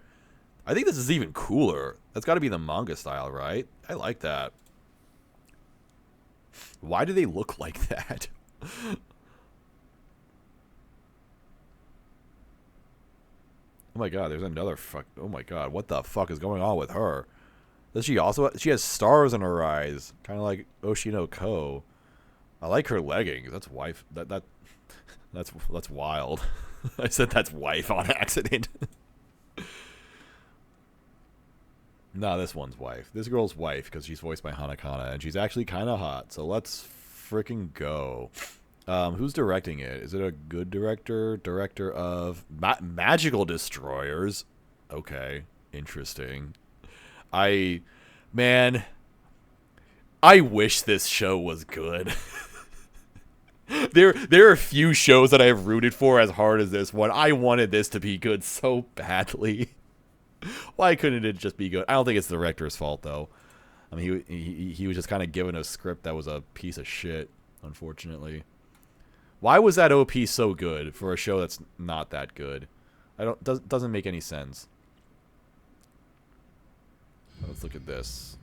I think this is even cooler. That's got to be the manga style, right? I like that. Why do they look like that? Oh my god, there's another fuck. Oh my god, what the fuck is going on with her? Does she has stars in her eyes, kind of like Oshino Ko. I like her leggings. That's wife. That That's wild. I said that's wife on accident. No, this one's wife. This girl's wife because she's voiced by Hanakana, and she's actually kind of hot. So let's freaking go. Who's directing it? Is it a good director? Director of Magical Destroyers. Okay, interesting. Man, I wish this show was good. There are a few shows that I have rooted for as hard as this one. I wanted this to be good so badly. Why couldn't it just be good? I don't think it's the director's fault, though. I mean, he was just kind of given a script that was a piece of shit, unfortunately. Why was that OP so good for a show that's not that good? Doesn't make any sense. Let's look at this.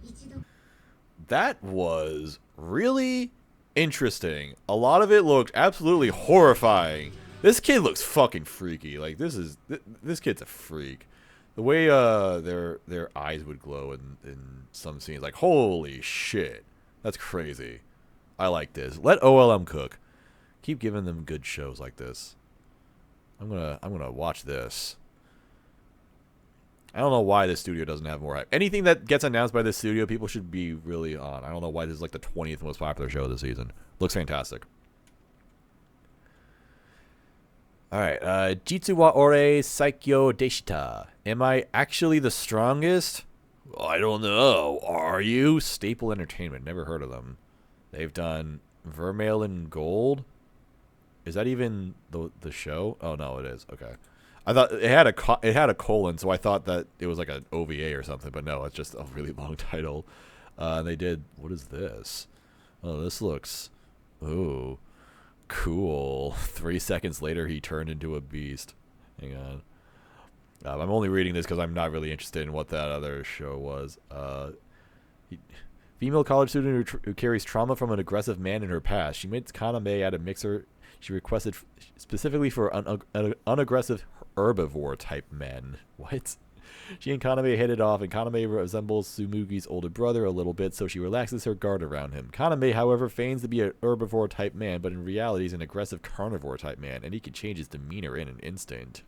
That was really interesting. A lot of it looked absolutely horrifying. This kid looks fucking freaky. Like this kid's a freak. The way their eyes would glow in some scenes, like holy shit, that's crazy. I like this. Let OLM cook. Keep giving them good shows like this. I'm gonna watch this. I don't know why this studio doesn't have more hype. Anything that gets announced by this studio, people should be really on. I don't know why this is like the 20th most popular show of the season. Looks fantastic. Alright, Jitsu wa ore saikyo deshita. Am I actually the strongest? I don't know. Are you? Staple Entertainment. Never heard of them. They've done Vermeil and Gold. Is that even the show? Oh no, it is. Okay. I thought it had a colon, so I thought that it was like an OVA or something, but no, it's just a really long title. They did, what is this? Oh, this looks, ooh, cool. 3 seconds later, he turned into a beast. Hang on. I'm only reading this because I'm not really interested in what that other show was. Female college student who carries trauma from an aggressive man in her past. She meets Kaname at a mixer. She requested specifically for unaggressive herbivore type men. What? She and Kaname hit it off, and Kaname resembles Tsumugi's older brother a little bit, so she relaxes her guard around him. Kaname, however, feigns to be an herbivore type man, but in reality is an aggressive carnivore type man, and he can change his demeanor in an instant.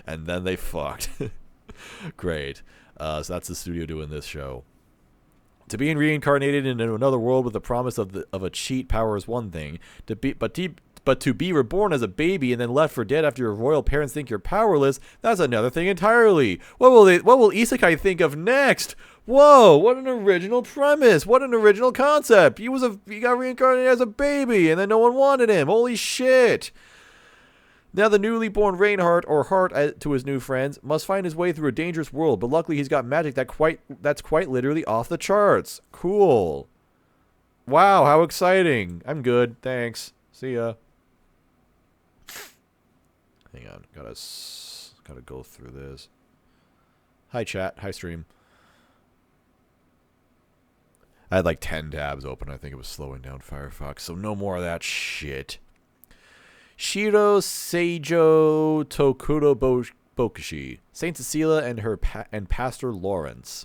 And then they fucked. Great. So that's the studio doing this show. To be reincarnated into another world with the promise of a cheat power is one thing. But to be reborn as a baby and then left for dead after your royal parents think you're powerless, that's another thing entirely. What will Isekai think of next? Whoa, what an original premise. What an original concept. He got reincarnated as a baby and then no one wanted him. Holy shit. Now the newly born Reinhardt, or Hart to his new friends, must find his way through a dangerous world, but luckily he's got magic that's quite literally off the charts. Cool. Wow, how exciting. I'm good, thanks. See ya. Hang on, gotta go through this. Hi chat, hi stream. I had like 10 tabs open. I think it was slowing down Firefox, so no more of that shit. Shiro Seijo Tokuro Bokushi, Saint Cecilia and Pastor Lawrence.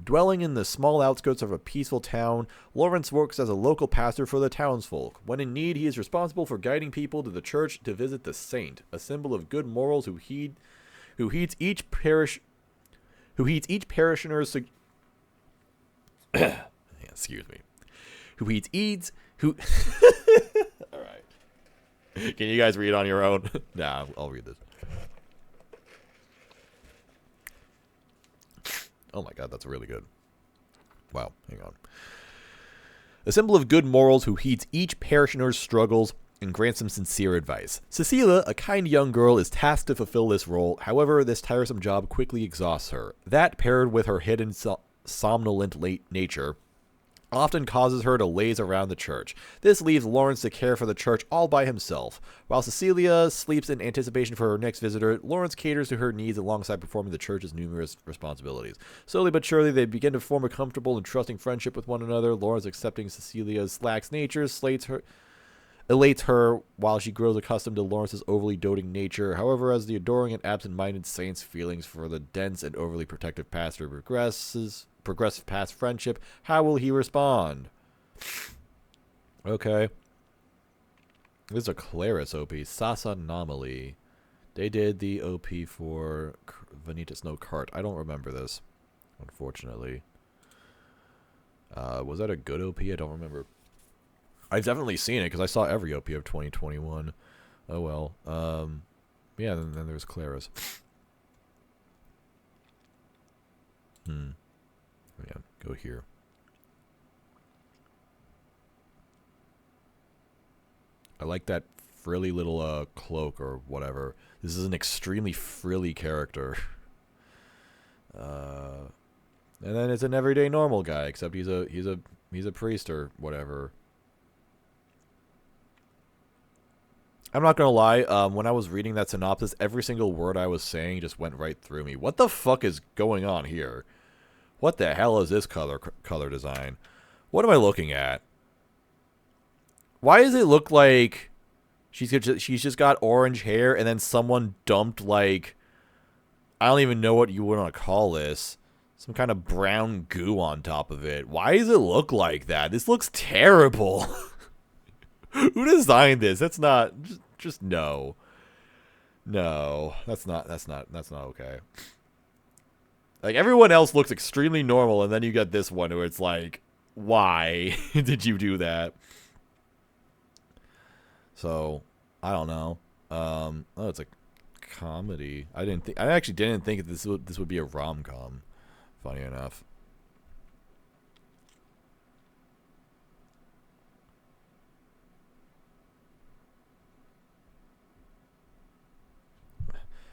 Dwelling in the small outskirts of a peaceful town, Lawrence works as a local pastor for the townsfolk. When in need, he is responsible for guiding people to the church to visit the saint, a symbol of good morals who heeds each parishioner's excuse me. All right. Can you guys read on your own? Nah, I'll read this. Oh my god, that's really good. Wow, hang on. A symbol of good morals who heeds each parishioner's struggles and grants them sincere advice. Cecilia, a kind young girl, is tasked to fulfill this role. However, this tiresome job quickly exhausts her. That, paired with her hidden somnolent nature, often causes her to laze around the church. This leaves Lawrence to care for the church all by himself. While Cecilia sleeps in anticipation for her next visitor, Lawrence caters to her needs alongside performing the church's numerous responsibilities. Slowly but surely, they begin to form a comfortable and trusting friendship with one another. Lawrence, accepting Cecilia's lax nature, elates her while she grows accustomed to Lawrence's overly doting nature. However, as the adoring and absent-minded saint's feelings for the dense and overly protective pastor progressive past friendship, how will he respond? Okay. This is a Claris OP. Sasa Anomaly. They did the OP for Vanitas No Kart. I don't remember this, unfortunately. Was that a good OP? I don't remember. I've definitely seen it because I saw every OP of 2021. Oh well. Yeah, then there's Claris. Yeah, go here. I like that frilly little cloak or whatever. This is an extremely frilly character. And then it's an everyday normal guy, except he's a priest or whatever. I'm not gonna lie, when I was reading that synopsis, every single word I was saying just went right through me. What the fuck is going on here? What the hell is this color design? What am I looking at? Why does it look like she's just got orange hair and then someone dumped, like, I don't even know what you want to call this, some kind of brown goo on top of it? Why does it look like that? This looks terrible. Who designed this? That's not just no. No, that's not okay. Like, everyone else looks extremely normal, and then you get this one where it's like, why did you do that? So, I don't know. Oh, it's a comedy. I actually didn't think this would be a rom-com. Funny enough.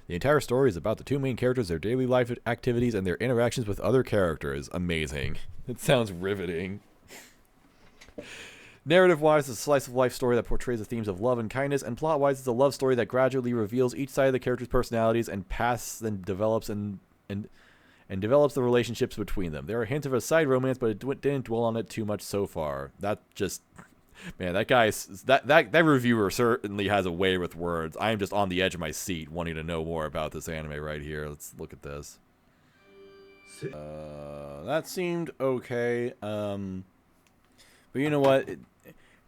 The entire story is about the two main characters, their daily life activities, and their interactions with other characters. Amazing. It sounds riveting. Narrative-wise, it's a slice-of-life story that portrays the themes of love and kindness, and plot-wise, it's a love story that gradually reveals each side of the characters' personalities and then develops and develops the relationships between them. There are hints of a side romance, but it didn't dwell on it too much so far. That just... Man, that reviewer certainly has a way with words. I am just on the edge of my seat wanting to know more about this anime right here. Let's look at this. That seemed okay. But you know what?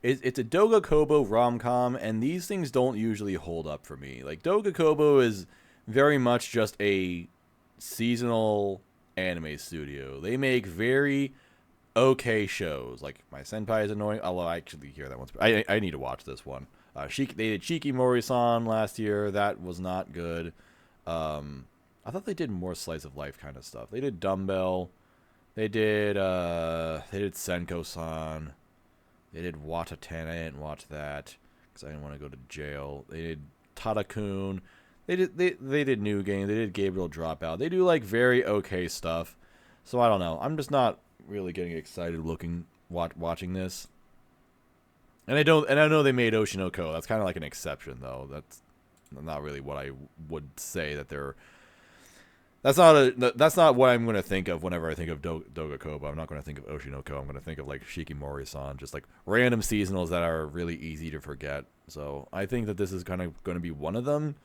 It's a Doga Kobo rom-com, and these things don't usually hold up for me. Like, Doga Kobo is very much just a seasonal anime studio. They make very okay shows. Like, My Senpai is annoying, although I actually hear that one. I need to watch this one. They did Shiki Mori-san last year. That was not good. I thought they did more slice of life kind of stuff. They did Dumbbell. They did Senko-san. They did Wataten. I didn't watch that because I didn't want to go to jail. They did Tadakun. They did New Game. They did Gabriel Dropout. They do, like, very okay stuff. So I don't know. I'm just not really getting excited watching this. And I know they made Oshinoko. That's kind of like an exception, though. That's not really what I would say that they're... That's not what I'm going to think of whenever I think of Doga Kobo. I'm not going to think of Oshinoko. I'm going to think of, like, Shikimori-san. Just, like, random seasonals that are really easy to forget. So I think that this is kind of going to be one of them.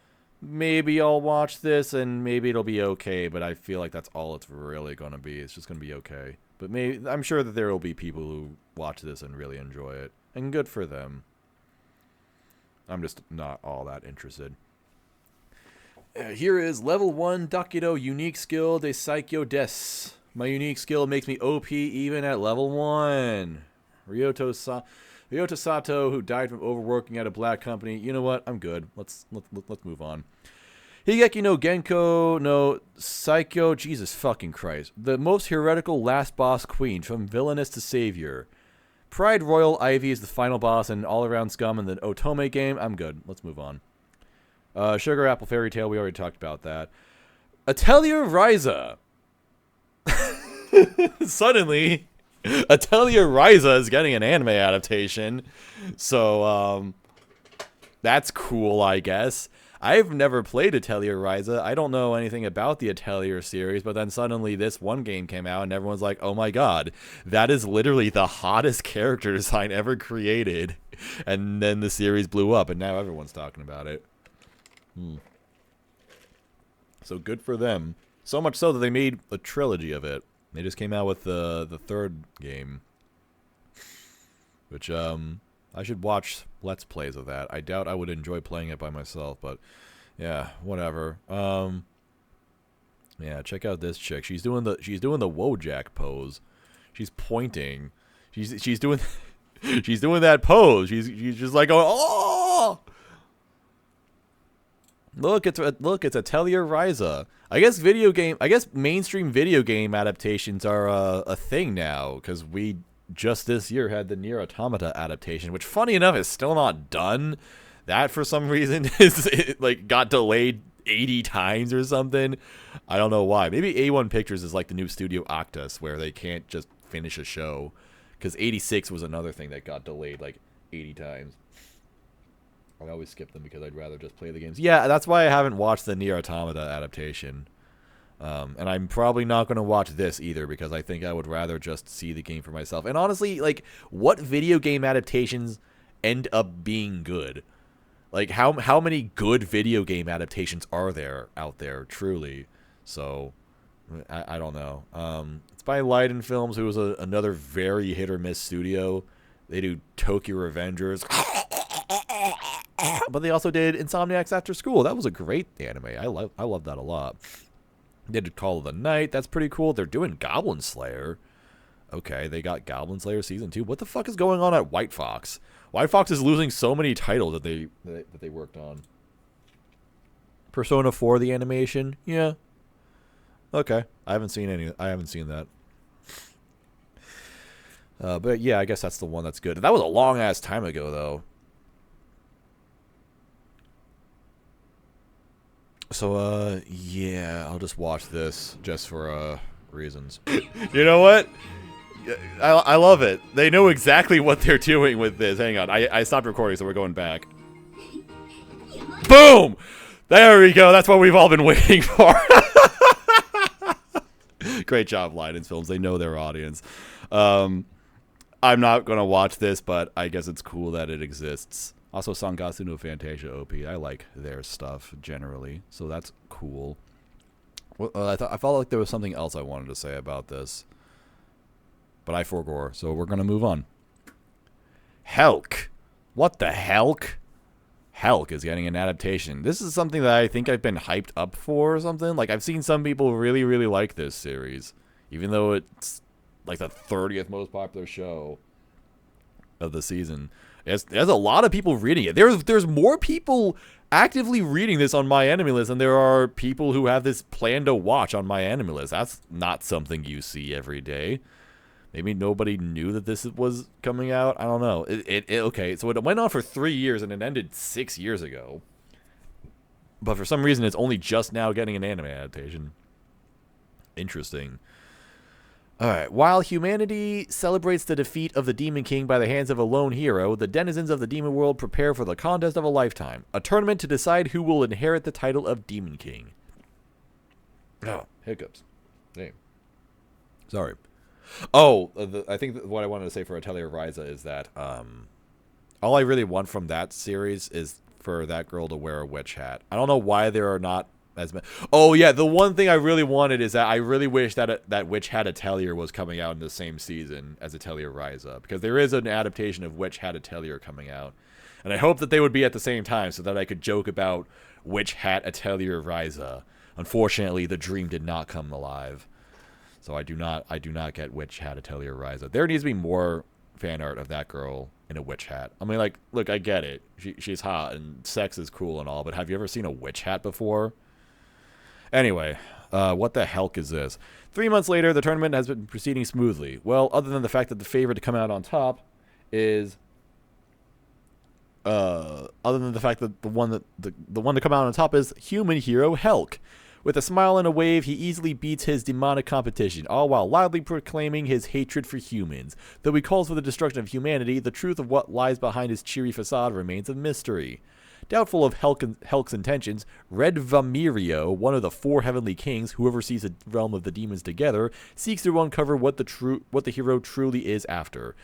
Maybe I'll watch this, and maybe it'll be okay, but I feel like that's all it's really going to be. It's just going to be okay. But I'm sure that there will be people who watch this and really enjoy it. And good for them. I'm just not all that interested. Here is level 1 Dakido unique skill de Saikyo des. My unique skill makes me OP even at level 1. Ryota Sato, who died from overworking at a black company. You know what? I'm good. Let's move on. Higeki no Genko no Saikyo, Jesus fucking Christ. The most heretical last boss queen, from villainous to savior. Pride Royal Ivy is the final boss and all-around scum in the Otome game. I'm good. Let's move on. Sugar Apple Fairy Tale, we already talked about that. Atelier Ryza. Suddenly, Atelier Ryza is getting an anime adaptation. So, that's cool, I guess. I've never played Atelier Ryza. I don't know anything about the Atelier series, but then suddenly this one game came out and everyone's like, oh my god, that is literally the hottest character design ever created. And then the series blew up and now everyone's talking about it. So good for them. So much so that they made a trilogy of it. They just came out with the third game. Which, I should watch Let's Plays of that. I doubt I would enjoy playing it by myself, but yeah, whatever. Yeah, check out this chick. She's doing the Wojak pose. She's pointing. She's doing she's doing that pose. She's just like going, oh. Look, it's Atelier Ryza. I guess mainstream video game adaptations are a thing now, because we just this year had the Nier Automata adaptation, which funny enough is still not done. That for some reason like got delayed 80 times or something. I don't know why. Maybe A1 Pictures is like the new Studio Octus, where they can't just finish a show, because 86 was another thing that got delayed like 80 times. I always skip them because I'd rather just play the games. Yeah, that's why I haven't watched the Nier Automata adaptation. And I'm probably not going to watch this either, because I think I would rather just see the game for myself. And honestly, like, what video game adaptations end up being good? Like, how many good video game adaptations are there out there, truly? So, I don't know. It's by Leiden Films, who is another very hit-or-miss studio. They do Tokyo Revengers. But they also did Insomniacs After School. That was a great anime. I love that a lot. They did Call of the Night. That's pretty cool. They're doing Goblin Slayer. Okay, they got Goblin Slayer Season 2. What the fuck is going on at White Fox? White Fox is losing so many titles that they worked on. Persona 4, the animation? Yeah. Okay. I haven't seen that. But yeah, I guess that's the one that's good. That was a long ass time ago, though. So, yeah, I'll just watch this just for, reasons. You know what? I love it. They know exactly what they're doing with this. Hang on. I stopped recording, so we're going back. Boom! There we go. That's what we've all been waiting for. Great job, Leiden Films. They know their audience. I'm not going to watch this, but I guess it's cool that it exists. Also, Sangatsu no Fantasia OP. I like their stuff generally, so that's cool. Well, I felt like there was something else I wanted to say about this, but I forgot. So we're gonna move on. Helk, what the Helk? Helk is getting an adaptation. This is something that I think I've been hyped up for or something. Like, I've seen some people really, really like this series, even though it's like the 30th most popular show of the season. There's a lot of people reading it. There's more people actively reading this on my enemy list than there are people who have this planned to watch on my enemy list. That's not something you see every day. Maybe nobody knew that this was coming out. I don't know. Okay, so it went on for 3 years and it ended 6 years ago. But for some reason, it's only just now getting an anime adaptation. Interesting. Alright, while humanity celebrates the defeat of the Demon King by the hands of a lone hero, the denizens of the demon world prepare for the contest of a lifetime, a tournament to decide who will inherit the title of Demon King. Oh, hiccups. Damn. Sorry. Oh, I think what I wanted to say for Atelier Ryza is that all I really want from that series is for that girl to wear a witch hat. I don't know why there are not as many. Oh yeah, the one thing I really wanted is that I really wish that that Witch Hat Atelier was coming out in the same season as Atelier Ryza, because there is an adaptation of Witch Hat Atelier coming out, and I hope that they would be at the same time so that I could joke about Witch Hat Atelier Ryza. Unfortunately, the dream did not come alive, so I do not get Witch Hat Atelier Ryza. There needs to be more fan art of that girl in a witch hat. I mean, like, look, I get it. She's hot and sex is cool and all, but have you ever seen a witch hat before? Anyway, what the hell is this? 3 months later, the tournament has been proceeding smoothly. Well, other than the fact that the favorite to come out on top is, other than the fact that the one to come out on top is human hero Helk. With a smile and a wave, he easily beats his demonic competition, all while loudly proclaiming his hatred for humans. Though he calls for the destruction of humanity, the truth of what lies behind his cheery facade remains a mystery. Doubtful of Helk's intentions, Red Vamirio, one of the 4 heavenly kings who oversees the realm of the demons together, seeks to uncover what the hero truly is after.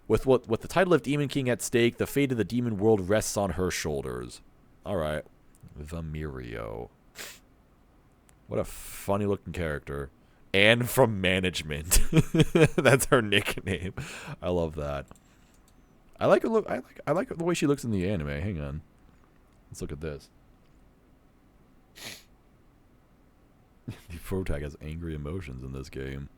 With the title of Demon King at stake, the fate of the demon world rests on her shoulders. Alright. Vamirio. What a funny looking character. And from management. That's her nickname. I love that. I like her look. I like the way she looks in the anime. Hang on. Let's look at this. The protag has angry emotions in this game.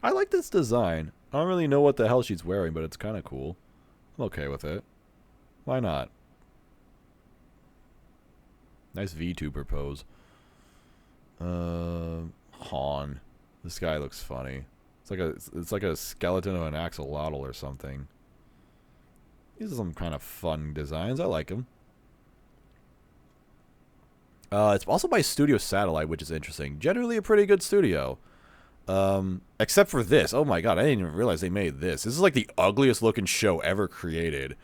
I like this design. I don't really know what the hell she's wearing, but it's kind of cool. I'm okay with it. Why not? Nice VTuber pose. Han. This guy looks funny. It's like a skeleton of an axolotl or something. These are some kind of fun designs. I like them. It's also by Studio Satellite, which is interesting. Generally a pretty good studio. Except for this. Oh my god, I didn't even realize they made this. This is like the ugliest looking show ever created.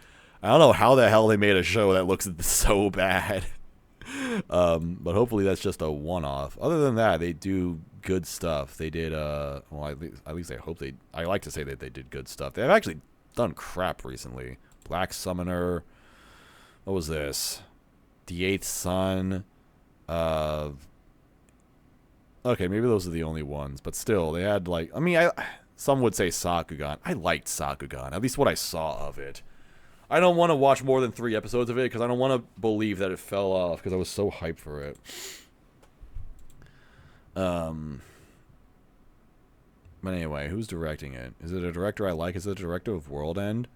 I don't know how the hell they made a show that looks so bad. But hopefully that's just a one-off. Other than that, they do good stuff. They did, well, at least I hope I like to say that they did good stuff. They've actually done crap recently. Black Summoner. What was this? The Eighth Son. Okay, maybe those are the only ones, but still, they had like, I mean, some would say Sakugan. I liked Sakugan, at least what I saw of it. I don't want to watch more than 3 episodes of it because I don't want to believe that it fell off because I was so hyped for it. But anyway, who's directing it? Is it a director I like? Is it a director of World End?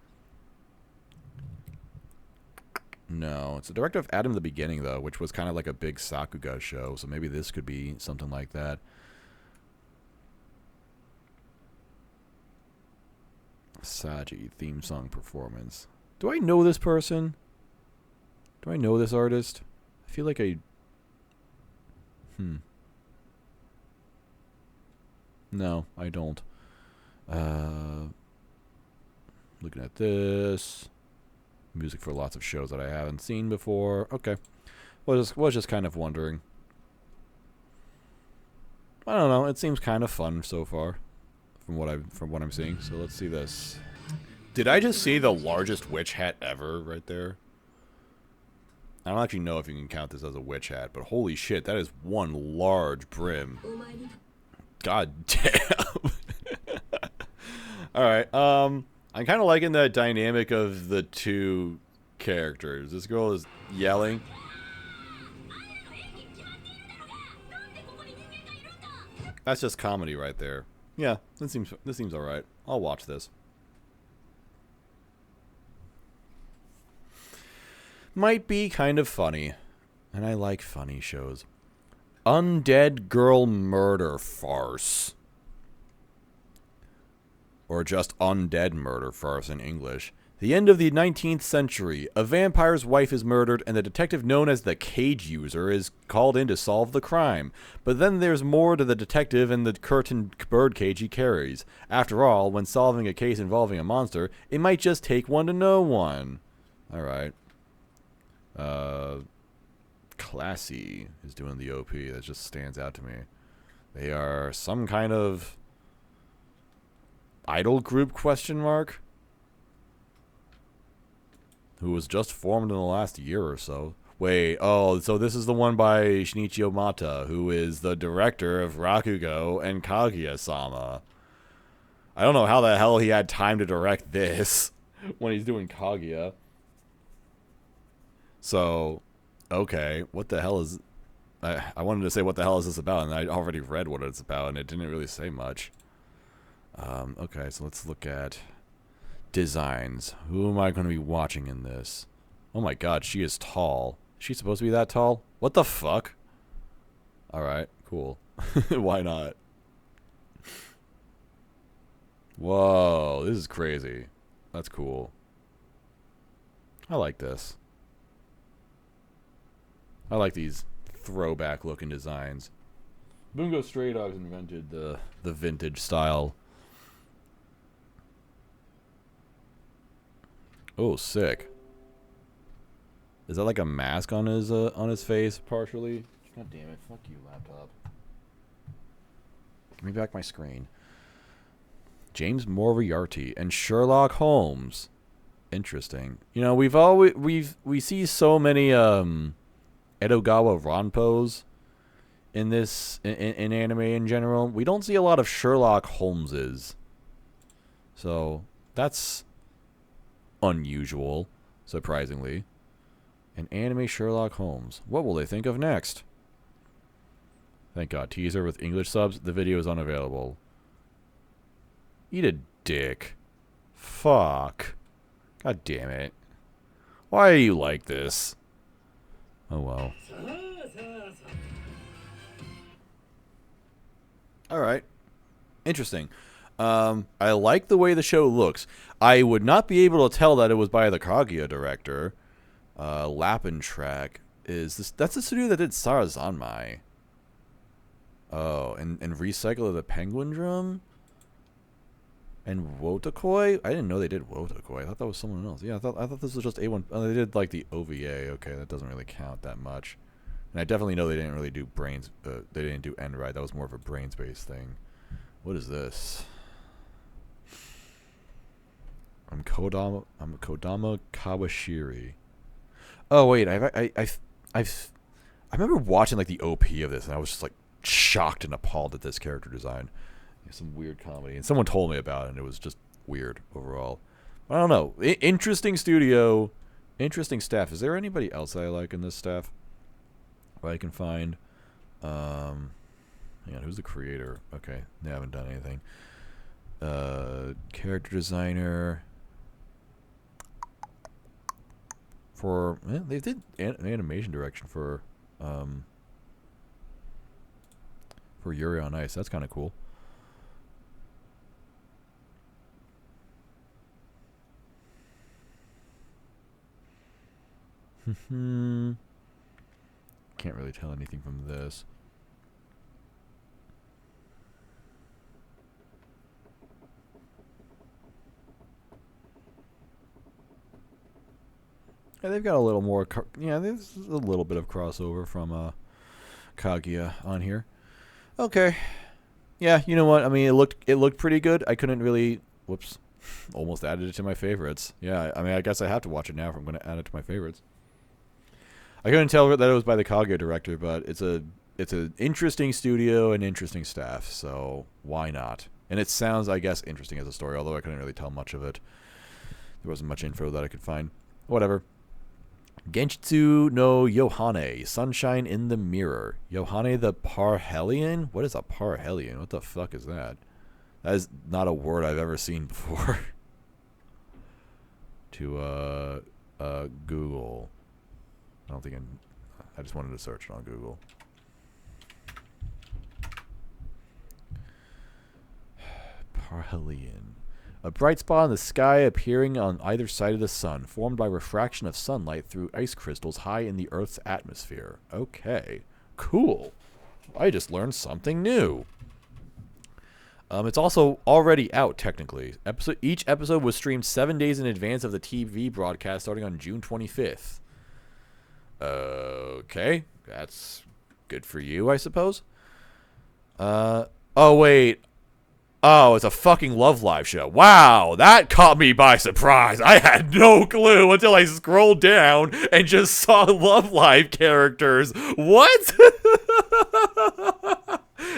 No, it's the director of Adam the Beginning, though, which was kind of like a big Sakuga show, so maybe this could be something like that. Saji, theme song performance. Do I know this person? Do I know this artist? I feel like I... No, I don't. Looking at this... Music for lots of shows that I haven't seen before. Okay. Was just kind of wondering. I don't know. It seems kind of fun so far from what I'm seeing. So let's see this. Did I just see the largest witch hat ever right there? I don't actually know if you can count this as a witch hat, but holy shit, that is one large brim. God damn. All right. I'm kind of liking the dynamic of the two characters. This girl is yelling. That's just comedy right there. Yeah, this seems all right. I'll watch this. Might be kind of funny, and I like funny shows. Undead Girl Murder Farce. Or just Undead Murder Farce in English. The end of the 19th century. A vampire's wife is murdered, and the detective known as the Cage User is called in to solve the crime. But then there's more to the detective and the curtain birdcage he carries. After all, when solving a case involving a monster, it might just take one to know one. Alright. Classy is doing the OP. That just stands out to me. They are some kind of... idol group question mark? Who was just formed in the last year or so. Wait, oh, so this is the one by Shinichi Omata, who is the director of Rakugo and Kaguya-sama. I don't know how the hell he had time to direct this when he's doing Kaguya. So, okay, what the hell is... I wanted to say what the hell is this about, and I already read what it's about, and it didn't really say much. Okay, so let's look at designs. Who am I going to be watching in this? Oh my god, she is tall. Is she supposed to be that tall? What the fuck? Alright, cool. Why not? Whoa, this is crazy. That's cool. I like this. I like these throwback looking designs. Bungo Stray Dogs invented the vintage style. Oh, sick. Is that like a mask on his face partially? God damn it! Fuck you, laptop. Give me back my screen. James Moriarty and Sherlock Holmes. Interesting. You know, we see so many Edogawa Ranpos in anime in general. We don't see a lot of Sherlock Holmeses. So that's unusual, surprisingly. An anime Sherlock Holmes. What will they think of next? Thank God. Teaser with English subs. The video is unavailable. Eat a dick. Fuck. God damn it. Why are you like this? Oh well. Alright. Interesting. I like the way the show looks. I would not be able to tell that it was by the Kaguya director. Lapin Track is this. That's the studio that did Sarazanmai. Oh, and Recycle of the Penguin Drum. And Wotakoi? I didn't know they did Wotakoi. I thought that was someone else. Yeah, I thought this was just A1. Oh, they did like the OVA. Okay, that doesn't really count that much. And I definitely know they didn't really do Brains. They didn't do Endride. That was more of a Brains-based thing. What is this? I'm Kodama Kawashiri. Oh wait, I remember watching like the OP of this, and I was just like shocked and appalled at this character design. Some weird comedy, and someone told me about it, and it was just weird overall. I don't know. Interesting studio, interesting staff. Is there anybody else that I like in this staff? Or I can find. Man, who's the creator? Okay, they haven't done anything. Character designer. They did an animation direction for Yuri on Ice. That's kind of cool. Can't really tell anything from this. Yeah, they've got a little more. There's a little bit of crossover from Kaguya on here. Okay. Yeah, you know what? I mean, it looked pretty good. I couldn't really. Whoops. Almost added it to my favorites. Yeah, I mean, I guess I have to watch it now if I'm going to add it to my favorites. I couldn't tell that it was by the Kaguya director, but it's an interesting studio and interesting staff, so why not? And it sounds, I guess, interesting as a story, although I couldn't really tell much of it. There wasn't much info that I could find. Whatever. Genjutsu no Yohane, Sunshine in the Mirror. Yohane the Parhelion? What is a Parhelion? What the fuck is that? That is not a word I've ever seen before. To Google. I don't think I just wanted to search it on Google. Parhelion. A bright spot in the sky appearing on either side of the sun, formed by refraction of sunlight through ice crystals high in the Earth's atmosphere. Okay. Cool. I just learned something new. It's also already out, technically. Each episode was streamed 7 days in advance of the TV broadcast starting on June 25th. Okay. That's good for you, I suppose. Oh, wait. Oh, it's a fucking Love Live show. Wow, that caught me by surprise. I had no clue until I scrolled down and just saw Love Live characters. What?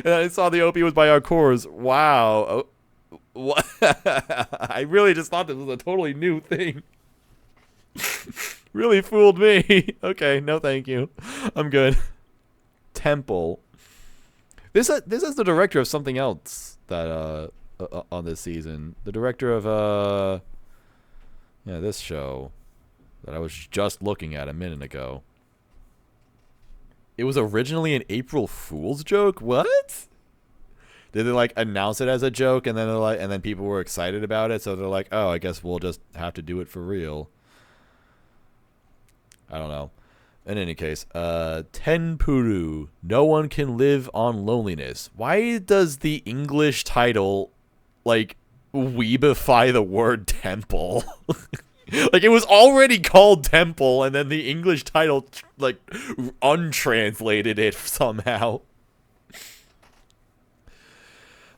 And I saw the OP was by Arcors. Wow. Oh, what? I really just thought this was a totally new thing. Really fooled me. Okay, no thank you. I'm good. Temple. This is the director of something else that on this season. The director of this show that I was just looking at a minute ago. It was originally an April Fool's joke. What? Did they like announce it as a joke and then people were excited about it, so they're like, "Oh, I guess we'll just have to do it for real." I don't know. In any case, Tenpuru, No One Can Live on Loneliness. Why does the English title, like, weebify the word temple? Like, it was already called Temple, and then the English title, like, untranslated it somehow.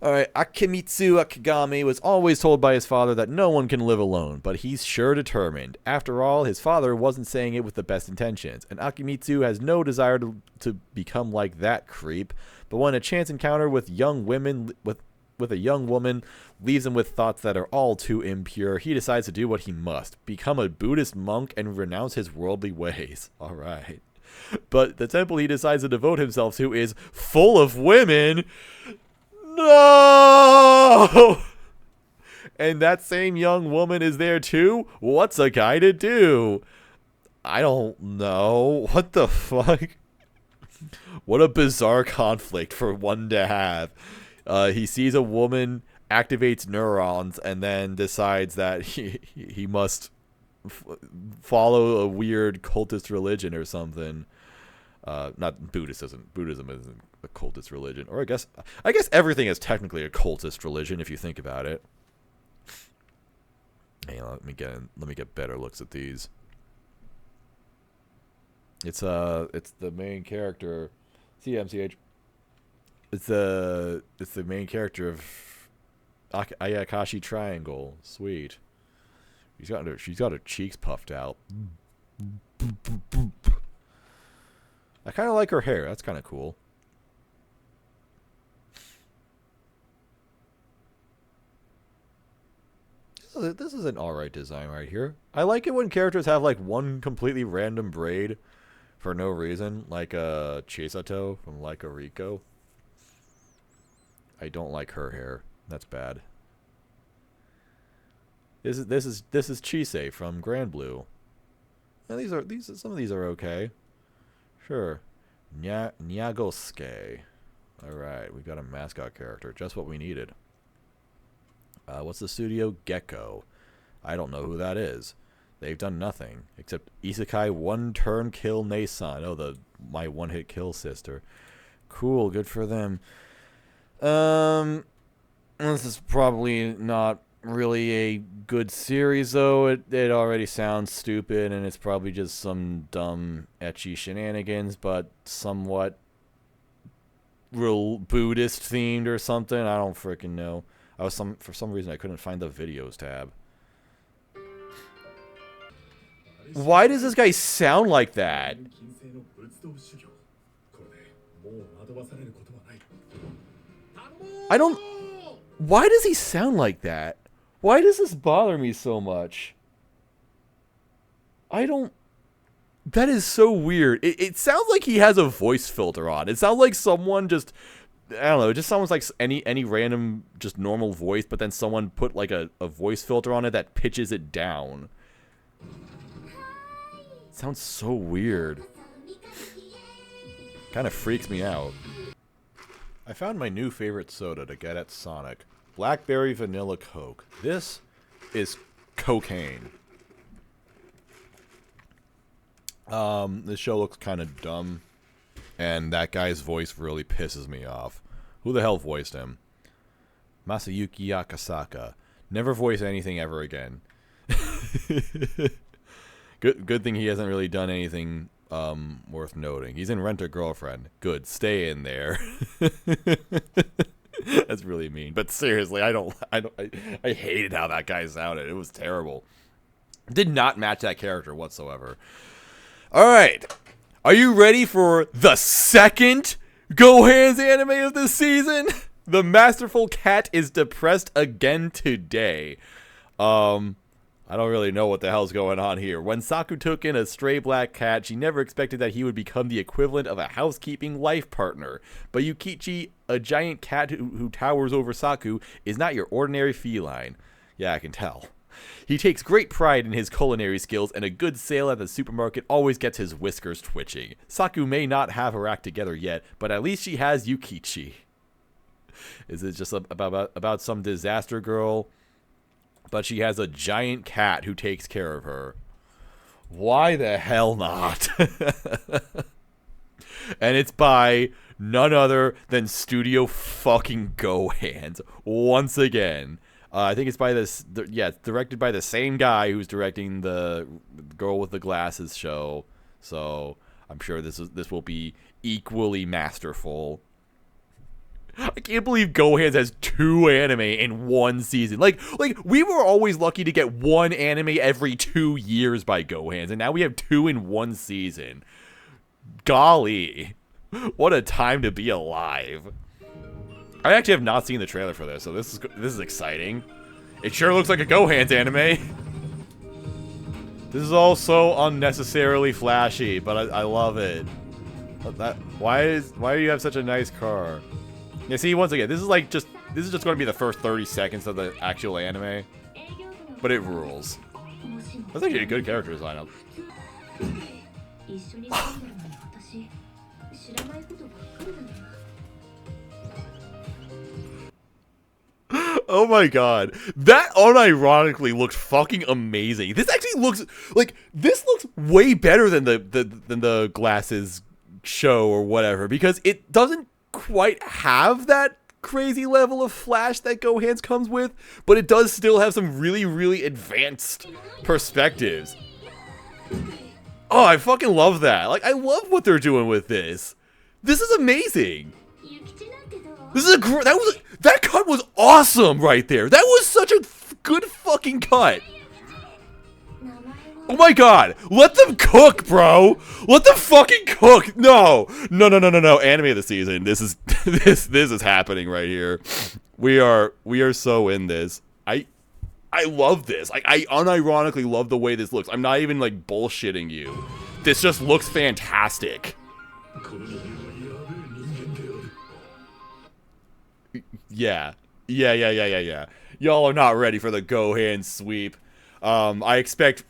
Alright, Akimitsu Akigami was always told by his father that no one can live alone, but he's sure determined. After all, his father wasn't saying it with the best intentions, and Akimitsu has no desire to become like that creep, but when a chance encounter with young women with a young woman, leaves him with thoughts that are all too impure. He decides to do what he must, become a Buddhist monk and renounce his worldly ways. All right. But the temple he decides to devote himself to is full of women. No! And that same young woman is there too? What's a guy to do? I don't know. What the fuck? What a bizarre conflict for one to have. He sees a woman, activates neurons, and then decides that he must follow a weird cultist religion or something. Not Buddhism. Buddhism isn't a cultist religion. Or I guess everything is technically a cultist religion if you think about it. Hang on, let me get better looks at these. It's the main character, CMCH. It's the main character of Ayakashi Triangle. Sweet. She's got her cheeks puffed out. I kind of like her hair. That's kind of cool. This is an alright design right here. I like it when characters have like one completely random braid for no reason, like Chisato from Like a Rico. I don't like her hair. That's bad. This is Chise from Grand Blue. And some of these are okay. Sure. Nyagosuke. Alright, we've got a mascot character. Just what we needed. What's the studio? Gecko. I don't know who that is. They've done nothing. Except Isekai one-turn kill Neisan. Oh, my one-hit kill sister. Cool, good for them. This is probably not really a good series, though. It already sounds stupid, and it's probably just some dumb, ecchi shenanigans, but somewhat real Buddhist themed or something. I don't freaking know. For some reason I couldn't find the videos tab. Why does this guy sound like that? Why does he sound like that? Why does this bother me so much? That is so weird. It sounds like he has a voice filter on. It sounds like someone just, I don't know, it just sounds like any random, just normal voice, but then someone put like a voice filter on it that pitches it down. It sounds so weird. Kind of freaks me out. I found my new favorite soda to get at Sonic. Blackberry Vanilla Coke. This is cocaine. This show looks kind of dumb. And that guy's voice really pisses me off. Who the hell voiced him? Masayuki Akasaka. Never voice anything ever again. Good thing he hasn't really done anything worth noting. He's in Rent a Girlfriend. Good, stay in there. That's really mean. But seriously, I hated how that guy sounded. It was terrible. Did not match that character whatsoever. All right. Are you ready for the second GoHands anime of this season? The masterful cat is depressed again today. I don't really know what the hell's going on here. When Saku took in a stray black cat, she never expected that he would become the equivalent of a housekeeping life partner. But Yukichi, a giant cat who towers over Saku, is not your ordinary feline. Yeah, I can tell. He takes great pride in his culinary skills, and a good sale at the supermarket always gets his whiskers twitching. Saku may not have her act together yet, but at least she has Yukichi. Is it just about some disaster girl? But she has a giant cat who takes care of her. Why the hell not? And it's by none other than Studio fucking GoHands. Once again. I think it's by it's directed by the same guy who's directing the Girl with the Glasses show. So I'm sure this will be equally masterful. I can't believe GoHands has 2 anime in one season. Like we were always lucky to get 1 anime every 2 years by GoHands, and now we have 2 in one season. Golly, what a time to be alive. I actually have not seen the trailer for this, so this is exciting. It sure looks like a GoHands anime. This is all so unnecessarily flashy, but I love it. Why do you have such a nice car? Yeah, see, once again, this is just going to be the first 30 seconds of the actual anime, but it rules. That's actually a good character design up. Oh my god. That unironically looked fucking amazing. This actually looks like way better than the Glasses show or whatever, because it doesn't quite have that crazy level of flash that GoHands comes with, but it does still have some really, really advanced perspectives. Oh, I fucking love that. Like, I love what they're doing with this. This is amazing. This is that cut was awesome right there. That was such a good fucking cut. Oh my god, let them cook, bro. Let them fucking cook. No. Anime of the season. This is this is happening right here. We are so in this. I love this. Like, I unironically love the way this looks. I'm not even like bullshitting you. This just looks fantastic. Yeah. Y'all are not ready for the GoHands sweep. I expect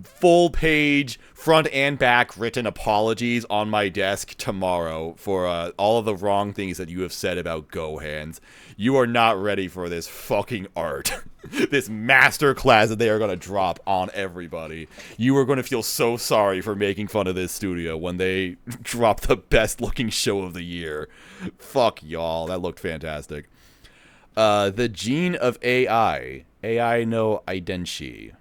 full page, front and back written apologies on my desk tomorrow for all of the wrong things that you have said about GoHands. You are not ready for this fucking art. This master class that they are going to drop on everybody. You are going to feel so sorry for making fun of this studio when they drop the best looking show of the year. Fuck y'all. That looked fantastic. The Gene of AI. AI no Idenshi.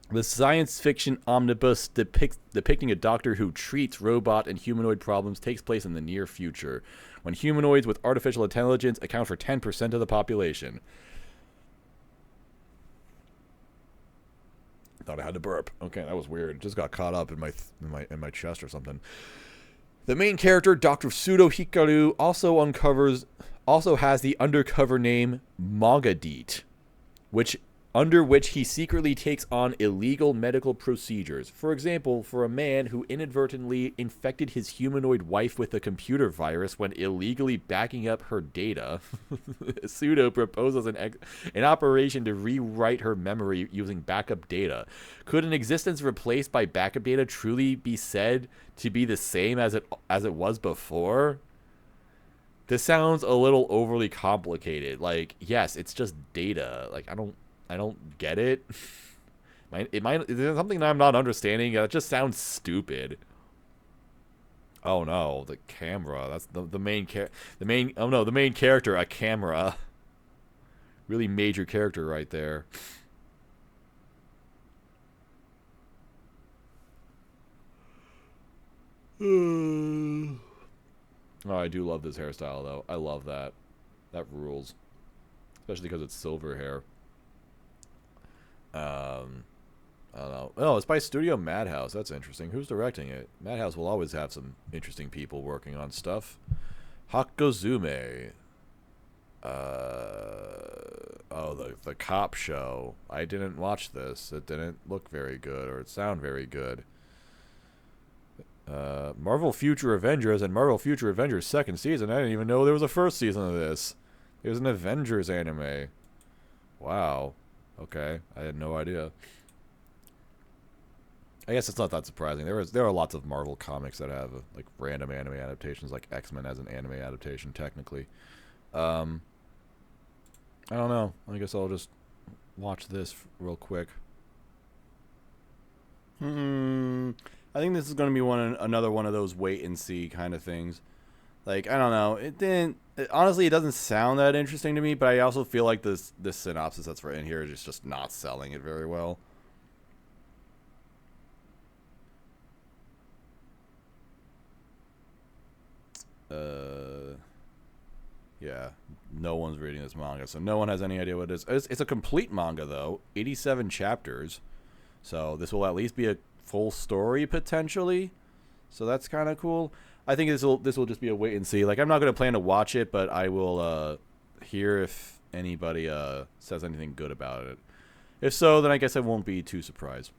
The science fiction omnibus depicting a doctor who treats robot and humanoid problems takes place in the near future, when humanoids with artificial intelligence account for 10% of the population. Thought I had to burp. Okay, that was weird. Just got caught up in my chest or something. The main character, Dr. Pseudo Hikaru, also has the undercover name Mogadit, under which he secretly takes on illegal medical procedures. For example, for a man who inadvertently infected his humanoid wife with a computer virus when illegally backing up her data, Pseudo proposes an operation to rewrite her memory using backup data. Could an existence replaced by backup data truly be said to be the same as it was before? This sounds a little overly complicated. Like, yes, it's just data. Like, I don't get it. Is there something that I'm not understanding? That just sounds stupid. Oh no, the camera. That's the main character, a camera. Really major character right there. Oh, I do love this hairstyle though. I love that. That rules. Especially because it's silver hair. I don't know. Oh, it's by Studio Madhouse. That's interesting. Who's directing it? Madhouse will always have some interesting people working on stuff. Hakozume. The cop show. I didn't watch this. It didn't look very good, or it sound very good. Marvel Future Avengers and Marvel Future Avengers second season. I didn't even know there was a first season of this. There's an Avengers anime. Wow. Okay, I had no idea. I guess it's not that surprising. There are lots of Marvel comics that have like random anime adaptations, like X-Men as an anime adaptation, technically. I don't know. I guess I'll just watch this real quick. I think this is going to be another one of those wait and see kind of things. Like, I don't know. Honestly, it doesn't sound that interesting to me, but I also feel like this synopsis that's written here is just not selling it very well. Yeah, no one's reading this manga, so no one has any idea what it is. It's a complete manga, though. 87 chapters. So this will at least be a full story, potentially. So that's kind of cool. I think this will just be a wait and see. Like, I'm not going to plan to watch it, but I will hear if anybody says anything good about it. If so, then I guess I won't be too surprised.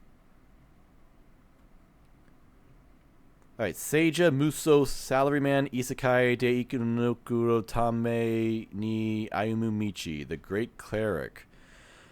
Alright, Seija Muso Salaryman Isekai de Ikunokuro Tame ni Ayumu Michi, the Great Cleric.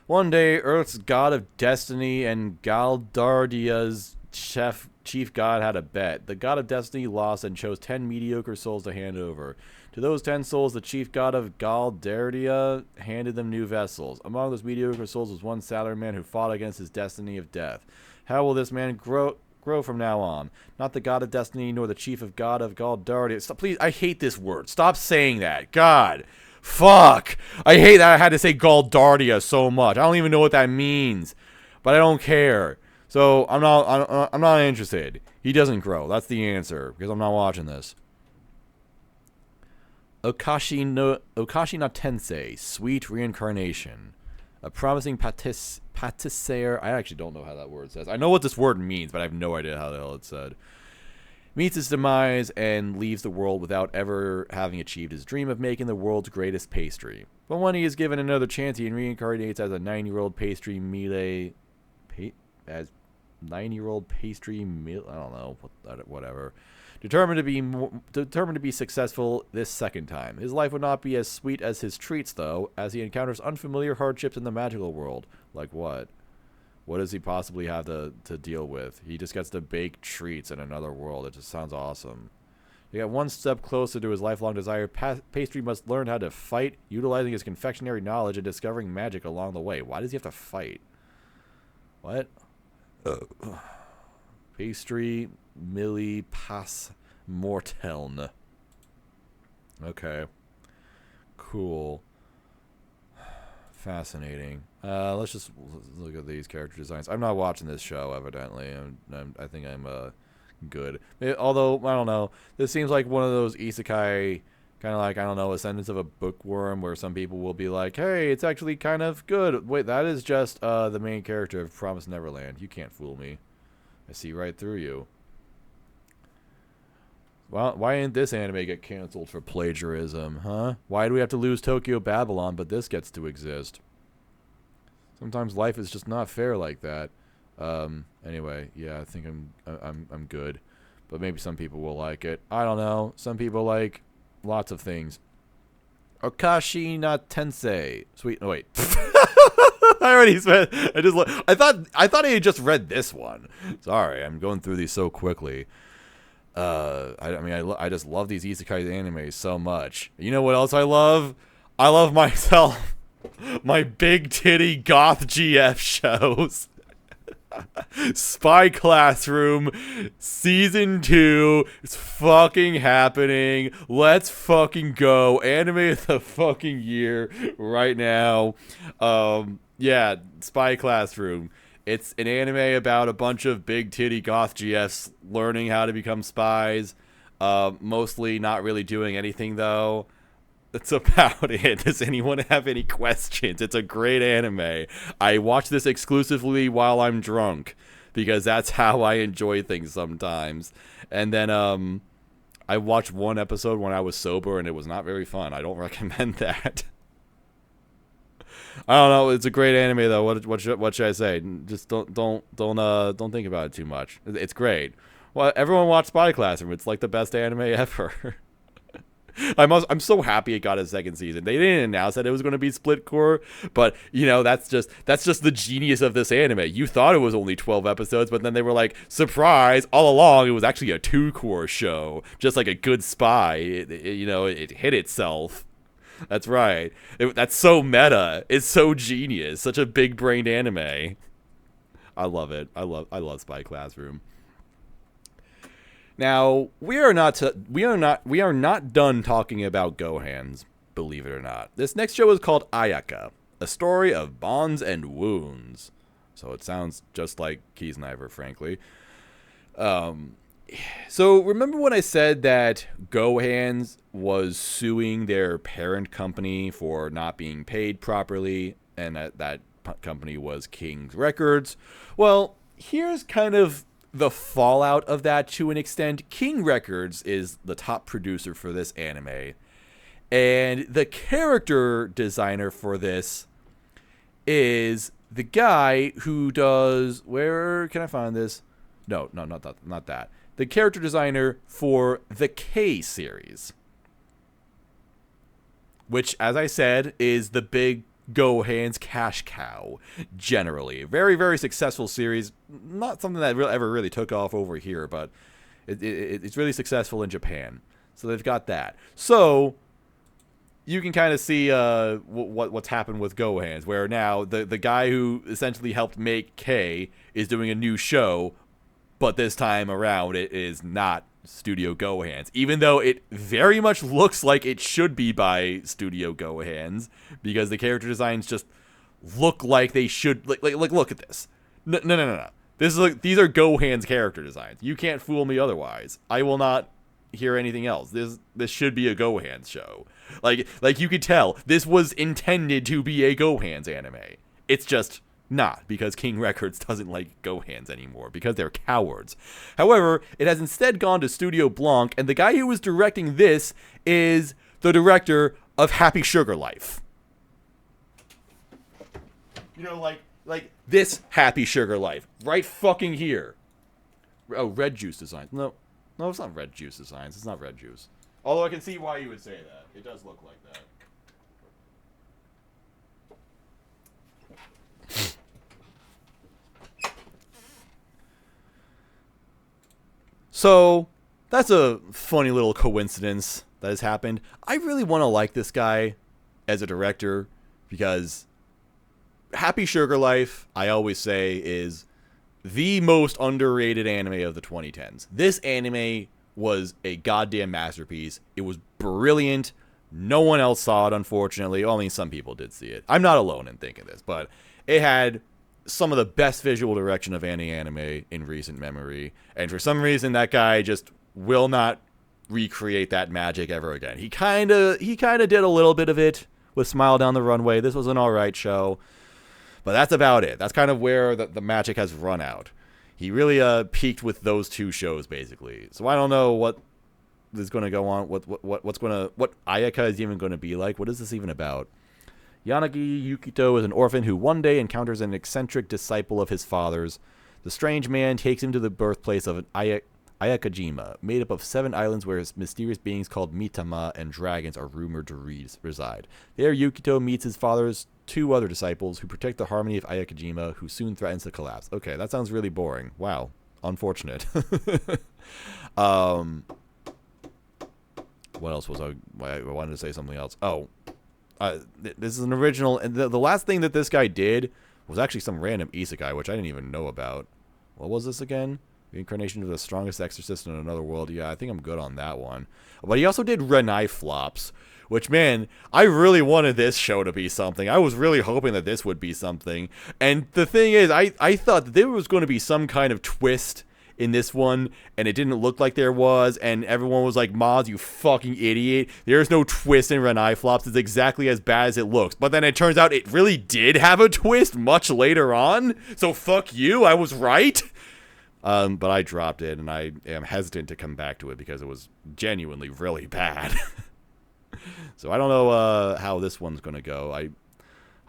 One day, Earth's god of destiny and Galdardia's chief god had a bet. The god of destiny lost and chose 10 mediocre souls to hand over. To those 10 souls, the chief god of Galdardia handed them new vessels. Among those mediocre souls was one salaryman who fought against his destiny of death. How will this man grow from now on? Not the god of destiny, nor the chief of god of Galdardia. Stop, please, I hate this word. Stop saying that. God. Fuck! I hate that I had to say Galdardia so much. I don't even know what that means, but I don't care. So I'm not interested. He doesn't grow. That's the answer because I'm not watching this. Okashi no Tensei, Sweet Reincarnation, a promising patisserie. I actually don't know how that word says. I know what this word means, but I have no idea how the hell it's said. Meets his demise and leaves the world without ever having achieved his dream of making the world's greatest pastry. But when he is given another chance, he reincarnates as a 9-year-old pastry as 9-year-old pastry meal. I don't know, whatever. Determined to be successful this second time. His life would not be as sweet as his treats, though, as he encounters unfamiliar hardships in the magical world. Like what? What does he possibly have to deal with? He just gets to bake treats in another world. It just sounds awesome. He got one step closer to his lifelong desire. Pastry must learn how to fight, utilizing his confectionery knowledge and discovering magic along the way. Why does he have to fight? What? Pastry Millie Pass Morteln. Okay. Cool. Fascinating. Let's just look at these character designs. I'm not watching this show, evidently. I think I'm good. Although, I don't know. This seems like one of those isekai, kind of like, I don't know, Ascendance of a Bookworm, where some people will be like, hey, it's actually kind of good. Wait, that is just the main character of Promised Neverland. You can't fool me. I see right through you. Well, why didn't this anime get canceled for plagiarism, huh? Why do we have to lose Tokyo Babylon, but this gets to exist? Sometimes life is just not fair like that. Anyway, yeah, I think I'm good, but maybe some people will like it. I don't know. Some people like lots of things. Okashi na Tensei. Sweet. Oh wait. I already said. I thought I had just read this one. Sorry, I'm going through these so quickly. I just love these isekai anime so much. You know what else I love? I love myself. My big titty goth GF shows. Spy Classroom Season 2. It's fucking happening. Let's fucking go. Anime of the fucking year right now. Yeah, Spy Classroom. It's an anime about a bunch of big titty goth GFs learning how to become spies. Mostly not really doing anything, though. That's about it. Does anyone have any questions? It's a great anime. I watch this exclusively while I'm drunk, because that's how I enjoy things sometimes. And then I watched one episode when I was sober, and it was not very fun. I don't recommend that. I don't know. It's a great anime, though. What should I say? Just don't think about it too much. It's great. Well, everyone watch Spy Classroom. It's like the best anime ever. I'm so happy it got a second season. They didn't announce that it was going to be split core, but you know, that's just the genius of this anime. You thought it was only 12 episodes, but then they were like, surprise, all along it was actually a 2-core show, just like a good spy. It hit itself. That's right. That's so meta. It's so genius. Such a big-brained anime. I love it. I love Spy Classroom. Now, we are not done talking about GoHands, believe it or not. This next show is called Ayaka, a story of bonds and wounds. So it sounds just like Kiesniver, frankly. So remember when I said that GoHands was suing their parent company for not being paid properly, and that company was King's Records? Well, here's kind of the fallout of that to an extent. King Records is the top producer for this anime. And the character designer for this is the guy who does... Where can I find this? No, not that. The character designer for the K series. Which, as I said, is the big GoHands cash cow, generally. Very, very successful series. Not something that ever really took off over here, but it's really successful in Japan. So they've got that. So you can kind of see what's happened with GoHands, where now the guy who essentially helped make K is doing a new show, but this time around it is not Studio GoHands, even though it very much looks like it should be by Studio GoHands, because the character designs just look like they should. Like look at this. No. These are GoHands character designs. You can't fool me otherwise. I will not hear anything else. This should be a GoHands show. Like you could tell this was intended to be a GoHands anime. It's just not, because King Records doesn't like GoHands anymore, because they're cowards. However, it has instead gone to Studio Blanc, and the guy who was directing this is the director of Happy Sugar Life. You know, like this Happy Sugar Life, right fucking here. Oh, Red Juice Designs. No, it's not Red Juice Designs. It's not Red Juice. Although I can see why you would say that. It does look like that. So, that's a funny little coincidence that has happened. I really want to like this guy as a director, because Happy Sugar Life, I always say, is the most underrated anime of the 2010s. This anime was a goddamn masterpiece. It was brilliant. No one else saw it, unfortunately. Well, I mean, some people did see it. I'm not alone in thinking this, but it had some of the best visual direction of any anime in recent memory, and for some reason that guy just will not recreate that magic ever again. He kind of did a little bit of it with Smile Down the Runway. This was an alright show, but that's about it. That's kind of where the magic has run out. He really peaked with those two shows, basically. So I don't know what is going to go on, what Ayaka is even going to be like. What is this even about? Yanagi Yukito is an orphan who one day encounters an eccentric disciple of his father's. The strange man takes him to the birthplace of an Ayakajima, made up of 7 islands where mysterious beings called Mitama and dragons are rumored to reside. There, Yukito meets his father's 2 other disciples who protect the harmony of Ayakajima, who soon threatens to collapse. Okay, that sounds really boring. Wow. Unfortunate. What else was I wanted to say something else. Oh. This is an original, and the last thing that this guy did was actually some random isekai, which I didn't even know about. What was this again? The incarnation of the strongest exorcist in another world. Yeah, I think I'm good on that one. But he also did Renai Flops, which, man, I really wanted this show to be something. I was really hoping that this would be something. And the thing is, I thought that there was going to be some kind of twist in this one, and it didn't look like there was, and everyone was like, Moz, you fucking idiot. There's no twist in Renai Flops. It's exactly as bad as it looks. But then it turns out it really did have a twist much later on, so fuck you, I was right. But I dropped it, and I am hesitant to come back to it because it was genuinely really bad. So I don't know how this one's gonna go. I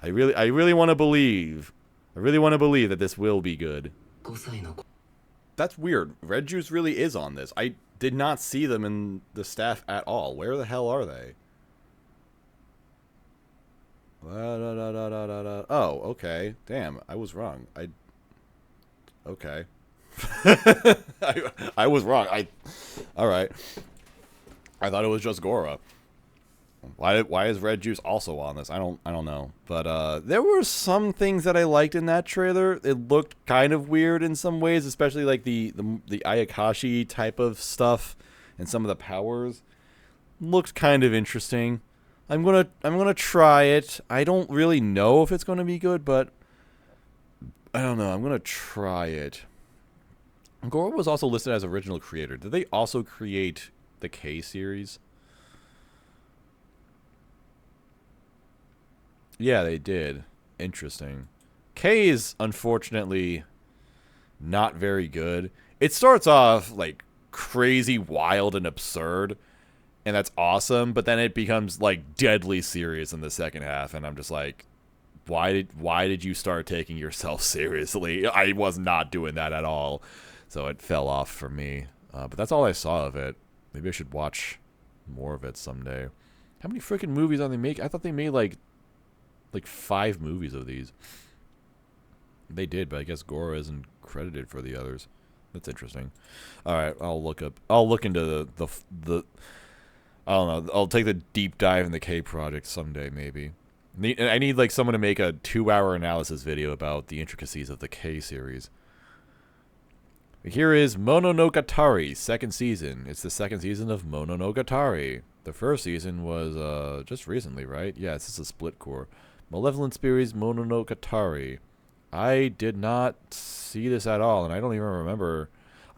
really want to believe that this will be good. That's weird. Red Juice really is on this. I did not see them in the staff at all. Where the hell are they? Oh, okay. Damn, I was wrong. Okay. I was wrong. All right. I thought it was just Gora. Why is Red Juice also on this? I don't know. But there were some things that I liked in that trailer. It looked kind of weird in some ways, especially like the Ayakashi type of stuff and some of the powers. Looked kind of interesting. I'm gonna try it. I don't really know if it's gonna be good, but I don't know. I'm gonna try it. Gora was also listed as original creator. Did they also create the K series? Yeah, they did. Interesting. K is, unfortunately, not very good. It starts off like crazy, wild, and absurd, and that's awesome. But then it becomes like deadly serious in the second half, and I'm just like, why did you start taking yourself seriously? I was not doing that at all, so it fell off for me. But that's all I saw of it. Maybe I should watch more of it someday. How many freaking movies are they making? I thought they made like 5 movies of these. They did, but I guess Goro isn't credited for the others. That's interesting. All right, I'll look into the I don't know. I'll take the deep dive in the K project someday, maybe. I need like someone to make a 2-hour analysis video about the intricacies of the K series. Here is Mononogatari, second season. It's the second season of Mononogatari. The first season was just recently, right? Yeah, it's just a split core. Malevolent Spirits Mononogatari. I did not see this at all, and I don't even remember.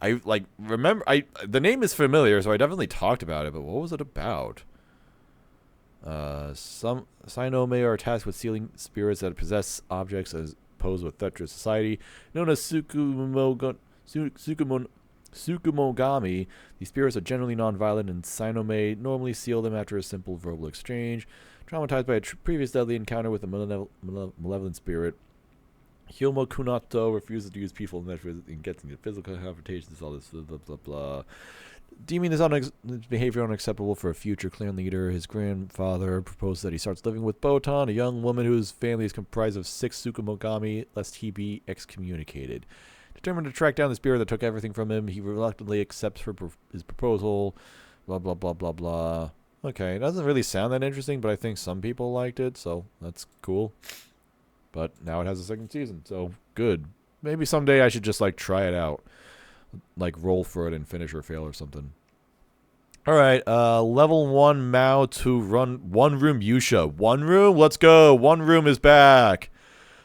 The name is familiar, so I definitely talked about it, but what was it about? Some Sinome are tasked with sealing spirits that possess objects as posed with threat to society, known as Tsukumogami. These spirits are generally non-violent, and Sinome normally seal them after a simple verbal exchange. Traumatized by a previous deadly encounter with a malevolent spirit, Hyomo Kunato refuses to use peaceful measures and gets into physical confrontations, all this blah, blah, blah, blah. Deeming this behavior unacceptable for a future clan leader, his grandfather proposes that he starts living with Botan, a young woman whose family is comprised of 6 Tsukumogami, lest he be excommunicated. Determined to track down the spirit that took everything from him, he reluctantly accepts his proposal, blah, blah, blah, blah, blah. Okay, it doesn't really sound that interesting, but I think some people liked it, so that's cool. But now it has a second season, so good. Maybe someday I should just, like, try it out. Like, roll for it and finish or fail or something. Alright, level 1 Mao to run One Room Yusha. One Room? Let's go! One Room is back!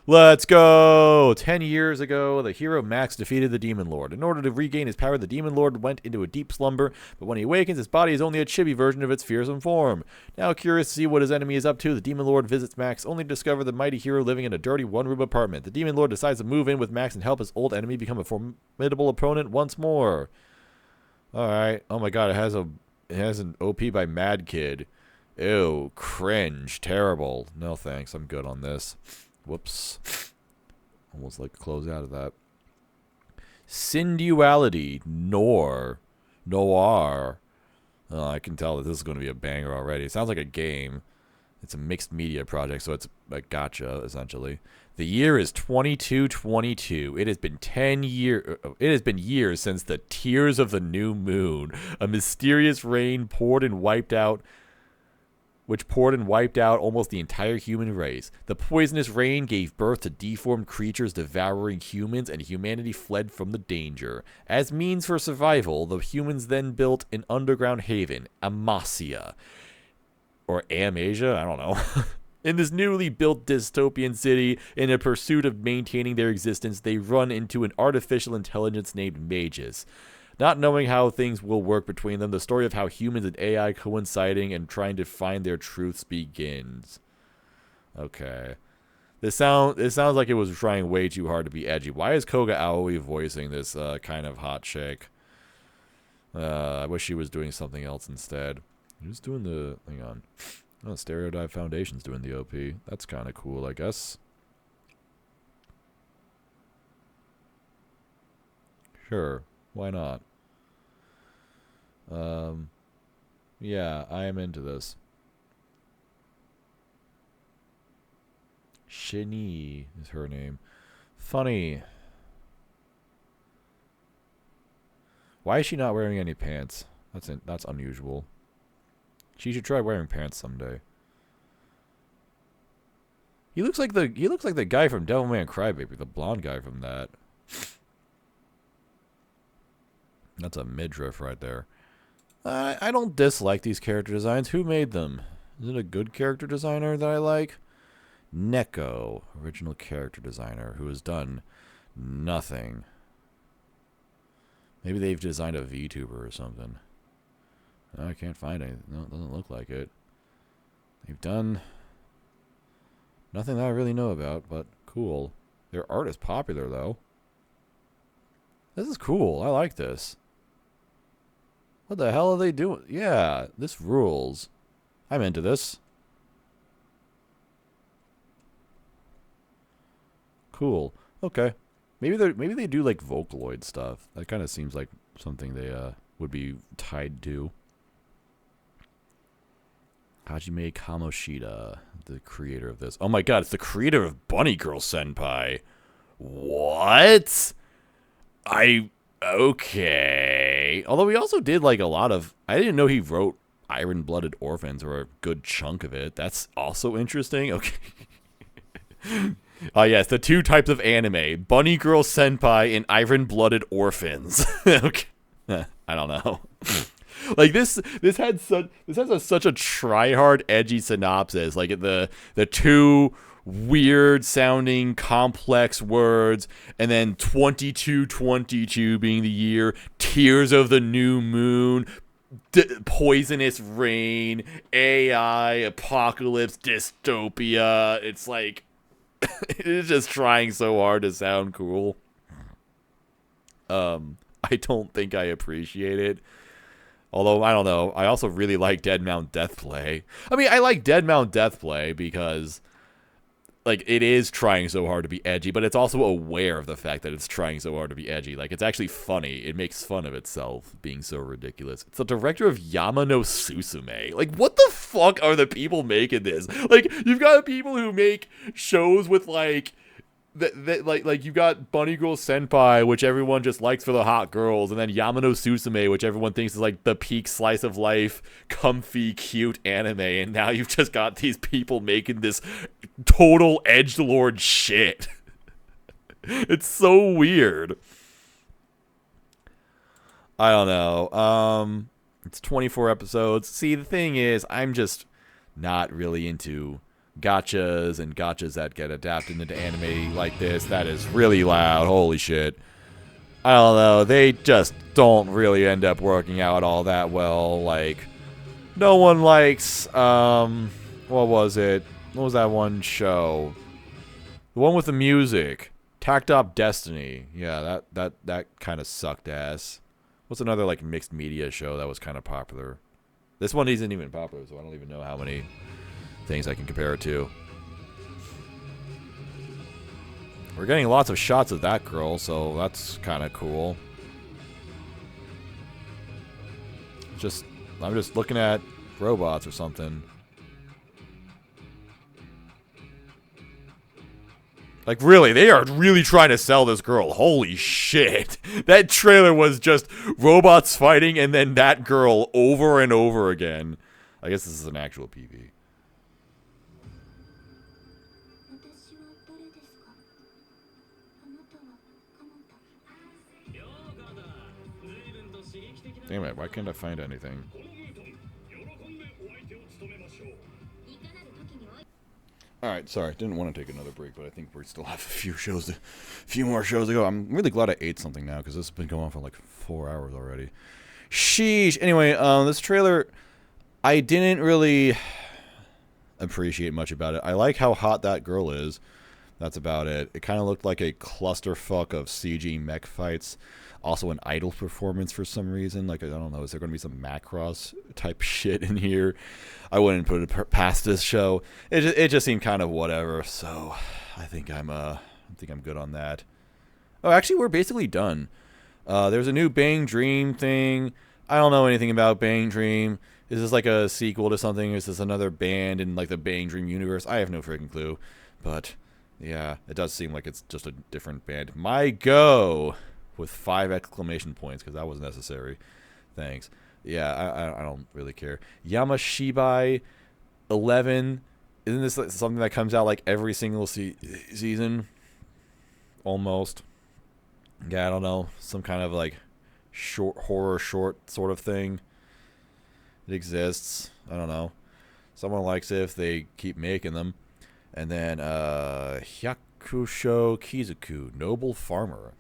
Let's go! 10 years ago, the hero Max defeated the Demon Lord. In order to regain his power, the Demon Lord went into a deep slumber, but when he awakens, his body is only a chibi version of its fearsome form. Now curious to see what his enemy is up to, the Demon Lord visits Max, only to discover the mighty hero living in a dirty one-room apartment. The Demon Lord decides to move in with Max and help his old enemy become a formidable opponent once more. Alright. Oh my god, it has an OP by Mad Kid. Ew, cringe, terrible. No thanks, I'm good on this. Whoops. Almost like a close out of that. Sinduality. Noir. I can tell that this is going to be a banger already. It sounds like a game. It's a mixed media project, so it's a gacha, essentially. The year is 2222. It has been 10 years. It has been years since the Tears of the New Moon, a mysterious rain poured and wiped out almost the entire human race. The poisonous rain gave birth to deformed creatures devouring humans, and humanity fled from the danger. As means for survival, the humans then built an underground haven, Amasia. Or Amasia? I don't know. In this newly built dystopian city, in a pursuit of maintaining their existence, they run into an artificial intelligence named Magus. Not knowing how things will work between them, the story of how humans and AI coinciding and trying to find their truths begins. Okay. It sounds like it was trying way too hard to be edgy. Why is Koga Aoi voicing this kind of hot chick? I wish she was doing something else instead. Who's doing the... Hang on. Oh, Stereotype Foundation's doing the OP. That's kind of cool, I guess. Sure. Why not? Yeah, I am into this. Shini is her name. Funny. Why is she not wearing any pants? That's unusual. She should try wearing pants someday. He looks like the guy from Devilman Crybaby, the blonde guy from that. That's a midriff right there. I don't dislike these character designs. Who made them? Is it a good character designer that I like? Neko, original character designer, who has done nothing. Maybe they've designed a VTuber or something. No, I can't find anything. No, it doesn't look like it. They've done nothing that I really know about, but cool. Their art is popular, though. This is cool. I like this. What the hell are they doing? Yeah, this rules. I'm into this. Cool. Okay. Maybe they do like Vocaloid stuff. That kind of seems like something they would be tied to. Hajime Kamoshida, the creator of this. Oh my god, it's the creator of Bunny Girl Senpai. What? Okay. Although he also did like a lot of, I didn't know he wrote Iron Blooded Orphans, or a good chunk of it. That's also interesting. Okay. Yes, the two types of anime: Bunny Girl Senpai and Iron Blooded Orphans. Okay. I don't know. Like this has such a try-hard, edgy synopsis. Like the two weird sounding complex words, and then 2222 being the year, tears of the new moon, poisonous rain, AI, apocalypse, dystopia. It's like it's just trying so hard to sound cool. I don't think I appreciate it. Although, I don't know. I also really like Dead Mount Deathplay. I mean, I like Dead Mount Deathplay because, like, it is trying so hard to be edgy, but it's also aware of the fact that it's trying so hard to be edgy. Like, it's actually funny. It makes fun of itself being so ridiculous. It's the director of Yamano Susume. Like, what the fuck are the people making this? Like, you've got people who make shows with, like... Like you've got Bunny Girl Senpai, which everyone just likes for the hot girls, and then Yamano Susume, which everyone thinks is like the peak slice of life, comfy, cute anime, and now you've just got these people making this total edgelord shit. It's so weird. I don't know. It's 24 episodes. See, the thing is, I'm just not really into gachas and gachas that get adapted into anime like this. That is really loud. Holy shit. I don't know. They just don't really end up working out all that well. Like, no one likes, what was it? What was that one show? The one with the music. Tacked Up Destiny. Yeah, that kind of sucked ass. What's another, like, mixed media show that was kind of popular? This one isn't even popular, so I don't even know how many things I can compare it to. We're getting lots of shots of that girl, so that's kind of cool. I'm just looking at robots or something. Like, really, they are really trying to sell this girl. Holy shit. That trailer was just robots fighting and then that girl over and over again. I guess this is an actual PV. Damn it, why can't I find anything? Alright, sorry, didn't want to take another break, but I think we still have a few more shows to go. I'm really glad I ate something now, because this has been going on for like 4 hours already. Sheesh! Anyway, this trailer, I didn't really appreciate much about it. I like how hot that girl is. That's about it. It kind of looked like a clusterfuck of CG mech fights. Also an idol performance for some reason. Like, I don't know, is there going to be some Macross type shit in here? I wouldn't put it past this show. It just seemed kind of whatever. So I think I'm good on that. Oh, actually, we're basically done. There's a new Bang Dream thing. I don't know anything about Bang Dream. Is this like a sequel to something? Is this another band in like the Bang Dream universe? I have no freaking clue. But yeah, it does seem like it's just a different band. My go! With 5 exclamation points, because that was necessary. Thanks. Yeah, I don't really care. Yamashibai 11. Isn't this like something that comes out like every single season? Almost. Yeah, I don't know. Some kind of like horror short sort of thing. It exists. I don't know. Someone likes it if they keep making them. And then Hyakusho Kizuku, Noble Farmer.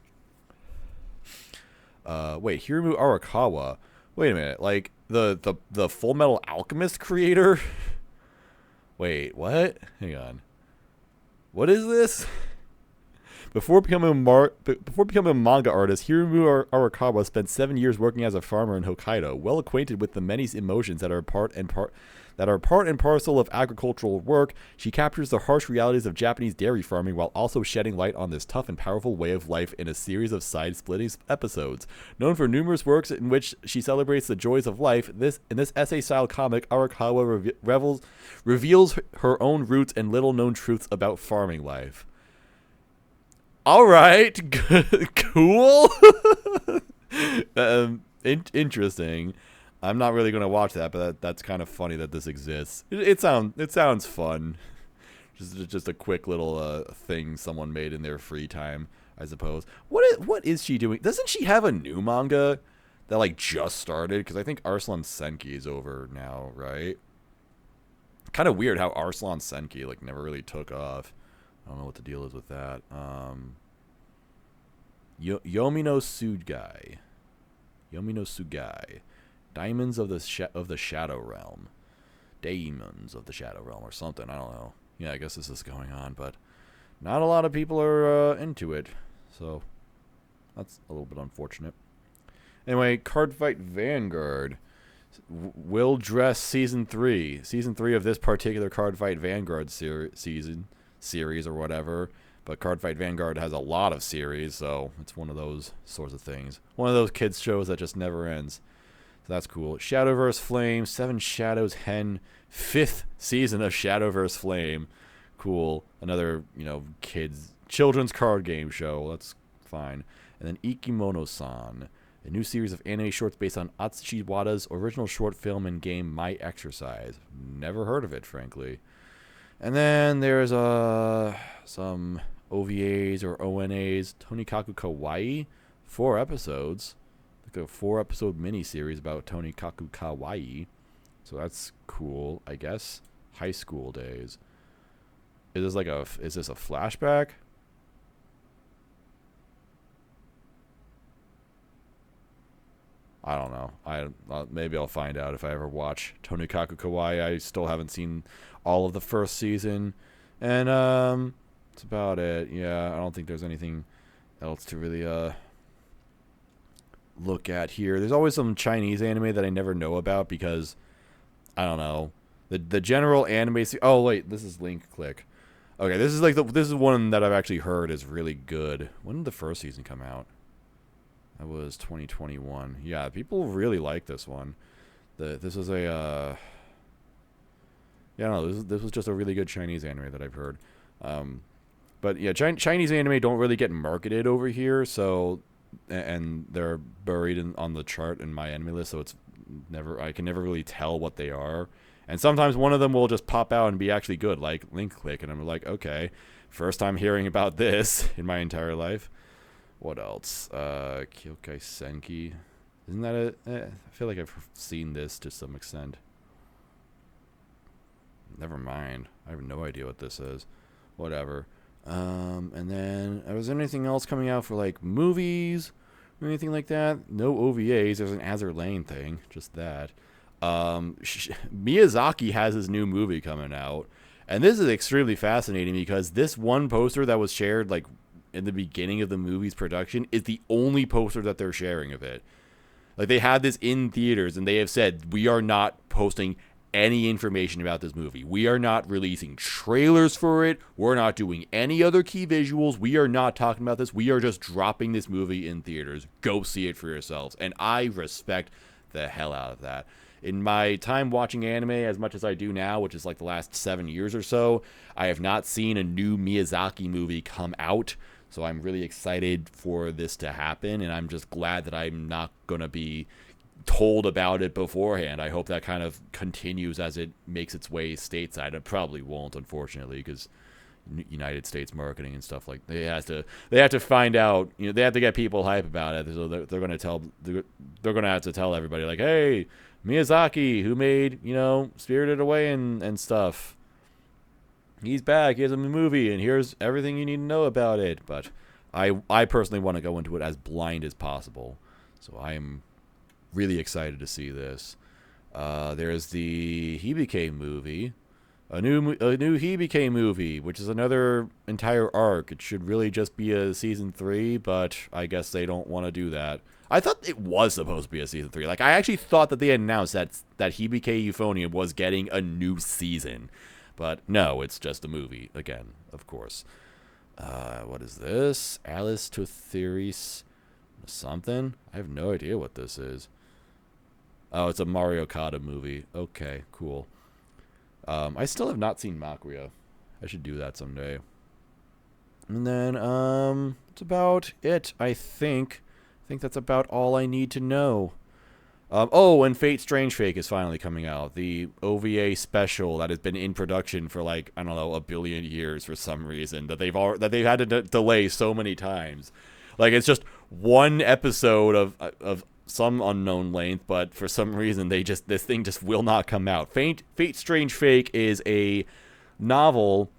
Wait, Hiromu Arakawa. Wait a minute, like the Full Metal Alchemist creator? Wait, what? Hang on. What is this? Before becoming a manga artist, Hiromu Arakawa spent 7 years working as a farmer in Hokkaido, well acquainted with the many emotions that are part and parcel of agricultural work. She captures the harsh realities of Japanese dairy farming while also shedding light on this tough and powerful way of life in a series of side-splitting episodes. Known for numerous works in which she celebrates the joys of life, in this essay-style comic, Arakawa reveals her own roots and little-known truths about farming life. All right, cool. Interesting. I'm not really gonna watch that, but that's kind of funny that this exists. It sounds fun. Just a quick little thing someone made in their free time, I suppose. What is she doing? Doesn't she have a new manga that like just started? Because I think Arslan Senki is over now, right? Kind of weird how Arslan Senki like never really took off. I don't know what the deal is with that. Yomi no Sugai. Diamonds of the Shadow Realm. Demons of the Shadow Realm or something. I don't know. Yeah, I guess this is going on, but not a lot of people are into it. So that's a little bit unfortunate. Anyway, Cardfight Vanguard. Will Dress Season 3. Season 3 of this particular Cardfight Vanguard series or whatever. But Cardfight Vanguard has a lot of series, so it's one of those sorts of things. One of those kids shows that just never ends. So that's cool. Shadowverse Flame, 7 Shadows Hen, 5th season of Shadowverse Flame. Cool. Another, children's card game show. That's fine. And then Ikimono-san, a new series of anime shorts based on Atsushi Wada's original short film and game My Exercise. Never heard of it, frankly. And then there's some OVAs or ONAs. Tonikaku Kawaii, 4 episodes. Like a 4-episode miniseries about Tonikaku Kawaii. So that's cool, I guess. High school days. Is this a flashback? I don't know. Maybe I'll find out if I ever watch Tonikaku Kawaii. I still haven't seen all of the first season. And that's about it. Yeah, I don't think there's anything else to really look at here. There's always some Chinese anime that I never know about because, I don't know. The general anime... Oh, wait. This is Link Click. Okay, this is one that I've actually heard is really good. When did the first season come out? That was 2021. Yeah, people really like this one. This was a this was just a really good Chinese anime that I've heard. But yeah, Chinese anime don't really get marketed over here, so and they're buried on the chart in my anime list, so I can never really tell what they are. And sometimes one of them will just pop out and be actually good, like Link Click, and I'm like, okay, first time hearing about this in my entire life. What else? Kyokai Senki. Isn't that I feel like I've seen this to some extent. Never mind. I have no idea what this is. Whatever. And then, was there anything else coming out for, like, movies or anything like that? No OVAs. There's an Azur Lane thing. Just that. Miyazaki has his new movie coming out. And this is extremely fascinating because this one poster that was shared, like, in the beginning of the movie's production is the only poster that they're sharing of it. Like, they had this in theaters, and they have said, we are not posting any information about this movie. We are not releasing trailers for it. We're not doing any other key visuals. We are not talking about this. We are just dropping this movie in theaters. Go see it for yourselves. And I respect the hell out of that. In my time watching anime as much as I do now, which is like the last 7 years or so, I have not seen a new Miyazaki movie come out. So I'm really excited for this to happen, and I'm just glad that I'm not going to be told about it beforehand. I hope that kind of continues as it makes its way stateside. It probably won't, unfortunately, because United States marketing and stuff like they have to find out. They have to get people hype about it. So they're going to have to tell everybody, like, hey, Miyazaki, who made Spirited Away and stuff. He's back. He has a movie, and here's everything you need to know about it. But I personally want to go into it as blind as possible. So I am really excited to see this. There's the Hibike movie. a new Hibike movie, which is another entire arc. It should really just be a season 3, but I guess they don't want to do that. I thought it was supposed to be a season 3. Like, I actually thought that they announced that Hibike Euphonium was getting a new season. But no, it's just a movie. Again, of course. What is this? Alice to Theories something? I have no idea what this is. Oh, it's a Mario Kart movie. Okay, cool. I still have not seen Makuya. I should do that someday. And then, that's about it, I think. I think that's about all I need to know. And Fate Strange Fake is finally coming out. The OVA special that has been in production for, like, I don't know, a billion years for some reason. That they've had to delay so many times. Like, it's just one episode of some unknown length, but for some reason this thing just will not come out. Fate Strange Fake is a novel.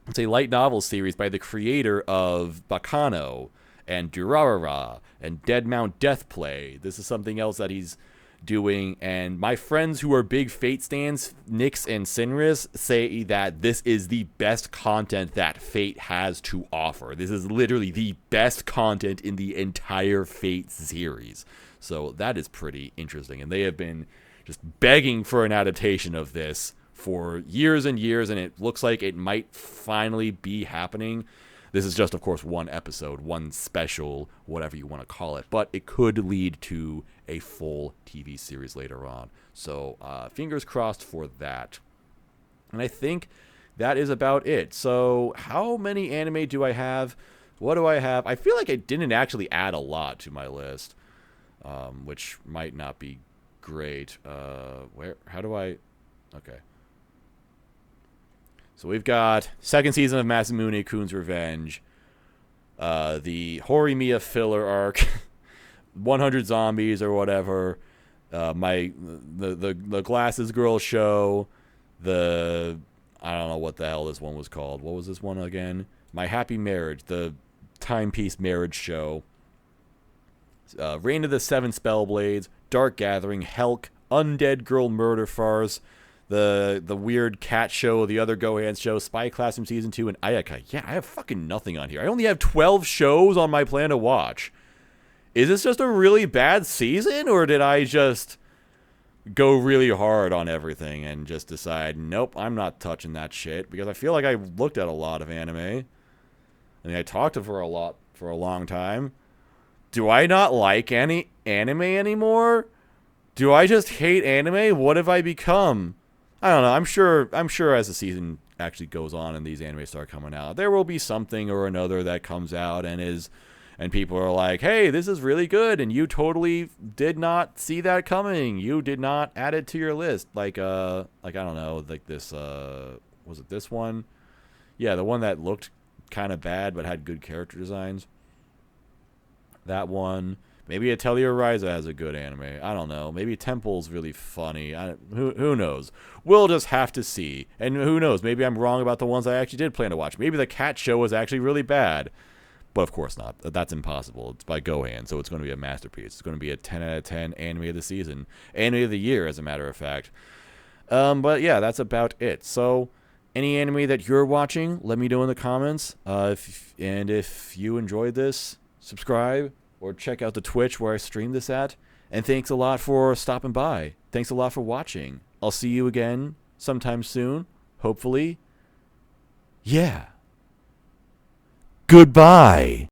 It's a light novel series by the creator of Bakano and Durarara and Dead Mount Deathplay. This is something else that he's doing, and my friends who are big Fate stans, Nyx and Sinris, say that this is the best content that Fate has to offer. This is literally the best content in the entire Fate series. So that is pretty interesting, and they have been just begging for an adaptation of this for years and years, and it looks like it might finally be happening. This is just, of course, one episode, one special, whatever you want to call it. But it could lead to a full TV series later on. So fingers crossed for that. And I think that is about it. So how many anime do I have? What do I have? I feel like I didn't actually add a lot to my list, which might not be great. How do I... Okay. So we've got second season of Masamune Kun's Revenge, the Horimiya filler arc, 100 Zombies or whatever, the Glasses Girl show, I don't know what the hell this one was called. What was this one again? My Happy Marriage, the timepiece marriage show, Reign of the Seven Spellblades, Dark Gathering, Helk, Undead Girl Murder Farce, the weird cat show, the other GoHands show, Spy Classroom Season 2, and Ayaka. Yeah, I have fucking nothing on here. I only have 12 shows on my plan to watch. Is this just a really bad season, or did I just go really hard on everything and just decide, nope, I'm not touching that shit? Because I feel like I looked at a lot of anime. I mean, I talked to for a long time. Do I not like any anime anymore? Do I just hate anime? What have I become? I don't know. I'm sure as the season actually goes on and these animes start coming out, there will be something or another that comes out and people are like, hey, this is really good, and you totally did not see that coming. You did not add it to your list. Like I don't know, like this was it this one? Yeah, the one that looked kind of bad but had good character designs. That one. Maybe Atelier Ryza has a good anime. I don't know. Maybe Temple's really funny. Who knows? We'll just have to see. And who knows? Maybe I'm wrong about the ones I actually did plan to watch. Maybe the cat show was actually really bad. But of course not. That's impossible. It's by GoHands, so it's going to be a masterpiece. It's going to be a 10 out of 10 anime of the season. Anime of the year, as a matter of fact. But yeah, that's about it. So any anime that you're watching, let me know in the comments. If you enjoyed this, subscribe. Or check out the Twitch where I stream this at. And thanks a lot for stopping by. Thanks a lot for watching. I'll see you again sometime soon. Hopefully. Yeah. Goodbye.